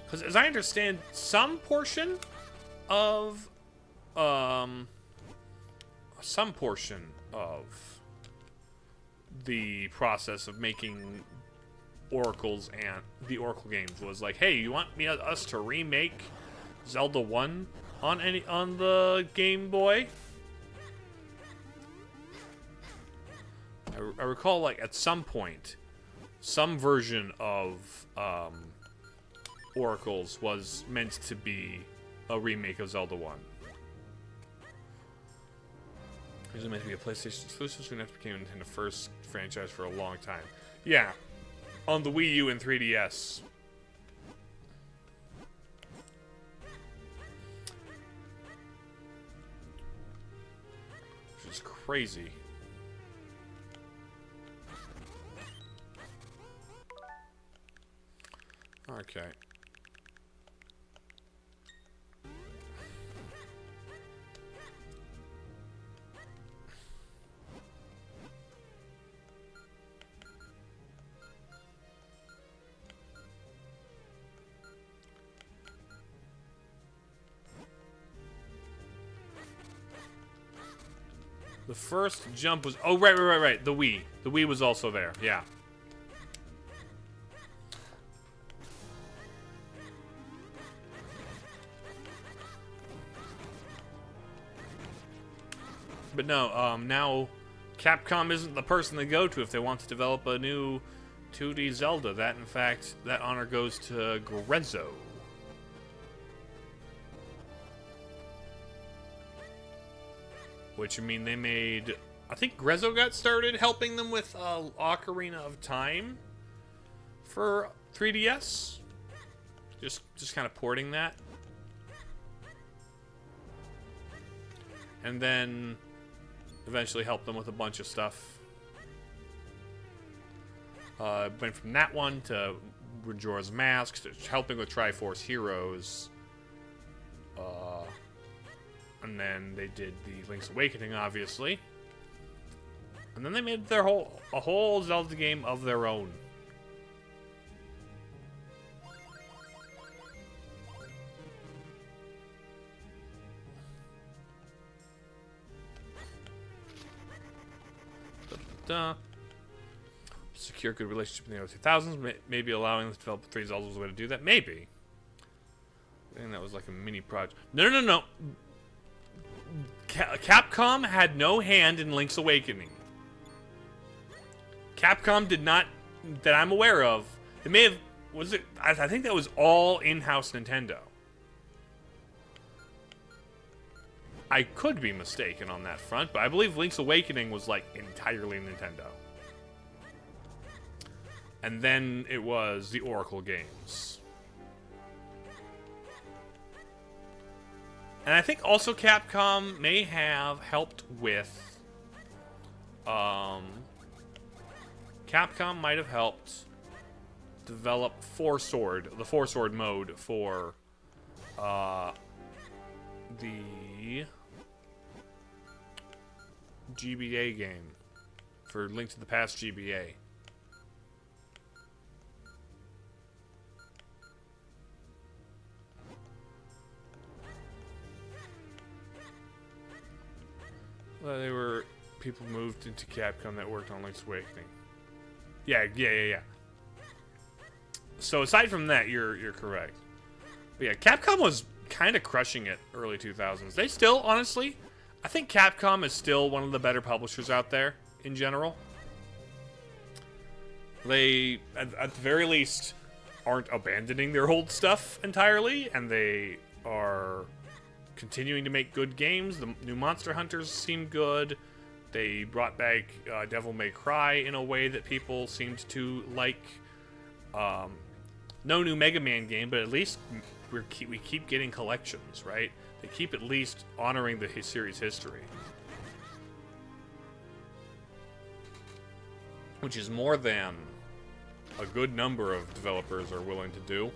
Because as I understand, some portion of the process of making Oracles and the Oracle games was like, hey, you want us to remake Zelda 1 on the Game Boy? I recall, like, at some point, some version of Oracles was meant to be a remake of Zelda 1. It was meant to be a PlayStation exclusive, soon after it became Nintendo's first franchise for a long time. Yeah, on the Wii U and 3DS. Which is crazy. Okay. The first jump was... Oh, right. The Wii. The Wii was also there. Yeah. But no, now Capcom isn't the person to go to if they want to develop a new 2D Zelda. That, in fact, that honor goes to Grezzo. Which, I mean, they made... I think Grezzo got started helping them with Ocarina of Time for 3DS. Just kind of porting that. And then eventually helped them with a bunch of stuff. Went from that one to Majora's Mask to helping with Triforce Heroes. And then they did the Link's Awakening, obviously. And then they made a whole Zelda game of their own. Secure good relationship in the early 2000s. Maybe allowing them to develop 3 Zelda was the way to do that. Maybe. I think that was like a mini project. No. Capcom had no hand in Link's Awakening. Capcom did not, that I'm aware of. It may have, was it? I think that was all in-house Nintendo. I could be mistaken on that front, but I believe Link's Awakening was like entirely Nintendo. And then it was the Oracle games. And I think also Capcom may have helped with... Capcom might have helped develop the Four Sword mode for the GBA game. For Link to the Past GBA. Well, they were people moved into Capcom that worked on Link's Awakening. Yeah. So aside from that, you're correct. But yeah, Capcom was kind of crushing it early 2000s. They still, honestly, I think Capcom is still one of the better publishers out there in general. They, at the very least, aren't abandoning their old stuff entirely, and they are continuing to make good games. The new Monster Hunters seem good. They brought back Devil May Cry in a way that people seemed to like. No new Mega Man game, but at least we keep getting collections, right? They keep at least honoring the series history. Which is more than a good number of developers are willing to do.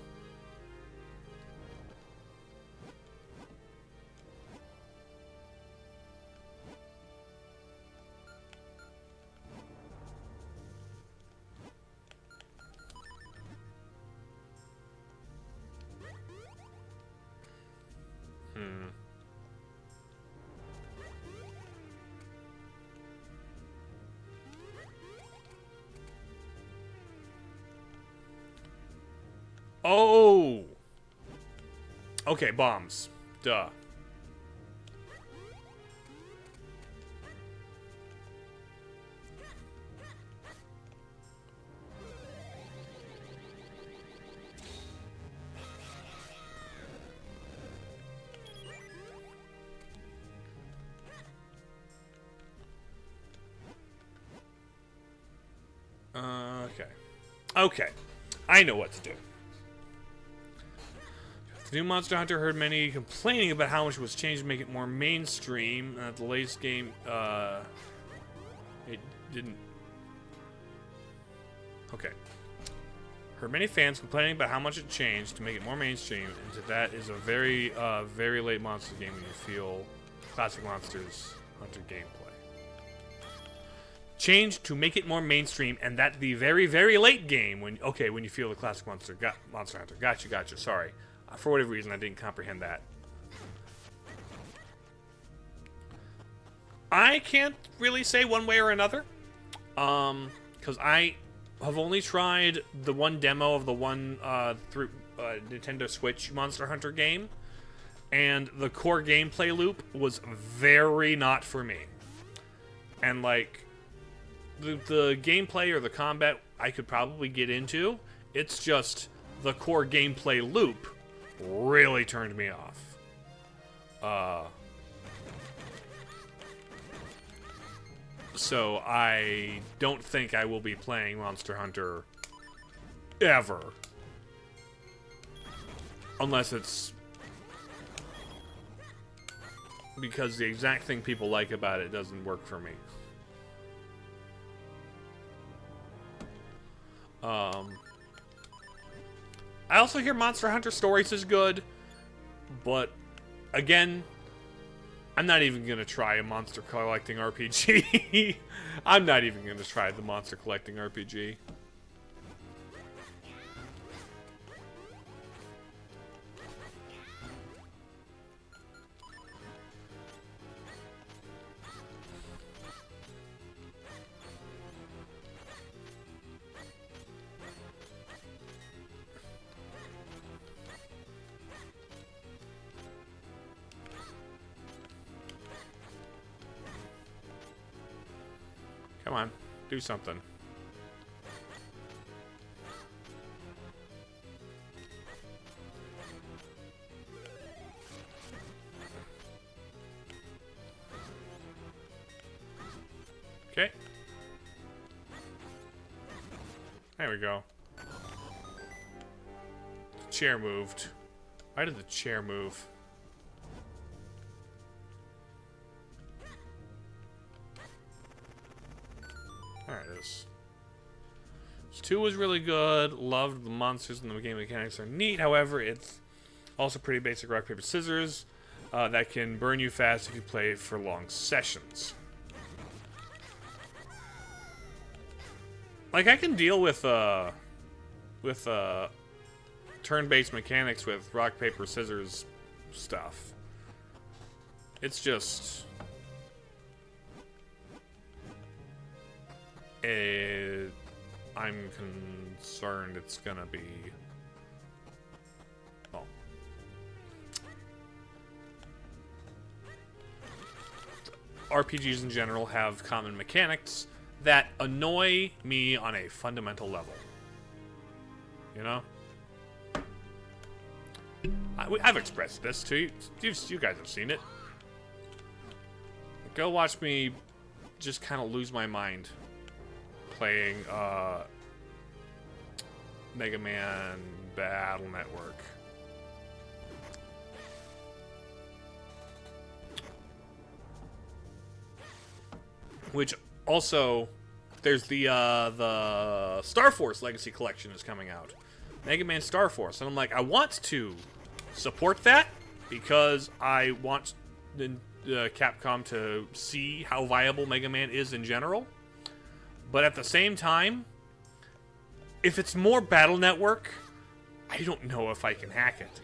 Oh! Okay, bombs. Duh. Okay, I know what to do. The new Monster Hunter heard many complaining about how much was changed to make it more mainstream. The latest game, it didn't. Okay. Heard many fans complaining about how much it changed to make it more mainstream, and that is a very, very late monster game when you feel classic Monsters Hunter gameplay. Changed to make it more mainstream, and that the very, very late game when you feel the classic Monster Hunter. Gotcha. Sorry, for whatever reason I didn't comprehend that. I can't really say one way or another, because I have only tried the one demo of the one through Nintendo Switch Monster Hunter game, and the core gameplay loop was very not for me. And like the gameplay or the combat I could probably get into, it's just the core gameplay loop really turned me off. So I don't think I will be playing Monster Hunter ever. Unless it's because the exact thing people like about it doesn't work for me. I also hear Monster Hunter Stories is good, but again, I'm not even going to try a monster collecting RPG. I'm not even going to try the monster collecting RPG. Come on, do something. Okay. There we go. The chair moved. Why did the chair move? There it is. 2 was really good. Loved the monsters and the game mechanics are neat. However, it's also pretty basic rock, paper, scissors that can burn you fast if you play for long sessions. Like, I can deal with turn-based mechanics with rock, paper, scissors stuff. It's just I'm concerned it's gonna be, well, RPGs in general have common mechanics that annoy me on a fundamental level. You know? I've expressed this to you. You guys have seen it. Go watch me just kind of lose my mind playing Mega Man Battle Network. Which also, there's the Star Force Legacy Collection is coming out. Mega Man Star Force. And I'm like, I want to support that because I want Capcom to see how viable Mega Man is in general. But at the same time, if it's more Battle Network, I don't know if I can hack it.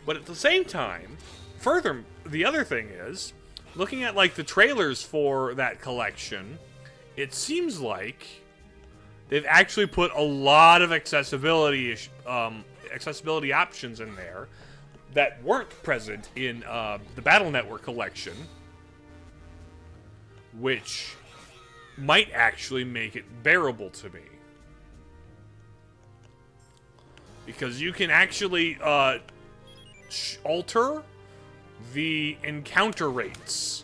But at the same time, further, the other thing is, looking at like the trailers for that collection, it seems like they've actually put a lot of accessibility options in there that weren't present in the Battle Network collection, which might actually make it bearable to me. Because you can actually alter the encounter rates.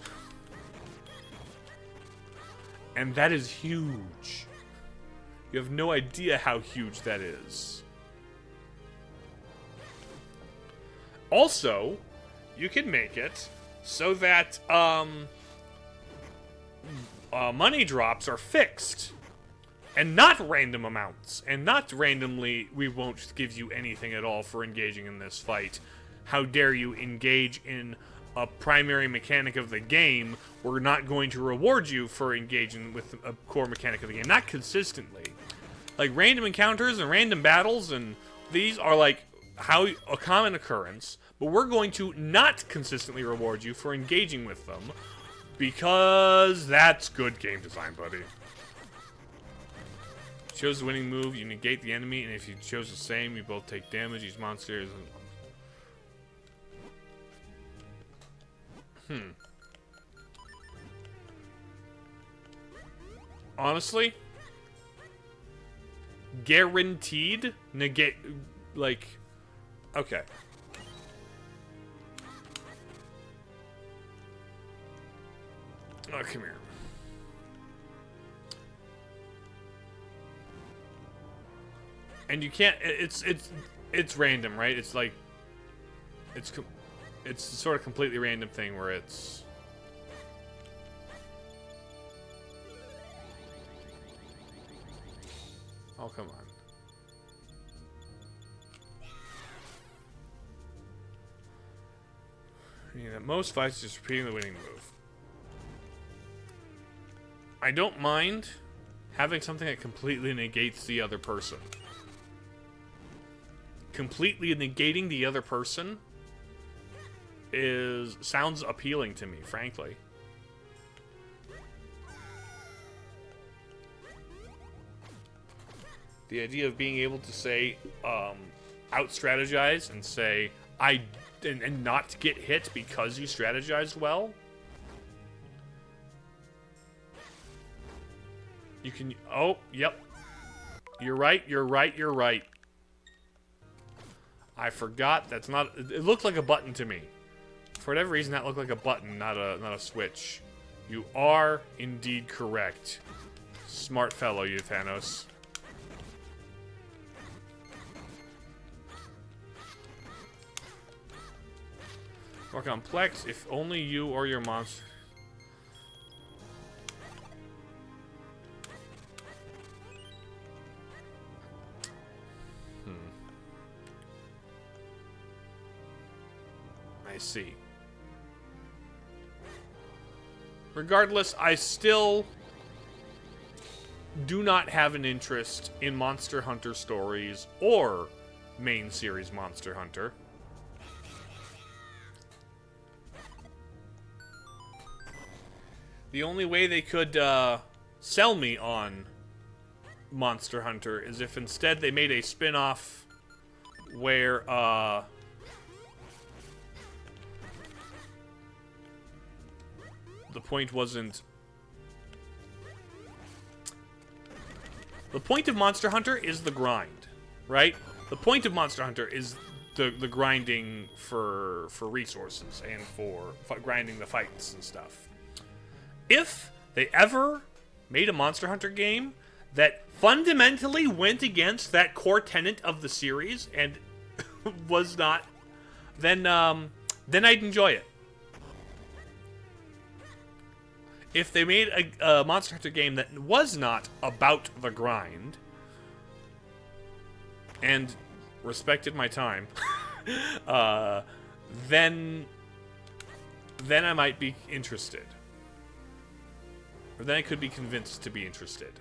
And that is huge. You have no idea how huge that is. Also, you can make it so that money drops are fixed and not random amounts, and not randomly we won't give you anything at all for engaging in this fight. How dare you engage in a primary mechanic of the game? We're not going to reward you for engaging with a core mechanic of the game, not consistently. Like random encounters and random battles, and these are like how a common occurrence, but we're going to not consistently reward you for engaging with them, because that's good game design, buddy. Chose the winning move, you negate the enemy, and if you chose the same, you both take damage. These monsters. Honestly, guaranteed negate. Like, okay. Oh, come here. And you can't. It's random, right? It's like it's sort of completely random thing where it's. Oh, come on. At most fights, just repeating the winning move. I don't mind having something that completely negates the other person. Completely negating the other person sounds appealing to me, frankly. The idea of being able to say, out-strategize and say, and not get hit because you strategized well. You can, oh, yep. You're right, you're right, you're right. I forgot, that's not, it looked like a button to me. For whatever reason, that looked like a button, not a switch. You are indeed correct. Smart fellow, you, Thanos. More complex, if only you or your monster. I see. Regardless, I still do not have an interest in Monster Hunter stories or main series Monster Hunter. The only way they could sell me on Monster Hunter is if instead they made a spin-off where the point wasn't... The point of Monster Hunter is the grind, right? The point of Monster Hunter is the grinding for resources and for grinding the fights and stuff. If they ever made a Monster Hunter game that fundamentally went against that core tenet of the series and was not, then I'd enjoy it. If they made a Monster Hunter game that was not about the grind and respected my time, then I might be interested. Or then I could be convinced to be interested.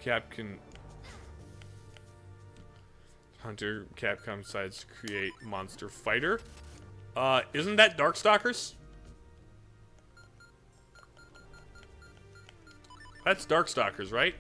Capcom decides to create Monster Fighter. Isn't that Darkstalkers? That's Darkstalkers, right?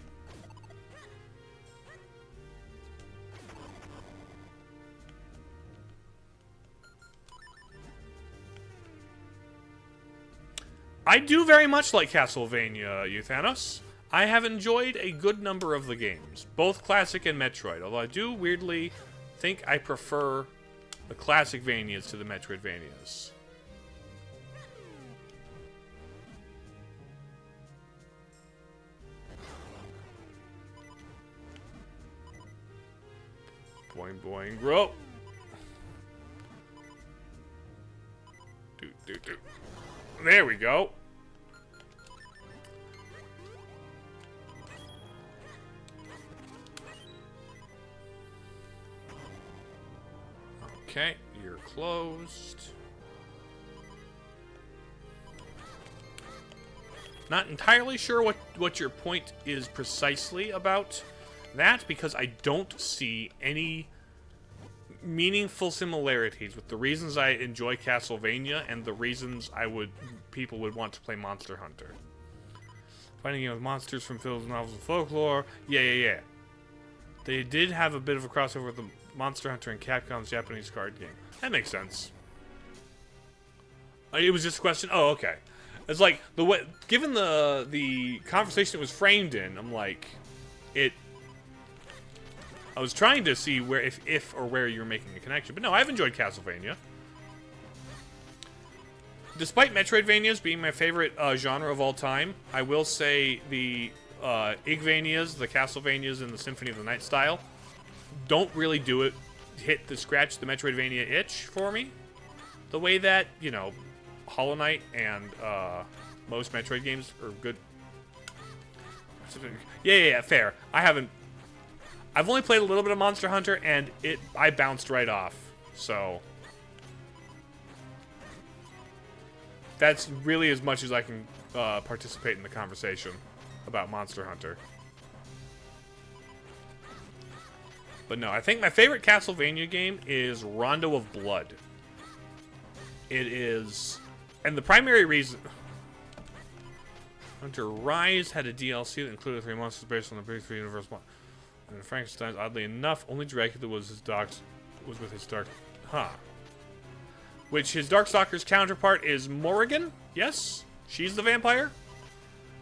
I do very much like Castlevania, Euthanos. I have enjoyed a good number of the games, both classic and Metroid, although I do weirdly think I prefer the classic Vanias to the Metroidvanias. Boing, boing, grow. There we go. Okay, you're closed. Not entirely sure what your point is precisely about that, because I don't see any meaningful similarities with the reasons I enjoy Castlevania and the reasons people would want to play Monster Hunter. Fighting with monsters from Phil's novels of folklore. Yeah. They did have a bit of a crossover with the Monster Hunter and Capcom's Japanese card game. That makes sense. It was just a question. Oh, okay. It's like the way, given the conversation it was framed in, I'm like, I was trying to see where if or where you were making a connection, but no, I've enjoyed Castlevania. Despite Metroidvanias being my favorite genre of all time, I will say the Igvanias, the Castlevanias, and the Symphony of the Night style don't really scratch the Metroidvania itch for me. The way that, you know, Hollow Knight and most Metroid games are good. Yeah, fair. I've only played a little bit of Monster Hunter, and I bounced right off. So that's really as much as I can participate in the conversation about Monster Hunter. But no, I think my favorite Castlevania game is Rondo of Blood. It is, and the primary reason... Hunter Rise had a DLC that included 3 monsters based on the Big 3 Universe 1. And Frankenstein's, oddly enough, only Dracula was with his Dark... Huh. Which his Darkstalker's counterpart is Morrigan? Yes? She's the vampire?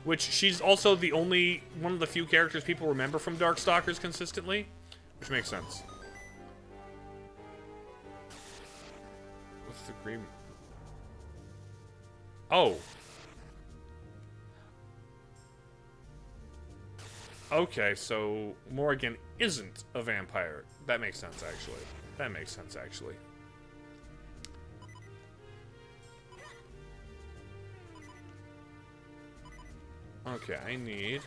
Which she's also the only one of the few characters people remember from Darkstalkers consistently. Which makes sense. What's the agreement? Oh. Okay, so Morrigan isn't a vampire. That makes sense, actually. Okay, I need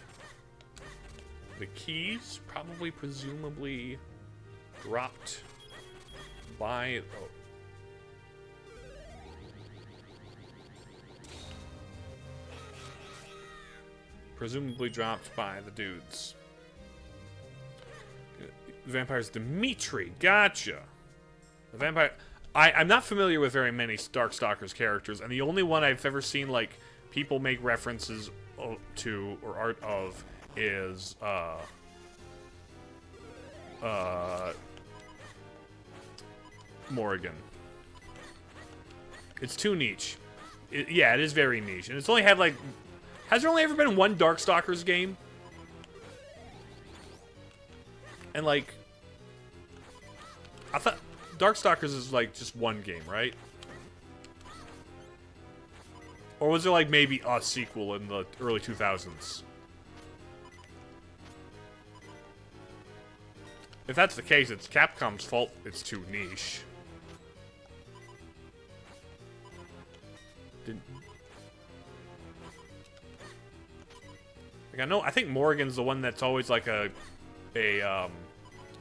the keys, probably, presumably, dropped by... Oh. Presumably dropped by the dudes. The vampire's Dimitri. Gotcha. The vampire... I'm not familiar with very many Darkstalkers characters, and the only one I've ever seen, like, people make references to or art of is, Morrigan. It's too niche. Yeah, it is very niche. And it's only had, like... Has there only ever been one Darkstalkers game? And, like... I thought Darkstalkers is, like, just one game, right? Or was there, like, maybe a sequel in the early 2000s? If that's the case, it's Capcom's fault it's too niche. Like, I think Morrigan's the one that's always, like, a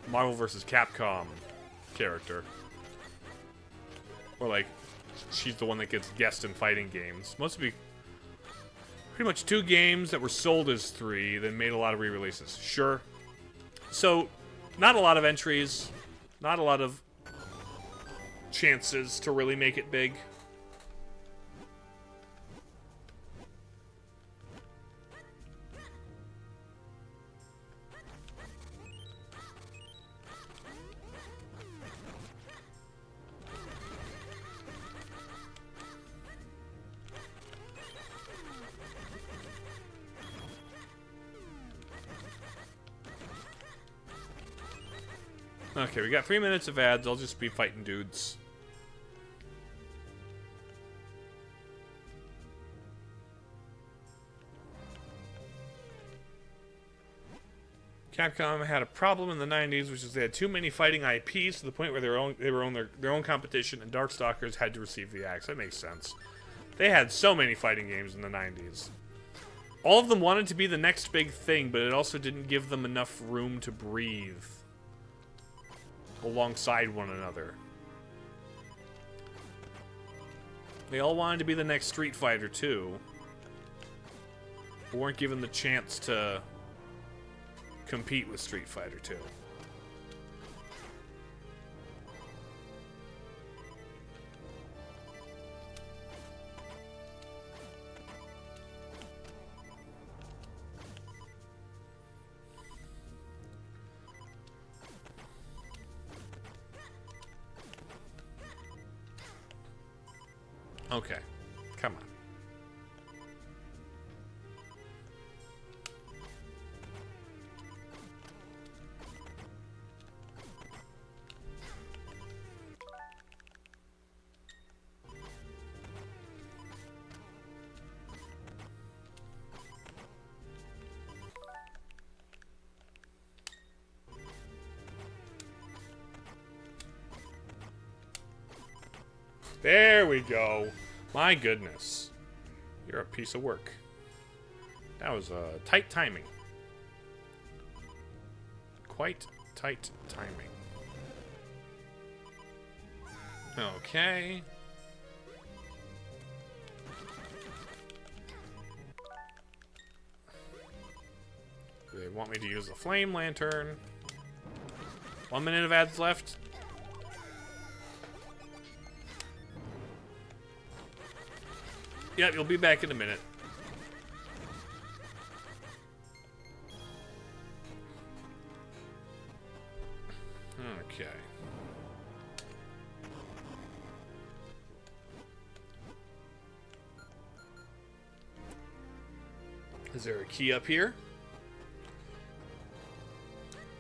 Marvel vs. Capcom character. Or, like, she's the one that gets guessed in fighting games. Must be pretty much 2 games that were sold as 3, then made a lot of re-releases. Sure. So, not a lot of entries, not a lot of chances to really make it big. Okay, we got 3 minutes of ads. I'll just be fighting dudes. Capcom had a problem in the 90s, which is they had too many fighting IPs to the point where they were on their own competition, and Darkstalkers had to receive the axe. That makes sense. They had so many fighting games in the 90s. All of them wanted to be the next big thing, but it also didn't give them enough room to breathe alongside one another. They all wanted to be the next Street Fighter, too, but weren't given the chance to compete with Street Fighter 2. Okay, come on. There we go. My goodness. You're a piece of work. That was tight timing. Quite tight timing. Okay. They want me to use the flame lantern. 1 minute of ads left. Yep, you'll be back in a minute. Okay. Is there a key up here?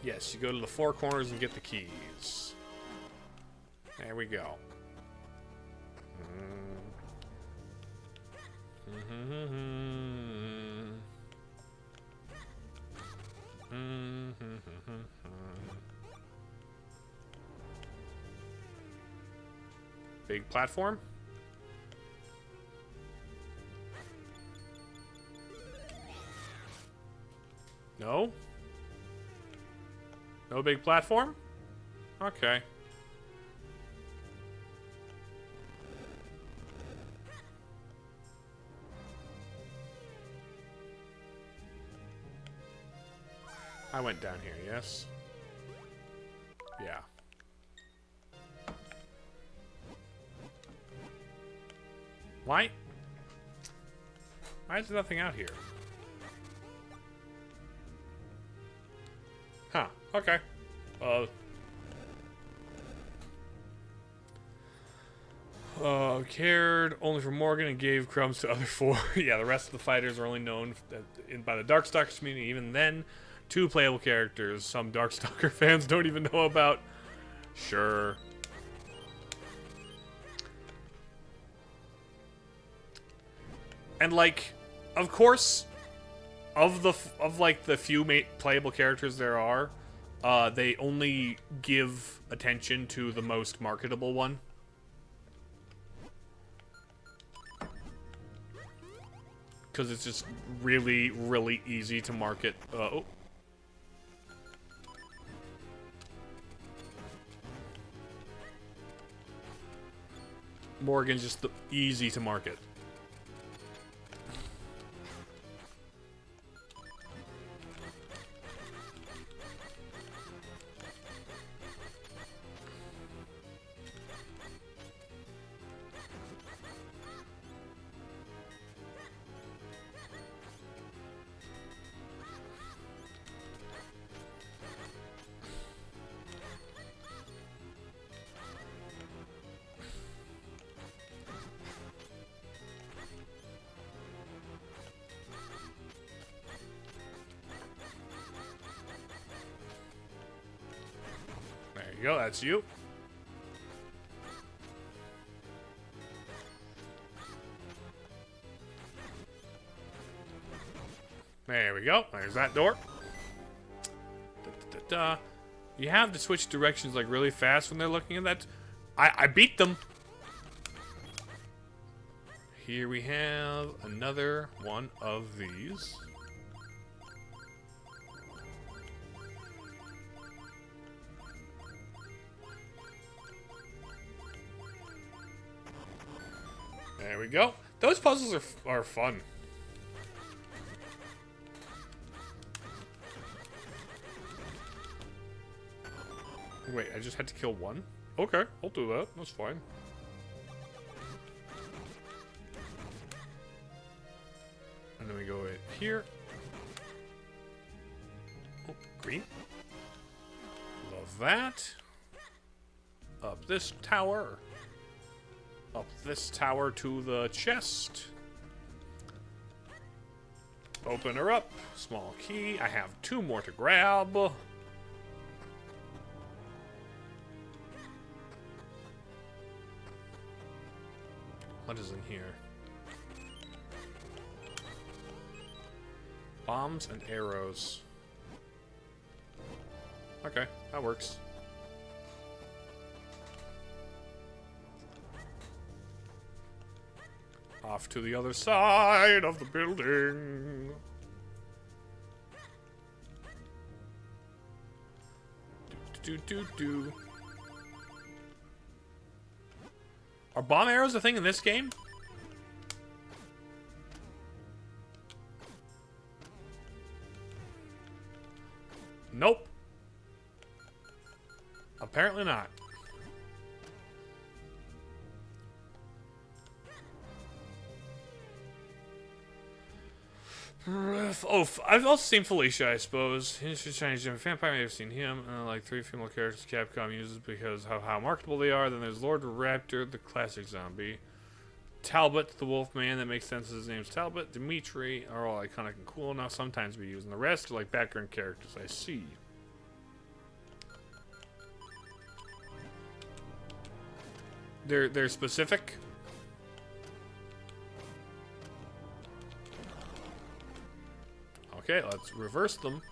Yes, you go to the 4 corners and get the keys. There we go. Big platform. No? No big platform? Okay. I went down here, yes? Yeah. Why? Why is there nothing out here? Huh, okay. Cared only for Morgan and gave crumbs to other 4. Yeah, the rest of the fighters are only known by the Darkstalkers community. Even then, 2 playable characters some Darkstalker fans don't even know about. Sure. And like, of course, of the few playable characters there are, they only give attention to the most marketable one. Because it's just really, really easy to market. Oh. Morgan's just easy to market. There you go, that's you. There we go. There's that door. But you have to switch directions like really fast when they're looking at that. I beat them. Here we have another one of these. There we go. Those puzzles are fun. Wait, I just had to kill one? Okay, I'll do that. That's fine. And then we go in here. Oh, green. Love that. Up this tower. Up this tower to the chest. Open her up. Small key. I have 2 more to grab. What is in here? Bombs and arrows. Okay, that works. Off to the other side of the building. Do. Are bomb arrows a thing in this game? Nope. Apparently not. Oh, I've also seen Felicia, I suppose. He's just Chinese vampire. I've seen him. Like 3 female characters Capcom uses because of how marketable they are. Then there's Lord Raptor, the classic zombie. Talbot, the wolf man. That makes sense. His name's Talbot. Dimitri are all iconic and cool. Now sometimes we use, and the rest are like background characters. I see. They're specific. Okay, let's reverse them.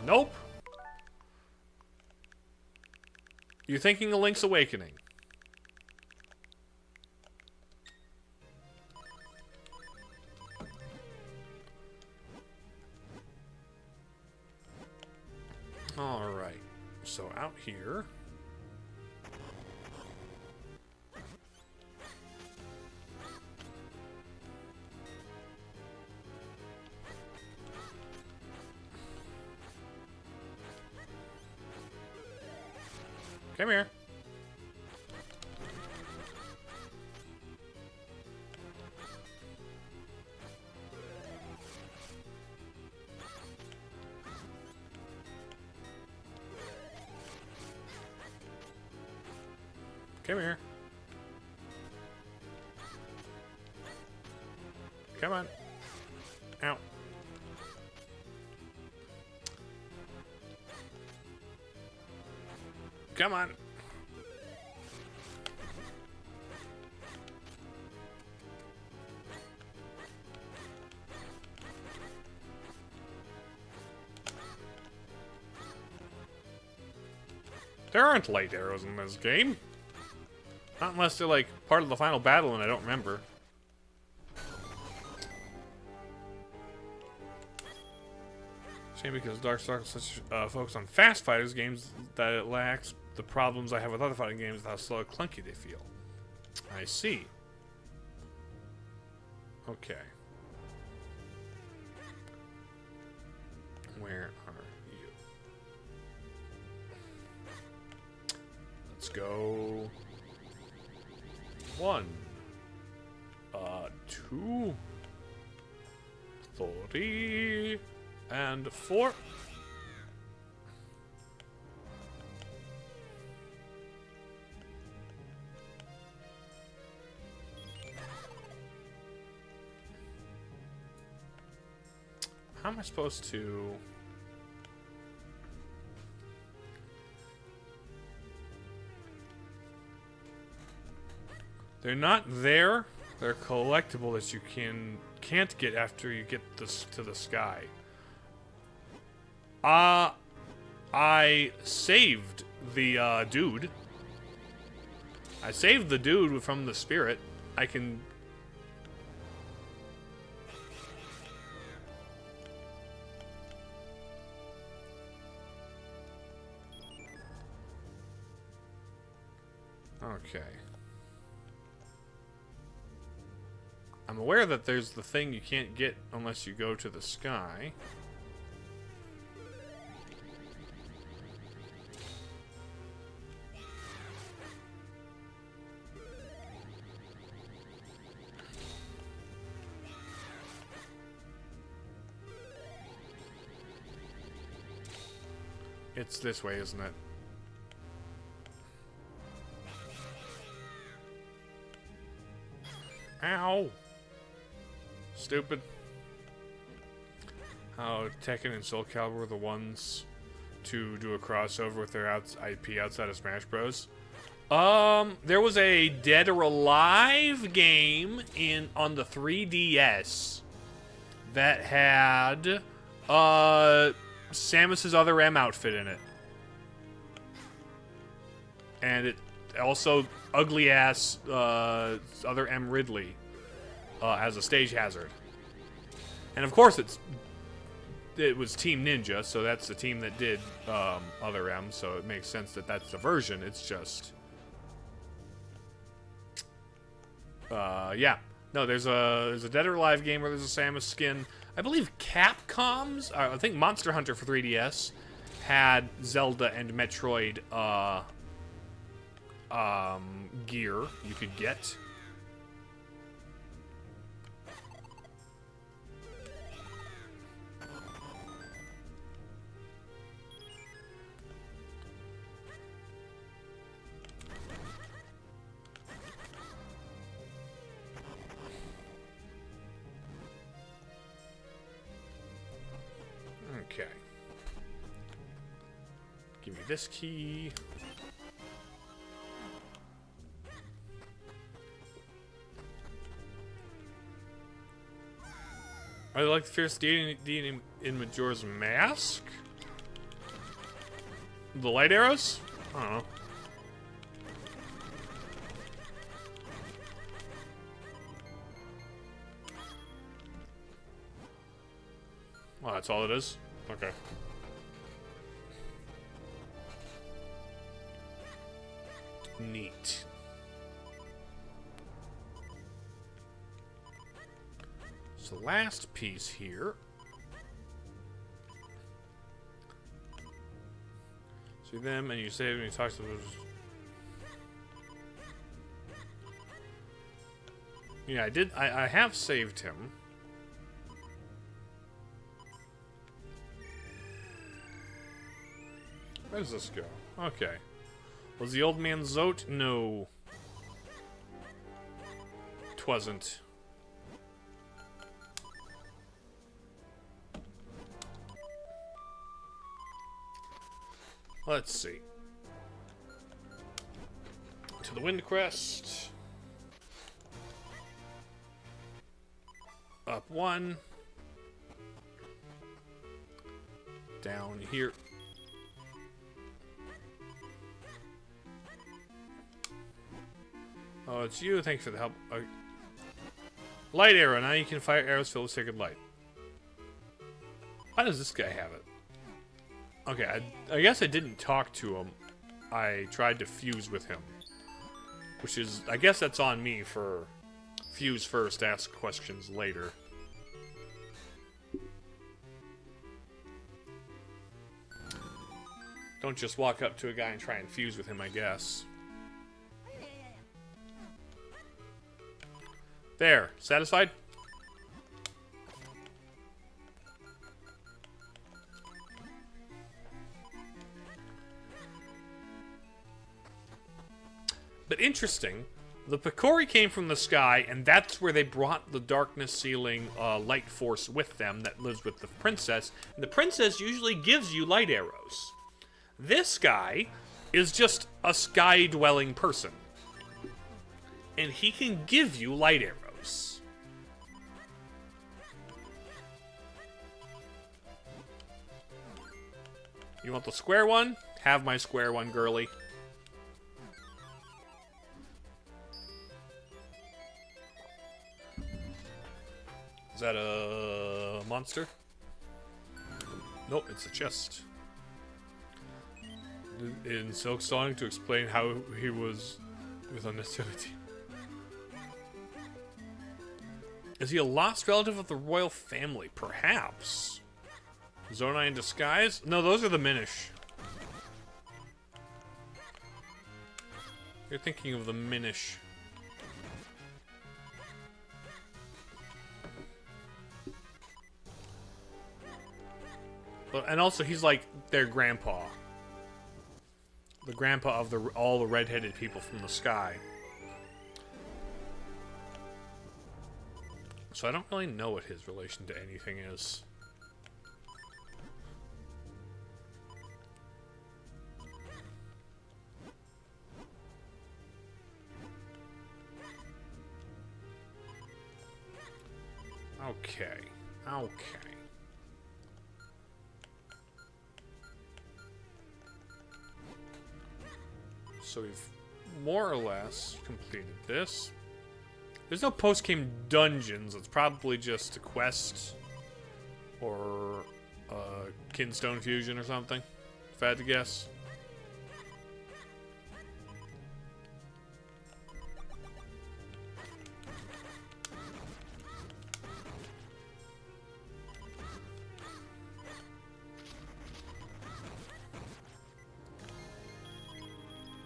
Nope. You're thinking of Link's Awakening. Alright. So out here. Come here. Come here. Come on. Ow. Come on. There aren't light arrows in this game. Not unless they're like part of the final battle and I don't remember. Shame because Dark Souls such focus on fast fighters games that it lacks the problems I have with other fighting games, how slow and clunky they feel. I see. Okay. Where are you? Let's go. 1, 2, 3, and 4. How am I supposed to... They're not there. They're collectible that you can't get after you get this to the sky. I saved the dude. I saved the dude from the spirit. I can. Okay. I'm aware that there's the thing you can't get unless you go to the sky. It's this way, isn't it? Ow! Stupid. How Tekken and Soul Calibur were the ones to do a crossover with their IP outside of Smash Bros. There was a Dead or Alive game on the 3DS that had Samus's Other M outfit in it. And it also ugly ass Other M Ridley as a stage hazard. And of course it was Team Ninja, so that's the team that did Other M, so it makes sense that that's the version. It's just yeah. No, there's a Dead or Alive game where there's a Samus skin. I believe Capcom's, I think Monster Hunter for 3DS had Zelda and Metroid gear you could get. Okay. Give me this key. I like the fierce deity in Majora's Mask. The light arrows? I don't know. Well, that's all it is? Okay. Neat. So last piece here. See them and you save and you talk to those. Yeah, I did. I have saved him. Where does this go? Okay. Was the old man Zote? No. Twasn't. Let's see. To the Wind Crest. Up one. Down here. Oh, it's you. Thanks for the help. Light arrow. Now you can fire arrows filled with sacred light. Why does this guy have it? Okay, I guess I didn't talk to him. I tried to fuse with him. Which is, I guess that's on me for fuse first, ask questions later. Don't just walk up to a guy and try and fuse with him, I guess. There. Satisfied? But interesting, the Picori came from the sky, and that's where they brought the darkness sealing light force with them that lives with the princess. And the princess usually gives you light arrows. This guy is just a sky-dwelling person. And he can give you light arrows. You want the square one? Have my square one, girly. Is that a monster? Nope, it's a chest. In Silk Sonic to explain how he was with unnecessarily. Is he a lost relative of the royal family? Perhaps. Zonai in disguise? No, those are the Minish. You're thinking of the Minish. And also, he's like their grandpa. The grandpa of all the red-headed people from the sky. So I don't really know what his relation to anything is. Okay. Okay. So we've more or less completed this. There's no post-game dungeons. It's probably just a quest or Kinstone Fusion or something, if I had to guess.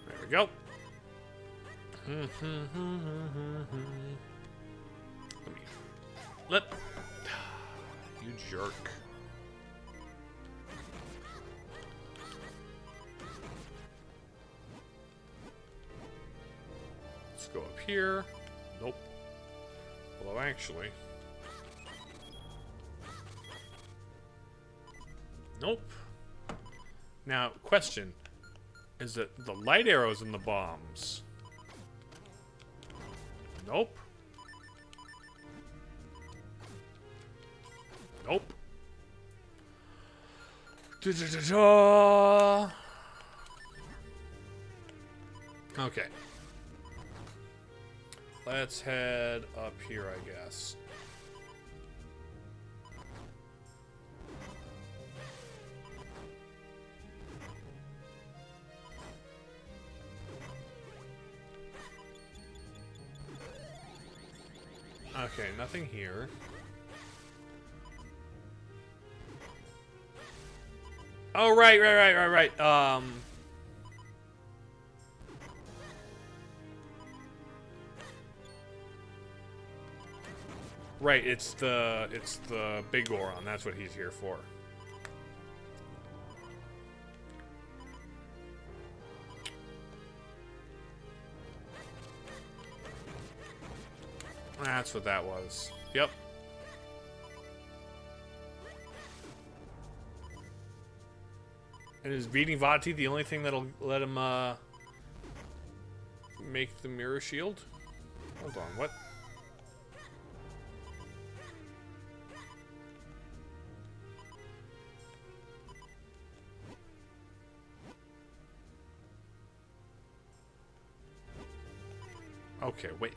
There we go. Let you jerk. Let's go up here. Nope. Although actually, nope. Now, question: is it the light arrows and the bombs? Nope. Nope. Da-da-da-da. Okay. Let's head up here, I guess. Okay, nothing here. Oh, right. Right, it's the big Goron. That's what he's here for. That's what that was. Yep. And is beating Vati the only thing that'll let him make the mirror shield? Hold on, what? Okay, wait.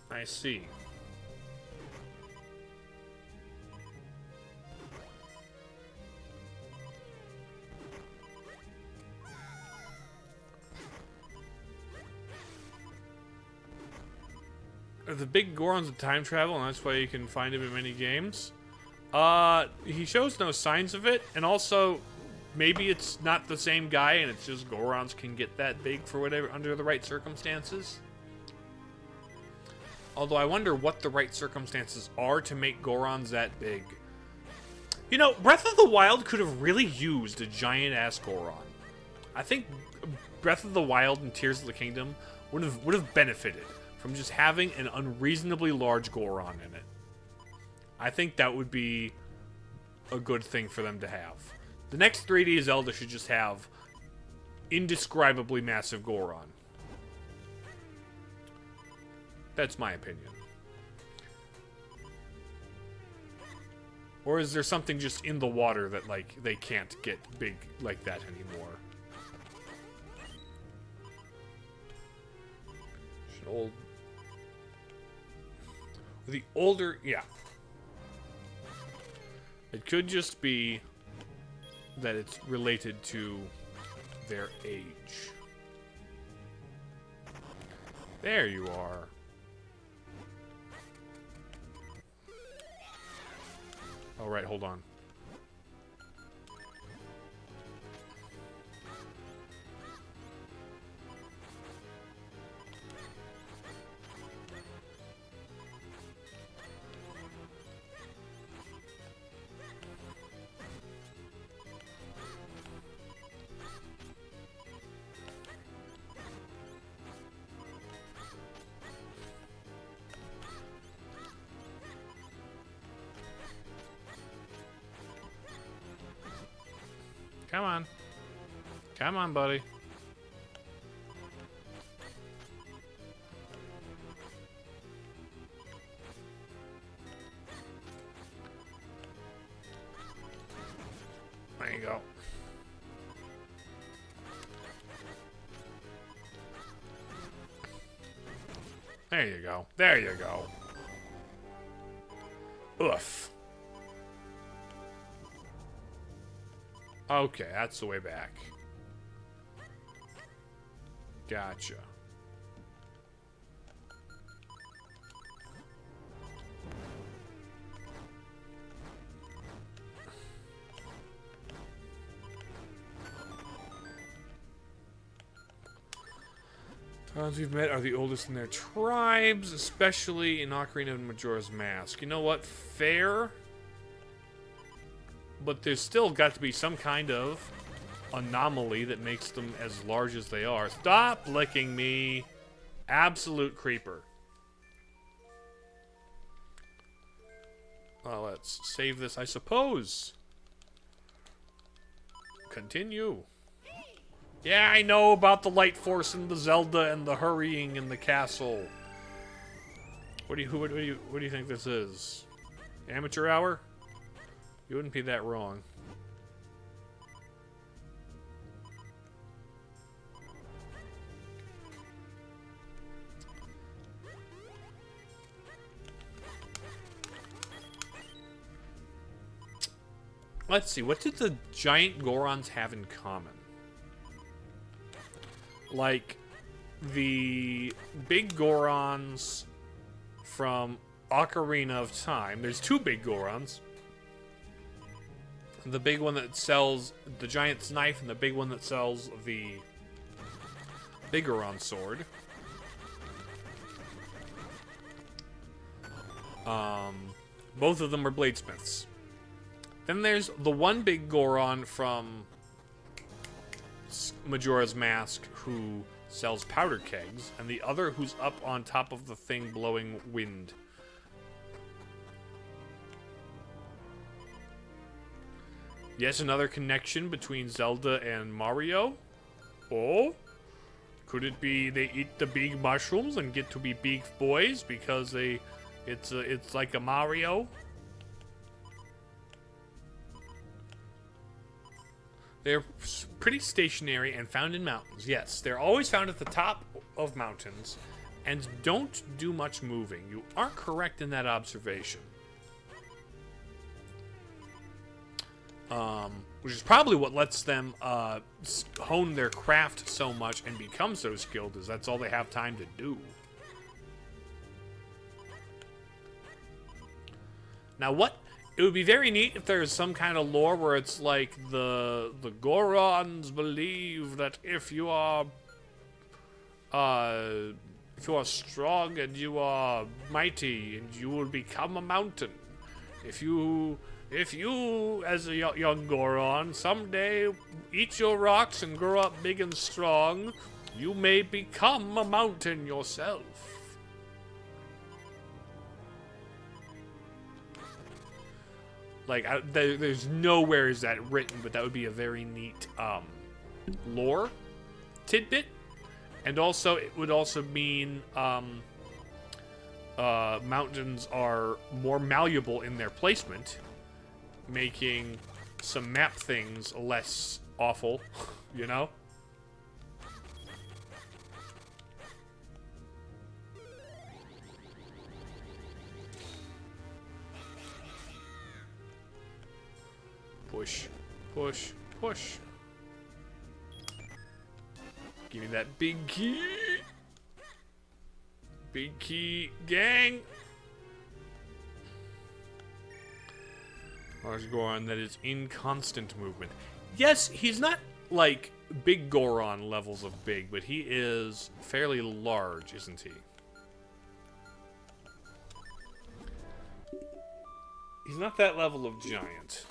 I see. The big Goron's a time travel, and that's why you can find him in many games. He shows no signs of it, and also maybe it's not the same guy, and it's just Gorons can get that big for whatever under the right circumstances. Although I wonder what the right circumstances are to make Gorons that big. You know, Breath of the Wild could have really used a giant-ass Goron. I think Breath of the Wild and Tears of the Kingdom would have benefited from just having an unreasonably large Goron in it. I think that would be a good thing for them to have. The next 3D Zelda should just have indescribably massive Goron. That's my opinion. Or is there something just in the water that, like, they can't get big like that anymore? An old... The older... Yeah. It could just be that it's related to their age. There you are. Oh, right, hold on. Come on. Come on, buddy. There you go. There you go. There you go. Oof. Okay, that's the way back. Gotcha. Tribes we've met are the oldest in their tribes, especially in Ocarina of Majora's Mask. You know what? Fair. But there's still got to be some kind of anomaly that makes them as large as they are. Stop licking me. Absolute creeper. Well, let's save this, I suppose. Continue. Yeah, I know about the light force and the Zelda and the hurrying in the castle. What do you think this is? Amateur hour? You wouldn't be that wrong. Let's see, what did the giant Gorons have in common? Like, the big Gorons from Ocarina of Time. There's two big Gorons. The big one that sells the giant's knife and the big one that sells the big Goron sword. Both of them are bladesmiths. Then there's the one big Goron from Majora's Mask who sells powder kegs, and the other who's up on top of the thing blowing wind. Yes, another connection between Zelda and Mario. Oh? Could it be they eat the big mushrooms and get to be big boys because it's like a Mario? They're pretty stationary and found in mountains. Yes, they're always found at the top of mountains and don't do much moving. You are correct in that observation. Which is probably what lets them hone their craft so much and become so skilled, is that's all they have time to do. Now, it would be very neat if there's some kind of lore where it's like the Gorons believe that if you are strong and you are mighty, and you will become a mountain. If you, as a young Goron, someday eat your rocks and grow up big and strong, you may become a mountain yourself. Like, there's nowhere is that written, but that would be a very neat lore tidbit. And also, it would also mean mountains are more malleable in their placement, making some map things less awful, you know? Push, push, push. Give me that big key. Big key, gang. Large Goron that is in constant movement. Yes, he's not like big Goron levels of big, but he is fairly large, isn't he? He's not that level of giant.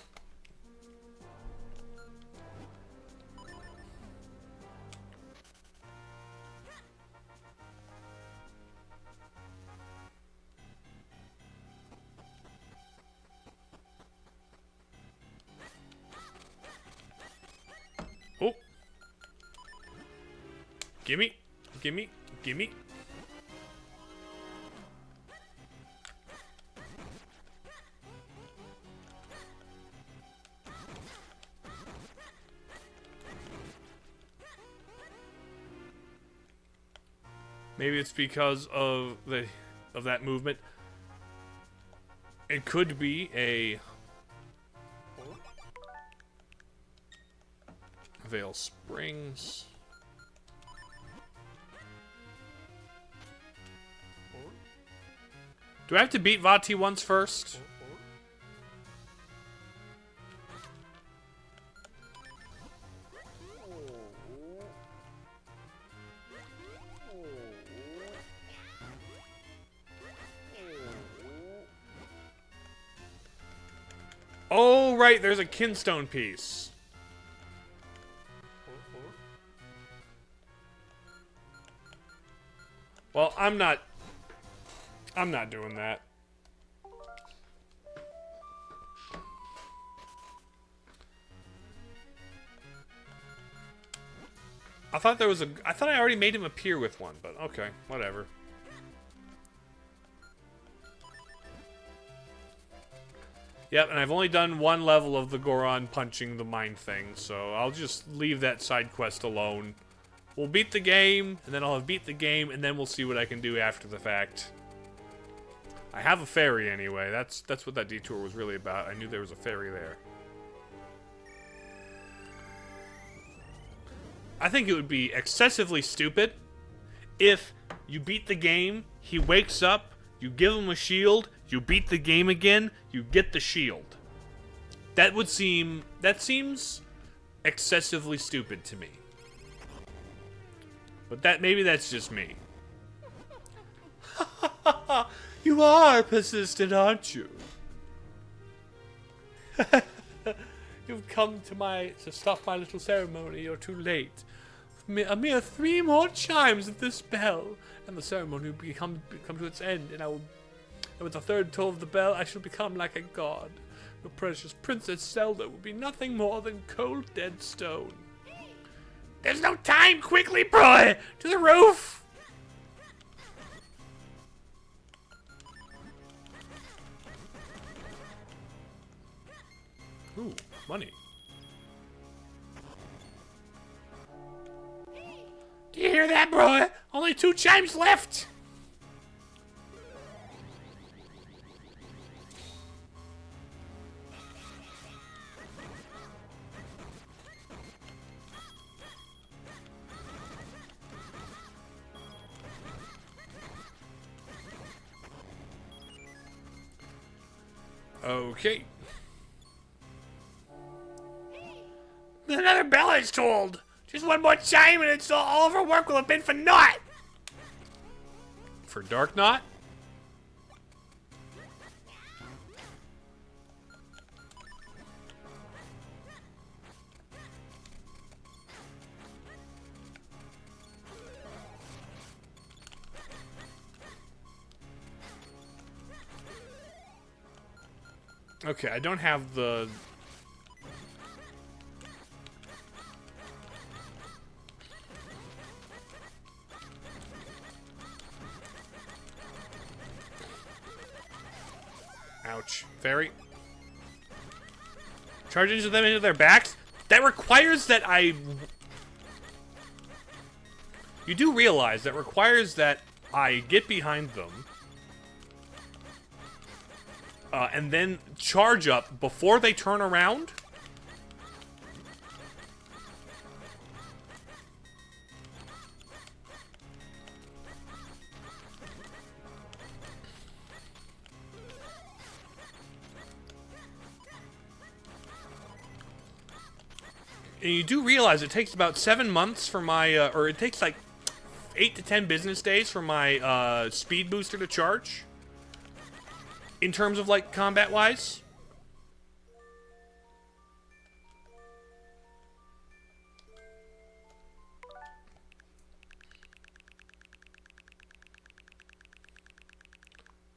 Oh. Gimme, gimme, gimme. Maybe it's because of that movement. It could be a Vale Springs. Do I have to beat Vati once first? Oh, right, there's a kinstone piece. Well, I'm not doing that. I thought I already made him appear with one, but okay, whatever. Yep, and I've only done one level of the Goron punching the mine thing, so I'll just leave that side quest alone. We'll beat the game, and then I'll have beat the game, and then we'll see what I can do after the fact. I have a ferry anyway. That's what that detour was really about. I knew there was a ferry there. I think it would be excessively stupid if you beat the game, he wakes up, you give him a shield, you beat the game again, you get the shield. That seems excessively stupid to me. But maybe that's just me. You are persistent, aren't you? You've come to stop my little ceremony. You're too late. A mere 3 more chimes of this bell, and the ceremony will come to its end. And with the 3rd toll of the bell, I shall become like a god. Your precious Princess Zelda will be nothing more than cold, dead stone. There's no time! Quickly, bro! To the roof! Ooh, money. Do you hear that, bro? Only 2 chimes left! Okay. Another bell is tolled. Just 1 more chime and it's all of our work will have been for naught. For Dark Knot? Okay, I don't have the... Ouch. Fairy. Charge into them into their backs? That requires that I... You do realize that requires that I get behind them and then charge up before they turn around? And you do realize it takes about 7 months for my, or it takes like 8 to 10 business days for my speed booster to charge? In terms of like combat-wise?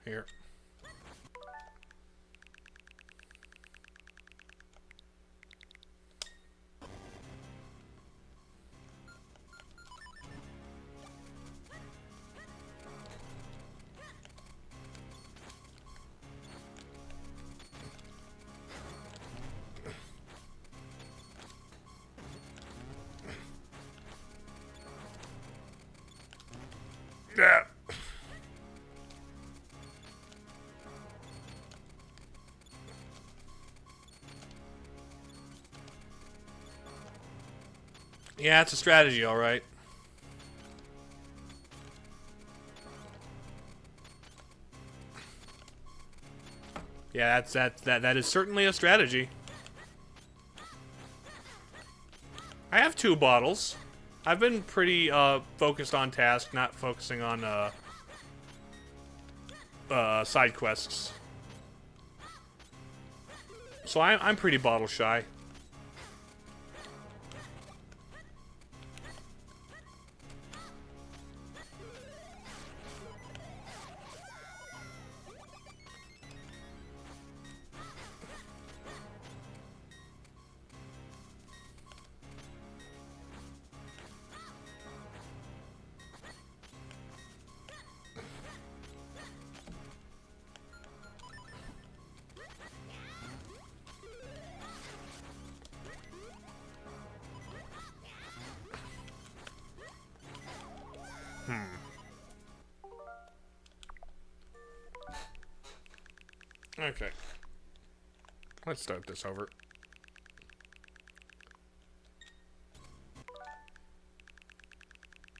Here. Yeah. Yeah, it's a strategy, all right. Yeah, that is certainly a strategy. I have 2 bottles. I've been pretty focused on task, not focusing on side quests. So I'm pretty bottle shy. Okay. Let's start this over.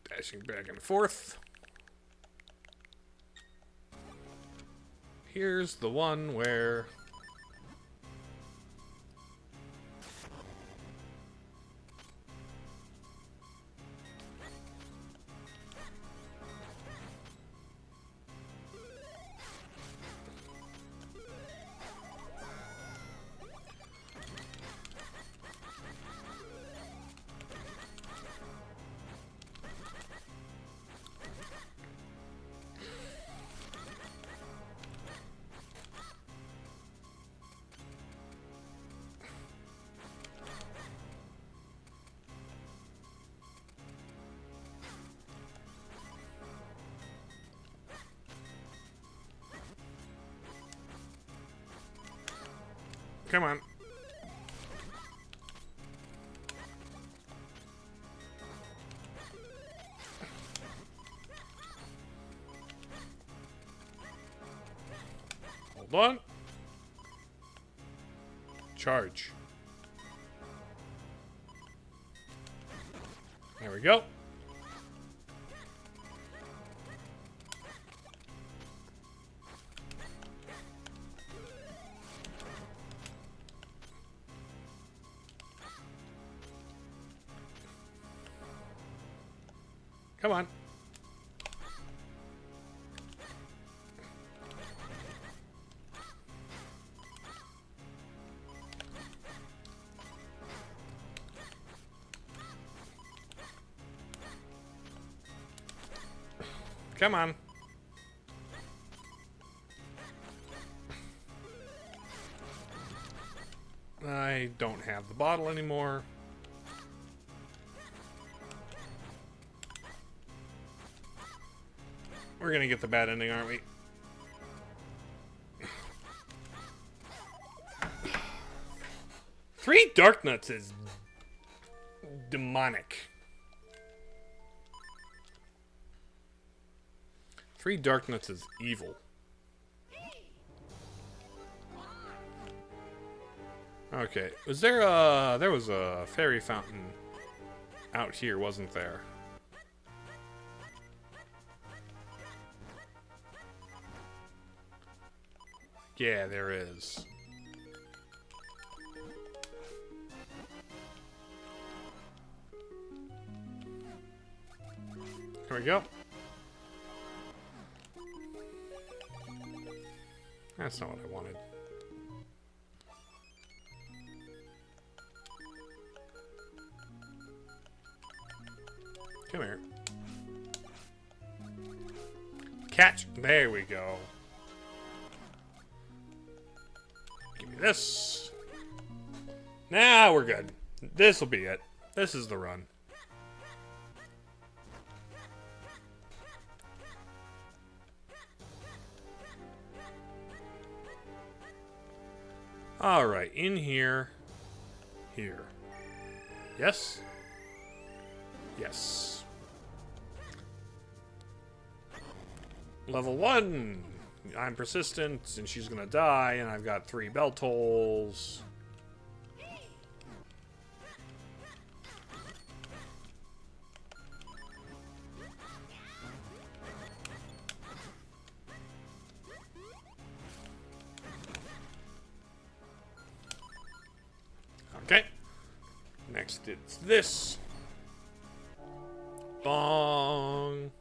Dashing back and forth. Here's the one where... Come on. Hold on. Charge. There we go. Come on. Come on. I don't have the bottle anymore. We're gonna get the bad ending, aren't we? 3 Dark Nuts is demonic. 3 Dark Nuts is evil. Okay, there was a fairy fountain out here, wasn't there? Yeah, there is. Here we go. That's not what I wanted. Come here. Catch. There we go. Give me this. Now we're good. This will be it. This is the run. Alright, in here. Here. Yes? Yes. Level 1. I'm persistent, and she's gonna die, and I've got 3 bell tolls. Okay. Next, it's this. Bong.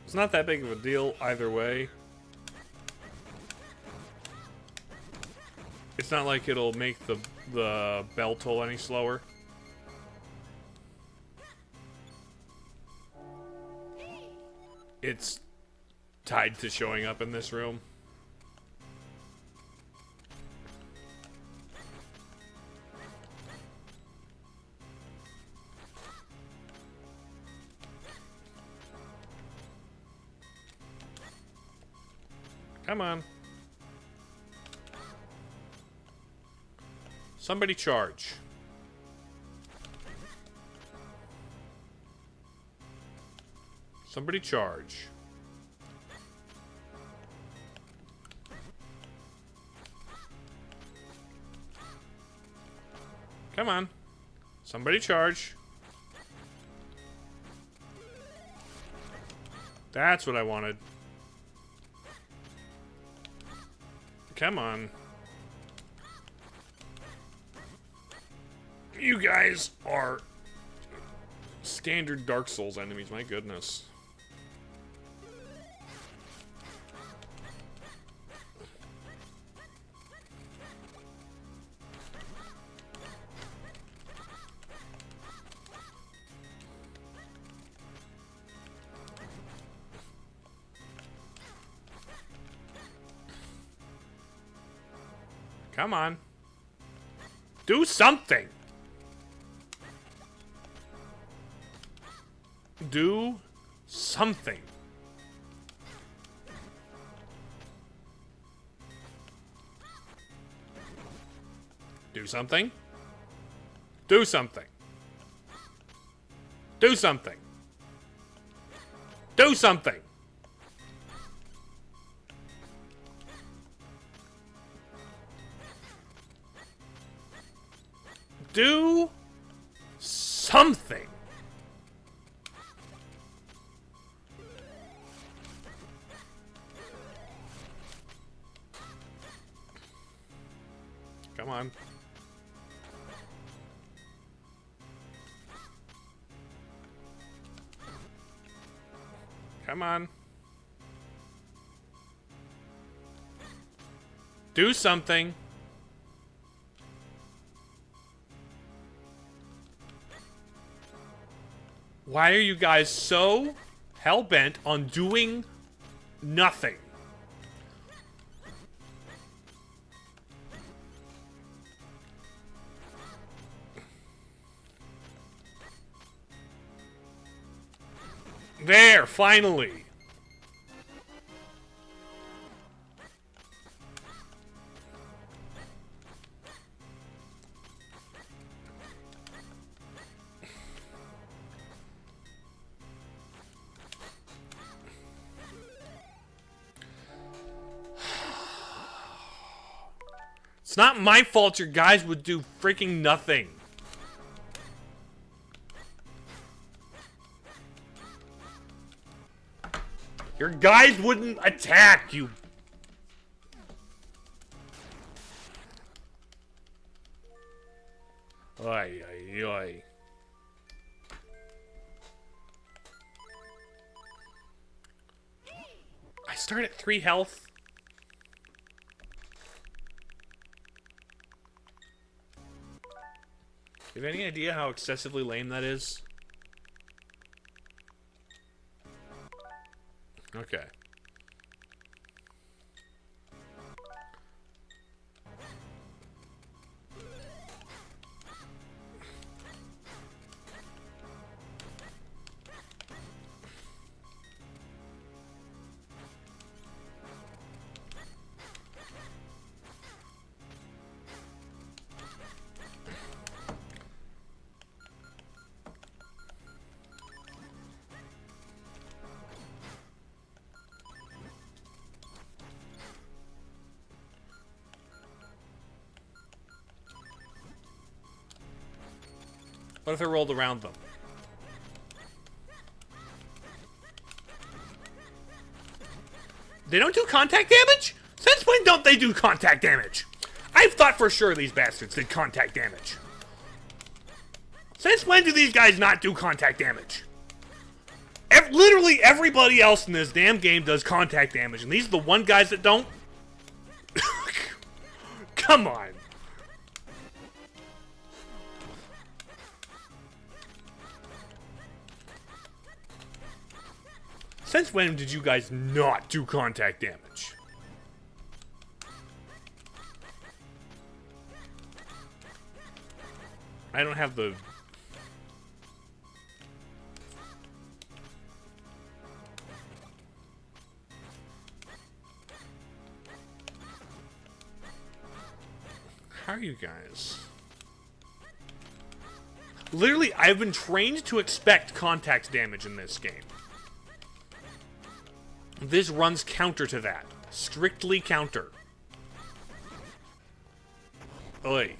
It's not that big of a deal either way. It's not like it'll make the bell toll any slower. It's tied to showing up in this room. Come on. Somebody charge. Somebody charge. Come on. Somebody charge. That's what I wanted. Come on. You guys are standard Dark Souls enemies, my goodness. Come on. Do something. Do something. Do something. Do something. Do something. Do something. Do something. Come on. Come on. Do something. Why are you guys so hell-bent on doing nothing? There, finally. It's not my fault your guys would do freaking nothing. Your guys wouldn't attack, you... Ay, ay, ay. I start at 3 health. You have any idea how excessively lame that is? Okay. What if I rolled around them? They don't do contact damage? Since when don't they do contact damage? I've thought for sure these bastards did contact damage. Since when do these guys not do contact damage? Literally everybody else in this damn game does contact damage, and these are the one guys that don't? Come on. Since when did you guys not do contact damage? I don't have the... How are you guys? Literally, I've been trained to expect contact damage in this game. This runs counter to that. Strictly counter. Oi.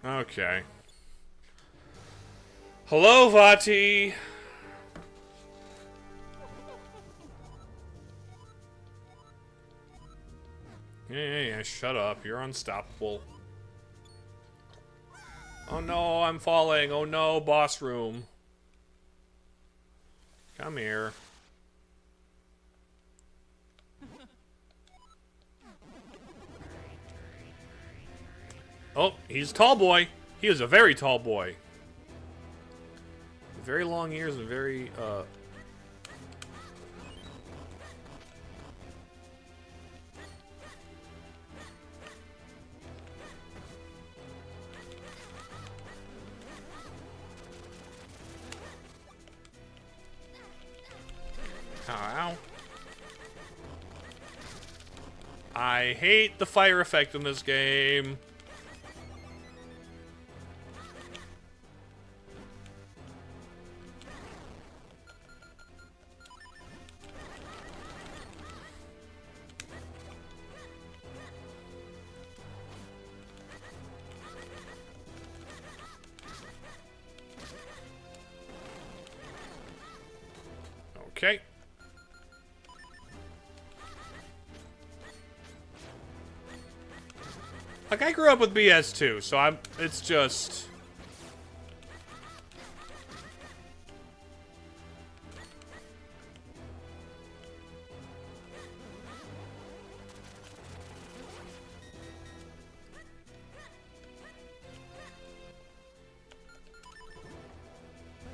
Okay. Hello, Vati. Yeah, shut up. You're unstoppable. Oh no, I'm falling. Oh no, boss room. Come here. Oh, he's a tall boy. He is a very tall boy. Very long ears and very, Ow. I hate the fire effect in this game. Okay. Like, I grew up with BS too, so it's just...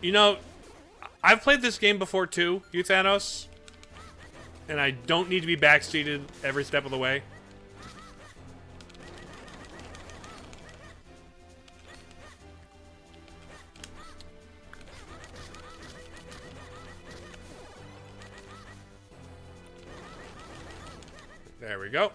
You know, I've played this game before too, you Thanos. And I don't need to be backseated every step of the way. There we go.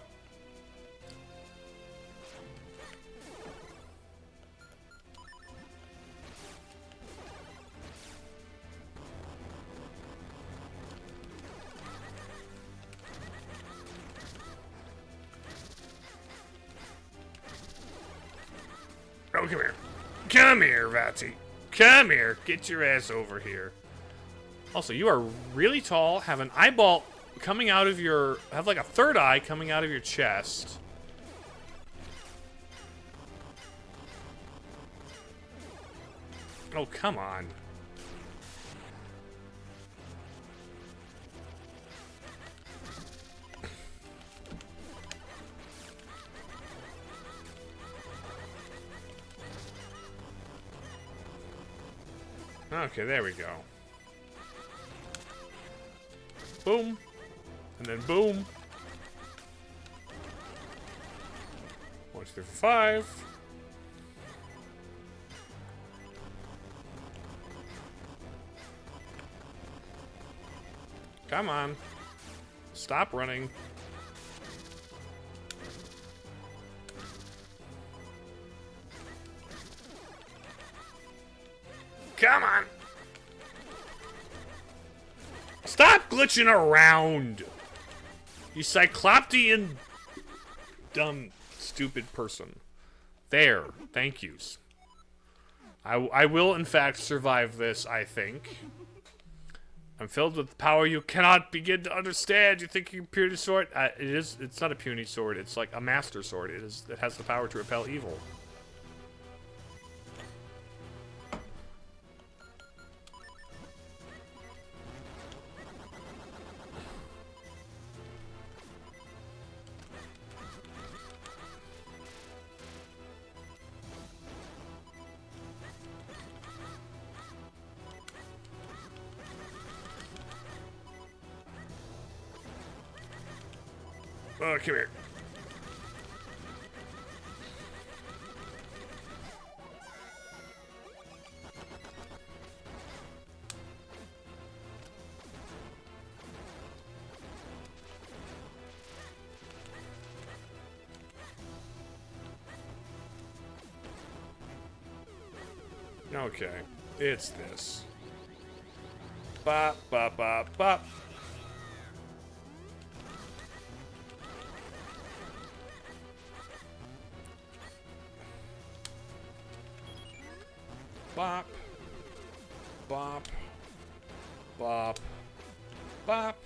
come here. Come here, Vati. Come here. Get your ass over here. Also, you are really tall, have an eyeball coming out of your... have like a third eye coming out of your chest. Oh, come on. Okay, there we go. Boom. And then boom. 1, 2, 3, 4, 5. Come on. Stop running. Come on. Stop glitching around. You Cycloptian dumb stupid person. There. Thank yous. I will in fact survive this, I think. I'm filled with power you cannot begin to understand. You think you can puny sword? It's not a puny sword. It's like a master sword. It has the power to repel evil. Oh, come here. Okay, it's this. Bop, bop, bop, bop. Bop, bop, bop, bop.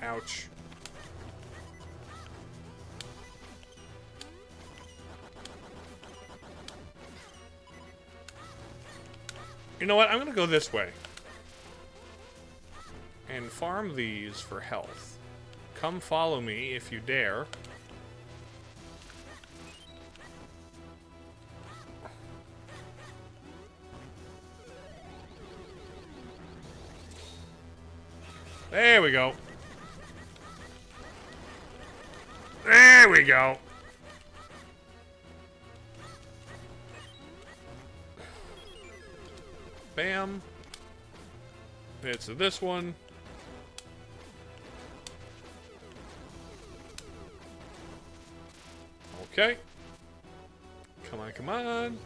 Ouch. You know what? I'm gonna go this way. And farm these for health. Come follow me if you dare. There we go. There we go. Bam. It's this one. Okay. Come on, come on.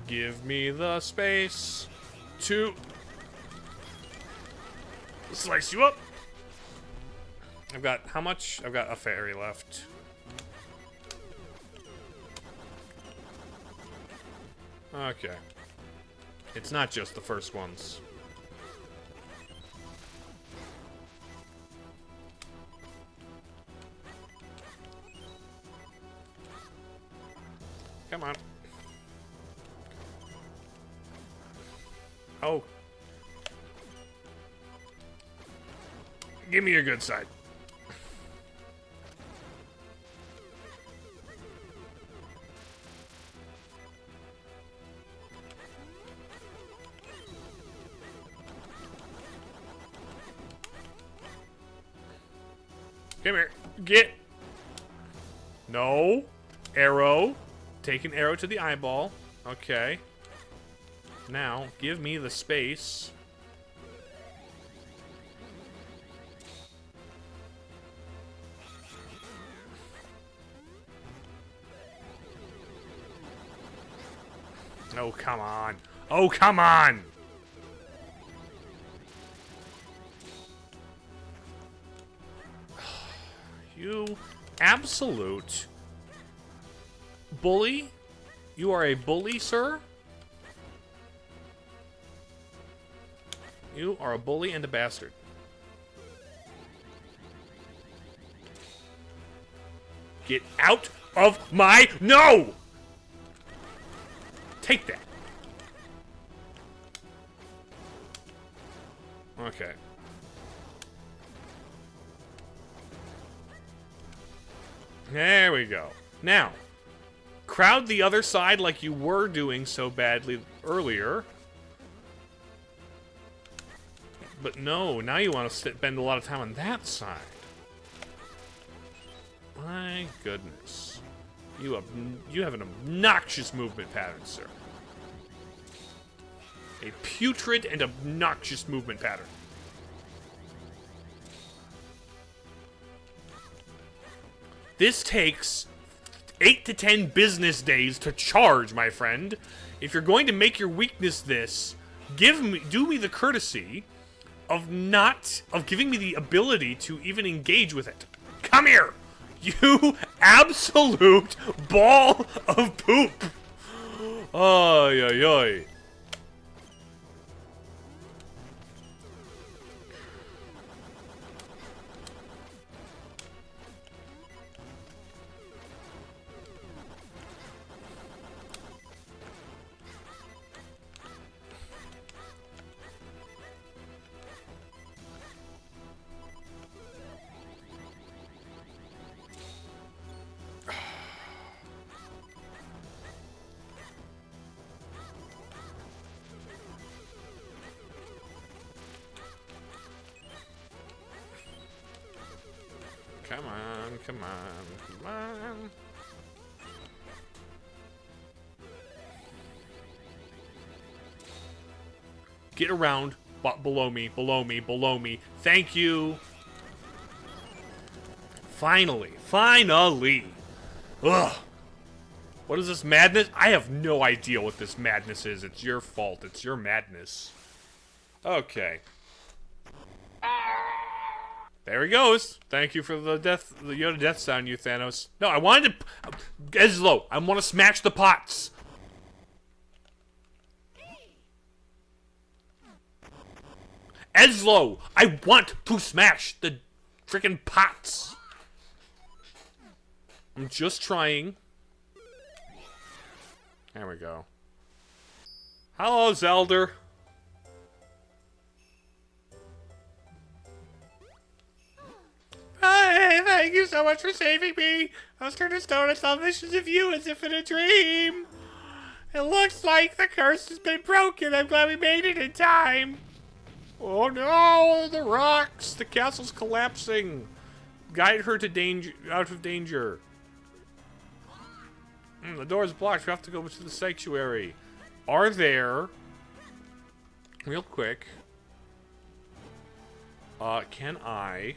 Give me the space to slice you up. I've got how much? I've got a fairy left. Okay. It's not just the first ones. Come on. Oh. Give me your good side. Come here. Get. No. Arrow. Take an arrow to the eyeball. Okay. Now, give me the space. Oh, come on. Oh, come on! You absolute bully. You are a bully, sir. You are a bully and a bastard. Get out of my... No! Take that. Okay. There we go. Now, crowd the other side like you were doing so badly earlier. But no, now you want to spend a lot of time on that side. My goodness. You have an obnoxious movement pattern, sir. A putrid and obnoxious movement pattern. This takes 8 to 10 business days to charge, my friend. If you're going to make your weakness this, do me the courtesy of giving me the ability to even engage with it. Come here, you absolute ball of poop. Ay, ay, ay. Come on, come on, come on. Get around. Below me, below me, below me. Thank you. Finally, finally. Ugh. What is this madness? I have no idea what this madness is. It's your fault. It's your madness. Okay. There he goes. Thank you for the Yoda death sound, you Thanos. No, I wanted to... Ezlo, I want to smash the pots. Ezlo, I want to smash the freaking pots. I'm just trying. There we go. Hello, Zelda. Hey, thank you so much for saving me. I was turned to stone. I saw visions of you as if in a dream. It looks like the curse has been broken. I'm glad we made it in time. Oh no, the rocks. The castle's collapsing. Guide her to danger, out of danger. The door is blocked. We have to go to the sanctuary. Are there... Real quick. Can I...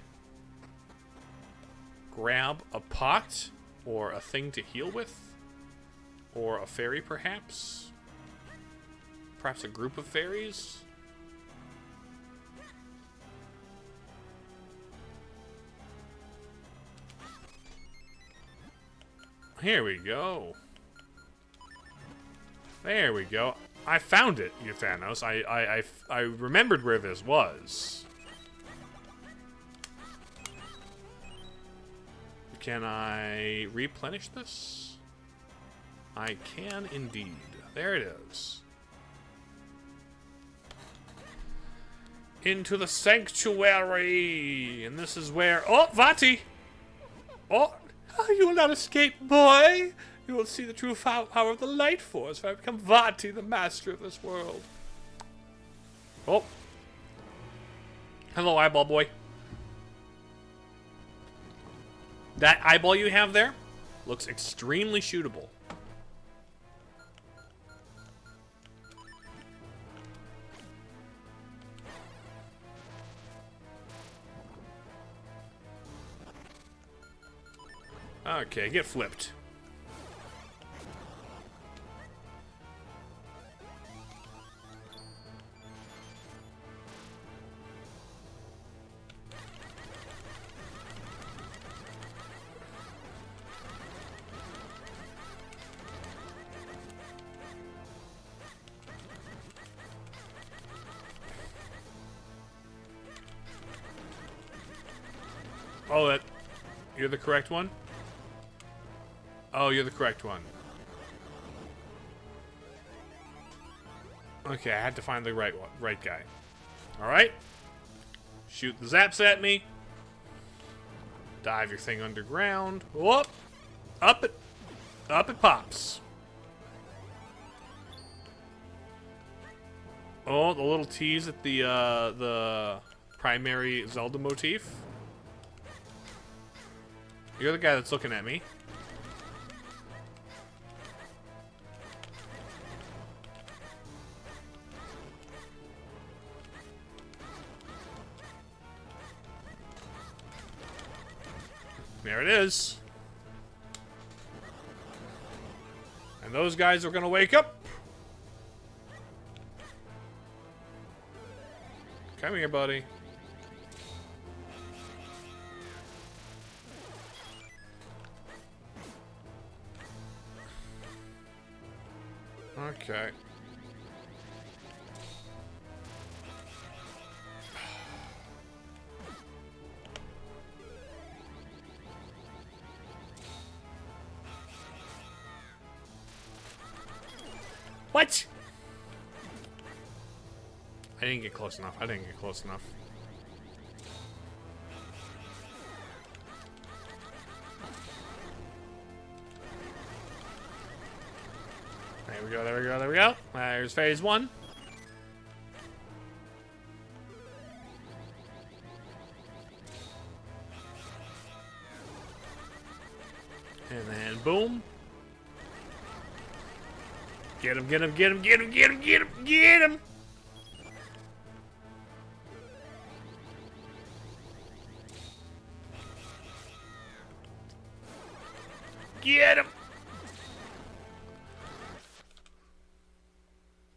grab a pot or a thing to heal with? Or a fairy, perhaps? Perhaps a group of fairies? Here we go. There we go. I found it, you Thanos. I remembered where this was. Can I replenish this? I can indeed. There it is. Into the sanctuary. And this is where... Oh, Vati! Oh, you will not escape, boy! You will see the true power of the Light Force, for I become Vati, the master of this world. Oh. Hello, eyeball boy. That eyeball you have there looks extremely shootable. Okay, get flipped. Oh, that... You're the correct one? Oh, you're the correct one. Okay, I had to find the right guy. Alright. Shoot the zaps at me. Dive your thing underground. Whoop! Up it pops. Oh, the little tease at the primary Zelda motif. You're the guy that's looking at me. There it is. And those guys are gonna wake up. Come here, buddy. Okay. What? I didn't get close enough. There we go. There's phase 1. And then boom. Get him. Get him.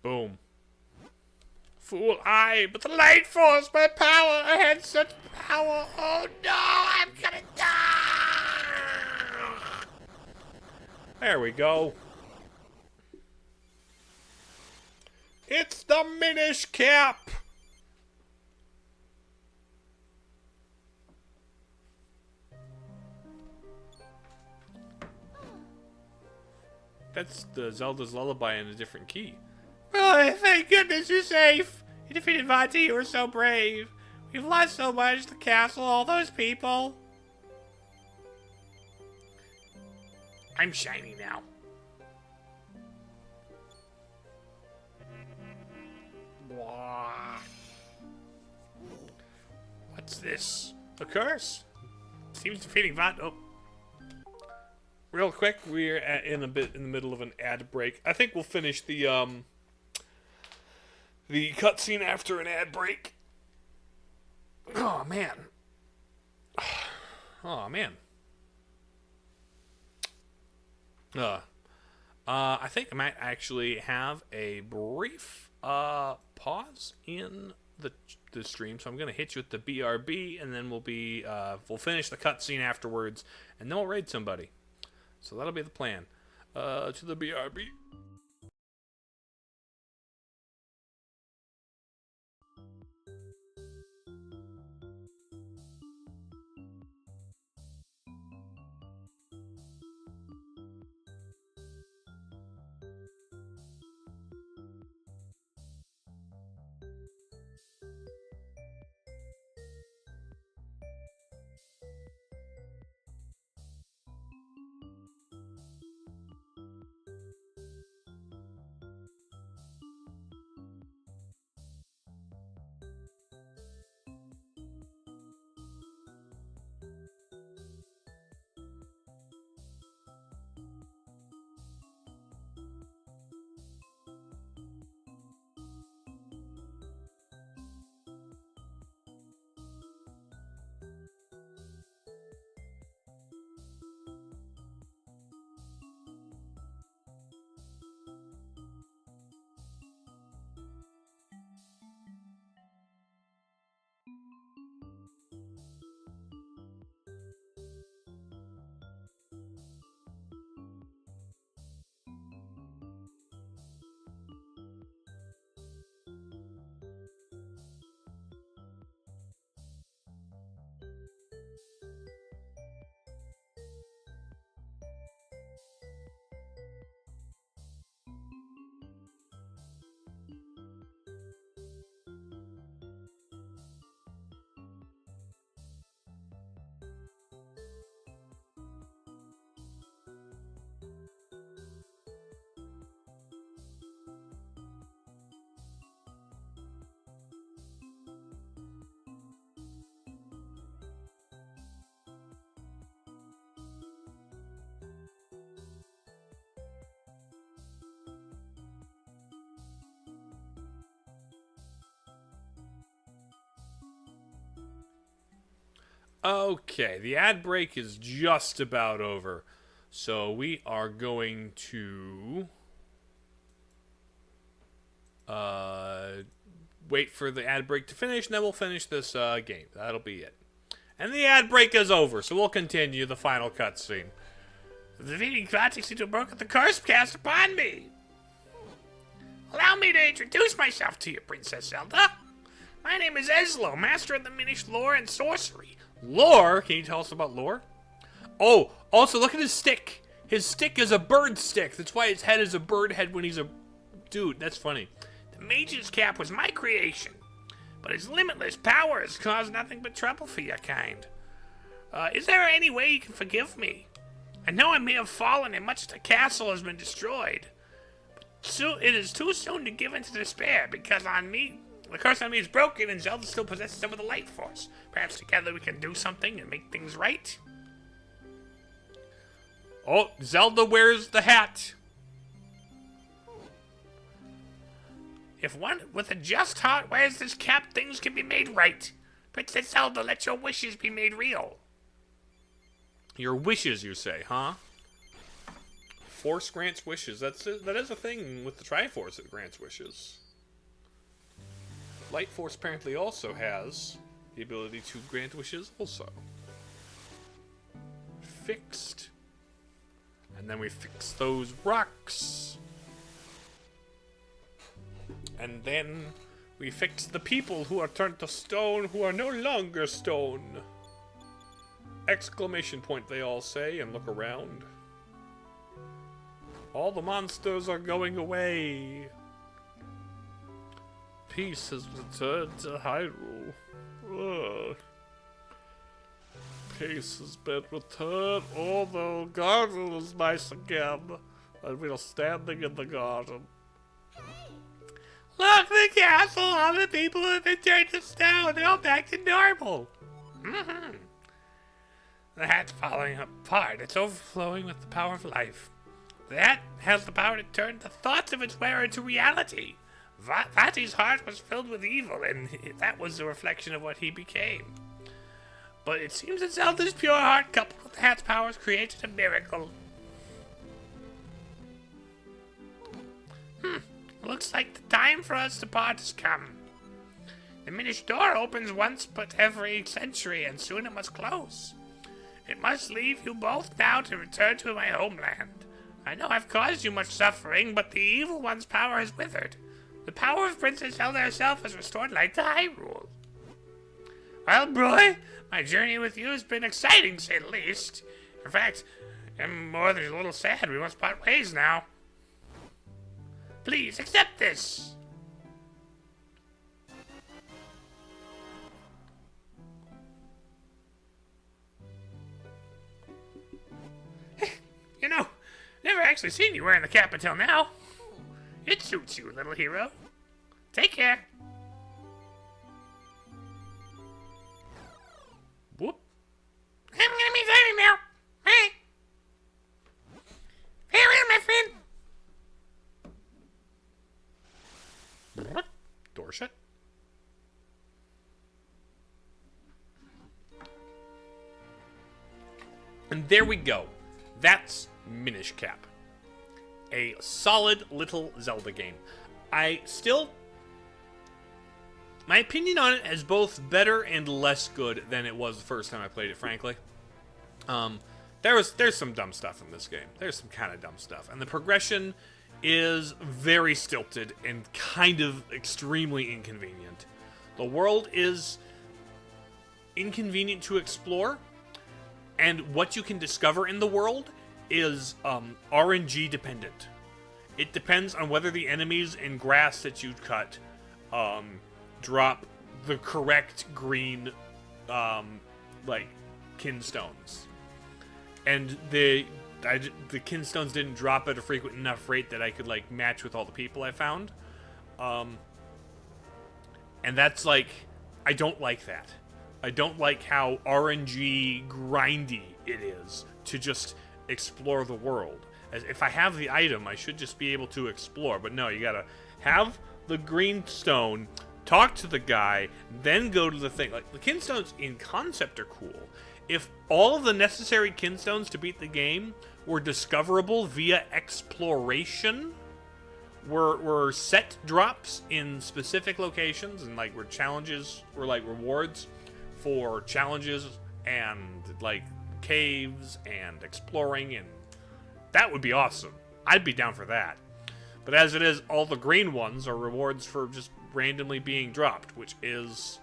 Boom. Fool I, but the light force, my power. I had such power. Oh no, I'm gonna die. There we go. It's the Minish cap! That's the Zelda's Lullaby in a different key. Oh, thank goodness you're safe. You defeated Vati, you were so brave. We've lost so much, the castle, all those people. I'm shiny now. Blah. What's this? A curse. Seems defeating Vati. Oh. Real quick, we're in the middle of an ad break. I think we'll finish the cutscene after an ad break. Oh man. Oh man. I think I might actually have a brief pause in the stream, so I'm gonna hit you with the BRB, and then we'll finish the cutscene afterwards, and then we'll raid somebody. So that'll be the plan. To the BRB. Okay, the ad break is just about over. So we are going to wait for the ad break to finish, and then we'll finish this game. That'll be it. And the ad break is over, so we'll continue the final cutscene. The defeating Classics seem to have broken the curse cast upon me. Allow me to introduce myself to you, Princess Zelda. My name is Eslo, master of the Minish lore and sorcery. Lore? Can you tell us about lore? Oh, also look at his stick. His stick is a bird stick. That's why his head is a bird head when he's a dude. That's funny. The Mage's Cap was my creation, but its limitless power has caused nothing but trouble for your kind. Is there any way you can forgive me? I know I may have fallen and much of the castle has been destroyed. But it is too soon to give in to despair, because the curse on me is broken and Zelda still possesses some of the light force. Perhaps together we can do something and make things right? Oh, Zelda wears the hat. If one with a just heart wears this cap, things can be made right. Princess Zelda, let your wishes be made real. Your wishes, you say, huh? Force grants wishes. That is a thing with the Triforce. It grants wishes. Light Force apparently also has the ability to grant wishes also. Fixed. And then we fix those rocks. And then we fix the people who are turned to stone who are no longer stone. Exclamation point, they all say, and look around. All the monsters are going away. Peace has returned to Hyrule. Ugh. Peace has been returned, although garden is nice again. And we are standing in the garden. Look, the castle, all the people have been turned to stone. They're all back to normal. Mm-hmm. The hat's falling apart. It's overflowing with the power of life. The hat has the power to turn the thoughts of its wearer into reality. Vati's heart was filled with evil, and that was the reflection of what he became. But it seems that Zelda's pure heart, coupled with the hat's powers, created a miracle. Looks like the time for us to part has come. The Minish door opens once but every century, and soon it must close. It must leave you both now to return to my homeland. I know I've caused you much suffering, but the evil one's power has withered. The power of Princess Zelda herself has restored light to Hyrule. Well, boy, my journey with you has been exciting, to say the least. In fact, I'm more than a little sad we must part ways now. Please, accept this. You know, never actually seen you wearing the cap until now. It suits you, little hero. Take care. Whoop. I'm gonna be driving now. Bye. Farewell, my friend. Door shut. And there we go. That's Minish Cap. A solid little Zelda game. My opinion on it is both better and less good than it was the first time I played it, frankly. There's some dumb stuff in this game. There's some kind of dumb stuff. And the progression is very stilted and kind of extremely inconvenient. The world is inconvenient to explore, and what you can discover in the world is RNG dependent. It depends on whether the enemies and grass that you cut drop the correct green kinstones. And the kinstones didn't drop at a frequent enough rate that I could match with all the people I found. And that's I don't like that. I don't like how RNG grindy it is to just explore the world. As if I have the item, I should just be able to explore. But no, you gotta have the green stone, talk to the guy, then go to the thing. Like, the kinstones in concept are cool. If all of the necessary kinstones to beat the game were discoverable via exploration, were set drops in specific locations, and like were challenges, were like rewards for challenges and like caves and exploring, and that would be awesome. I'd be down for that. But as it is, all the green ones are rewards for just randomly being dropped, which is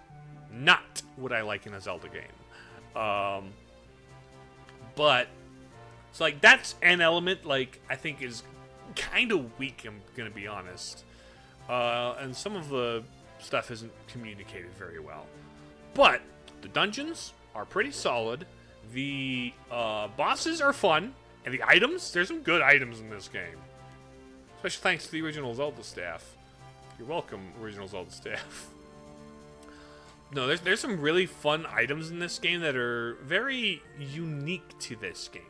not what I like in a Zelda game. But it's like that's an element like I think is kind of weak. I'm gonna be honest, and some of the stuff isn't communicated very well. But the dungeons are pretty solid. The bosses are fun, and the items, there's some good items in this game. Especially thanks to the original Zelda staff. You're welcome, original Zelda staff. No, there's some really fun items in this game that are very unique to this game.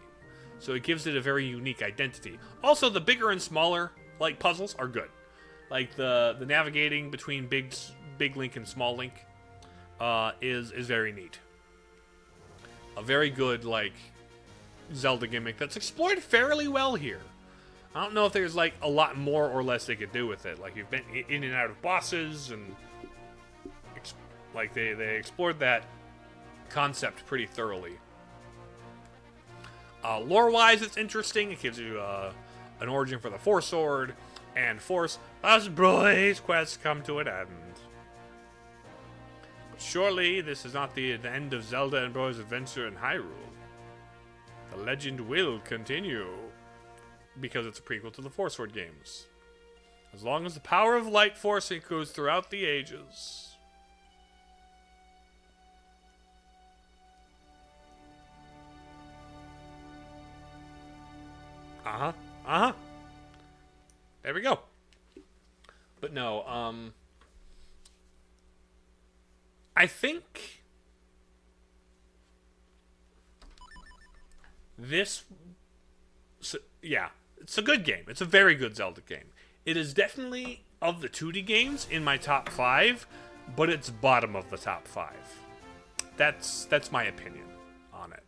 So it gives it a very unique identity. Also, the bigger and smaller like puzzles are good. Like the navigating between big Link and small Link is very neat. A very good like Zelda gimmick that's explored fairly well here. I don't know if there's like a lot more or less they could do with it. Like you've been in and out of bosses, and like they explored that concept pretty thoroughly. Lore-wise, it's interesting. It gives you an origin for the Force Sword and Force. Us Bro's quest come to an end. But surely this is not the end of Zelda and Bro's adventure in Hyrule. The legend will continue, because it's a prequel to the Force Sword games. As long as the power of light force echoes throughout the ages. There we go. But no, I think this, yeah, it's a good game. It's a very good Zelda game. It is definitely, of the 2D games, in my top 5, but it's bottom of the top 5. That's my opinion on it.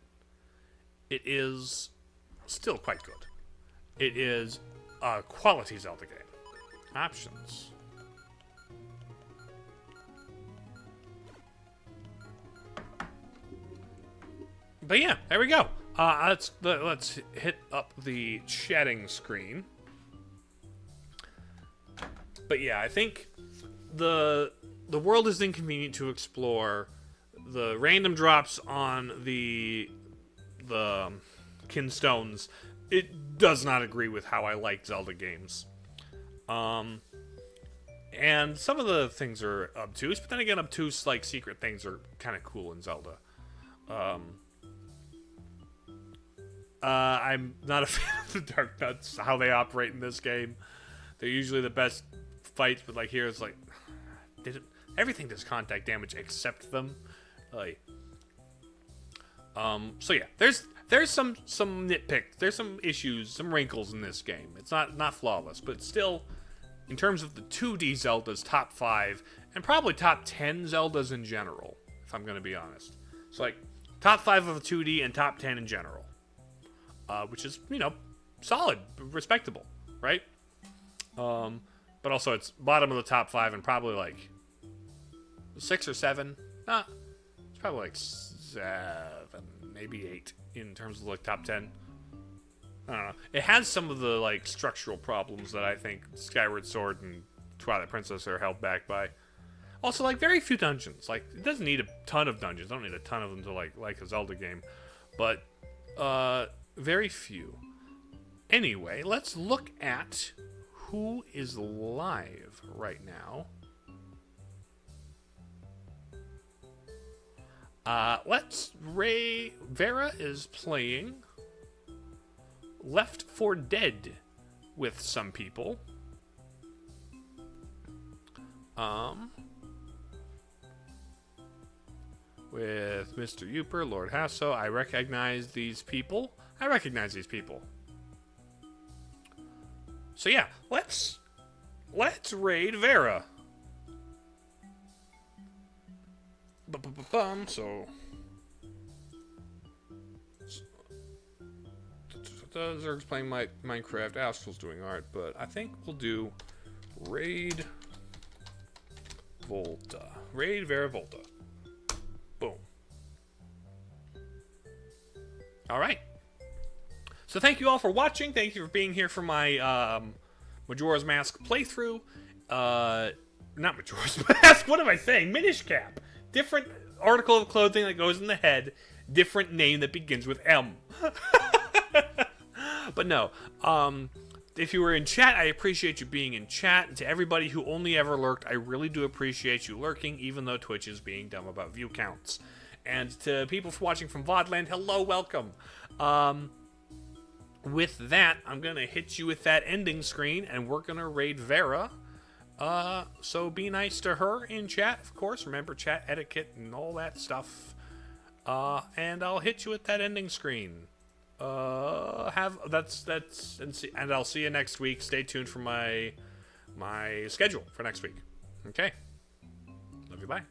It is still quite good. It is a quality Zelda game. Options. But yeah, there we go. Let's hit up the chatting screen. But yeah, I think the world is inconvenient to explore. The random drops on the kinstones, it does not agree with how I like Zelda games. And some of the things are obtuse, but then again, obtuse like secret things are kind of cool in Zelda. I'm not a fan of the Dark Nuts, how they operate in this game. They're usually the best fights, but like here it's like everything does contact damage except them. Like, so yeah, there's some nitpicks, there's some issues, some wrinkles in this game. It's not flawless, but still, in terms of the 2D Zeldas, top 5, and probably top 10 Zeldas in general, if I'm going to be honest. So like, top 5 of the 2D and top 10 in general. Which is, solid, respectable, right? But also it's bottom of the top 5 and probably like 6 or 7. It's probably like 7, maybe 8 in terms of like top 10. I don't know. It has some of the like structural problems that I think Skyward Sword and Twilight Princess are held back by. Also, like, very few dungeons. Like, it doesn't need a ton of dungeons. I don't need a ton of them to like a Zelda game. But very few. Anyway, let's look at who is live right now. Vera is playing Left 4 Dead with some people. With Mr. Uper, Lord Hasso, I recognize these people. So yeah, let's raid Vera. So Zerg's playing Minecraft. Astral's doing art, but I think we'll do Raid Volta. Raid Vera Volta. Boom. All right. So thank you all for watching. Thank you for being here for my Majora's Mask playthrough. Not Majora's Mask. What am I saying? Minish cap. Different article of clothing that goes in the head. Different name that begins with M. But no. If you were in chat, I appreciate you being in chat. And to everybody who only ever lurked, I really do appreciate you lurking, even though Twitch is being dumb about view counts. And to people watching from VODland, hello, welcome. With that, I'm going to hit you with that ending screen, and we're going to raid Vera. So be nice to her in chat, of course. Remember chat etiquette and all that stuff. And I'll hit you with that ending screen. And I'll see you next week. Stay tuned for my schedule for next week. Okay. Love you, bye.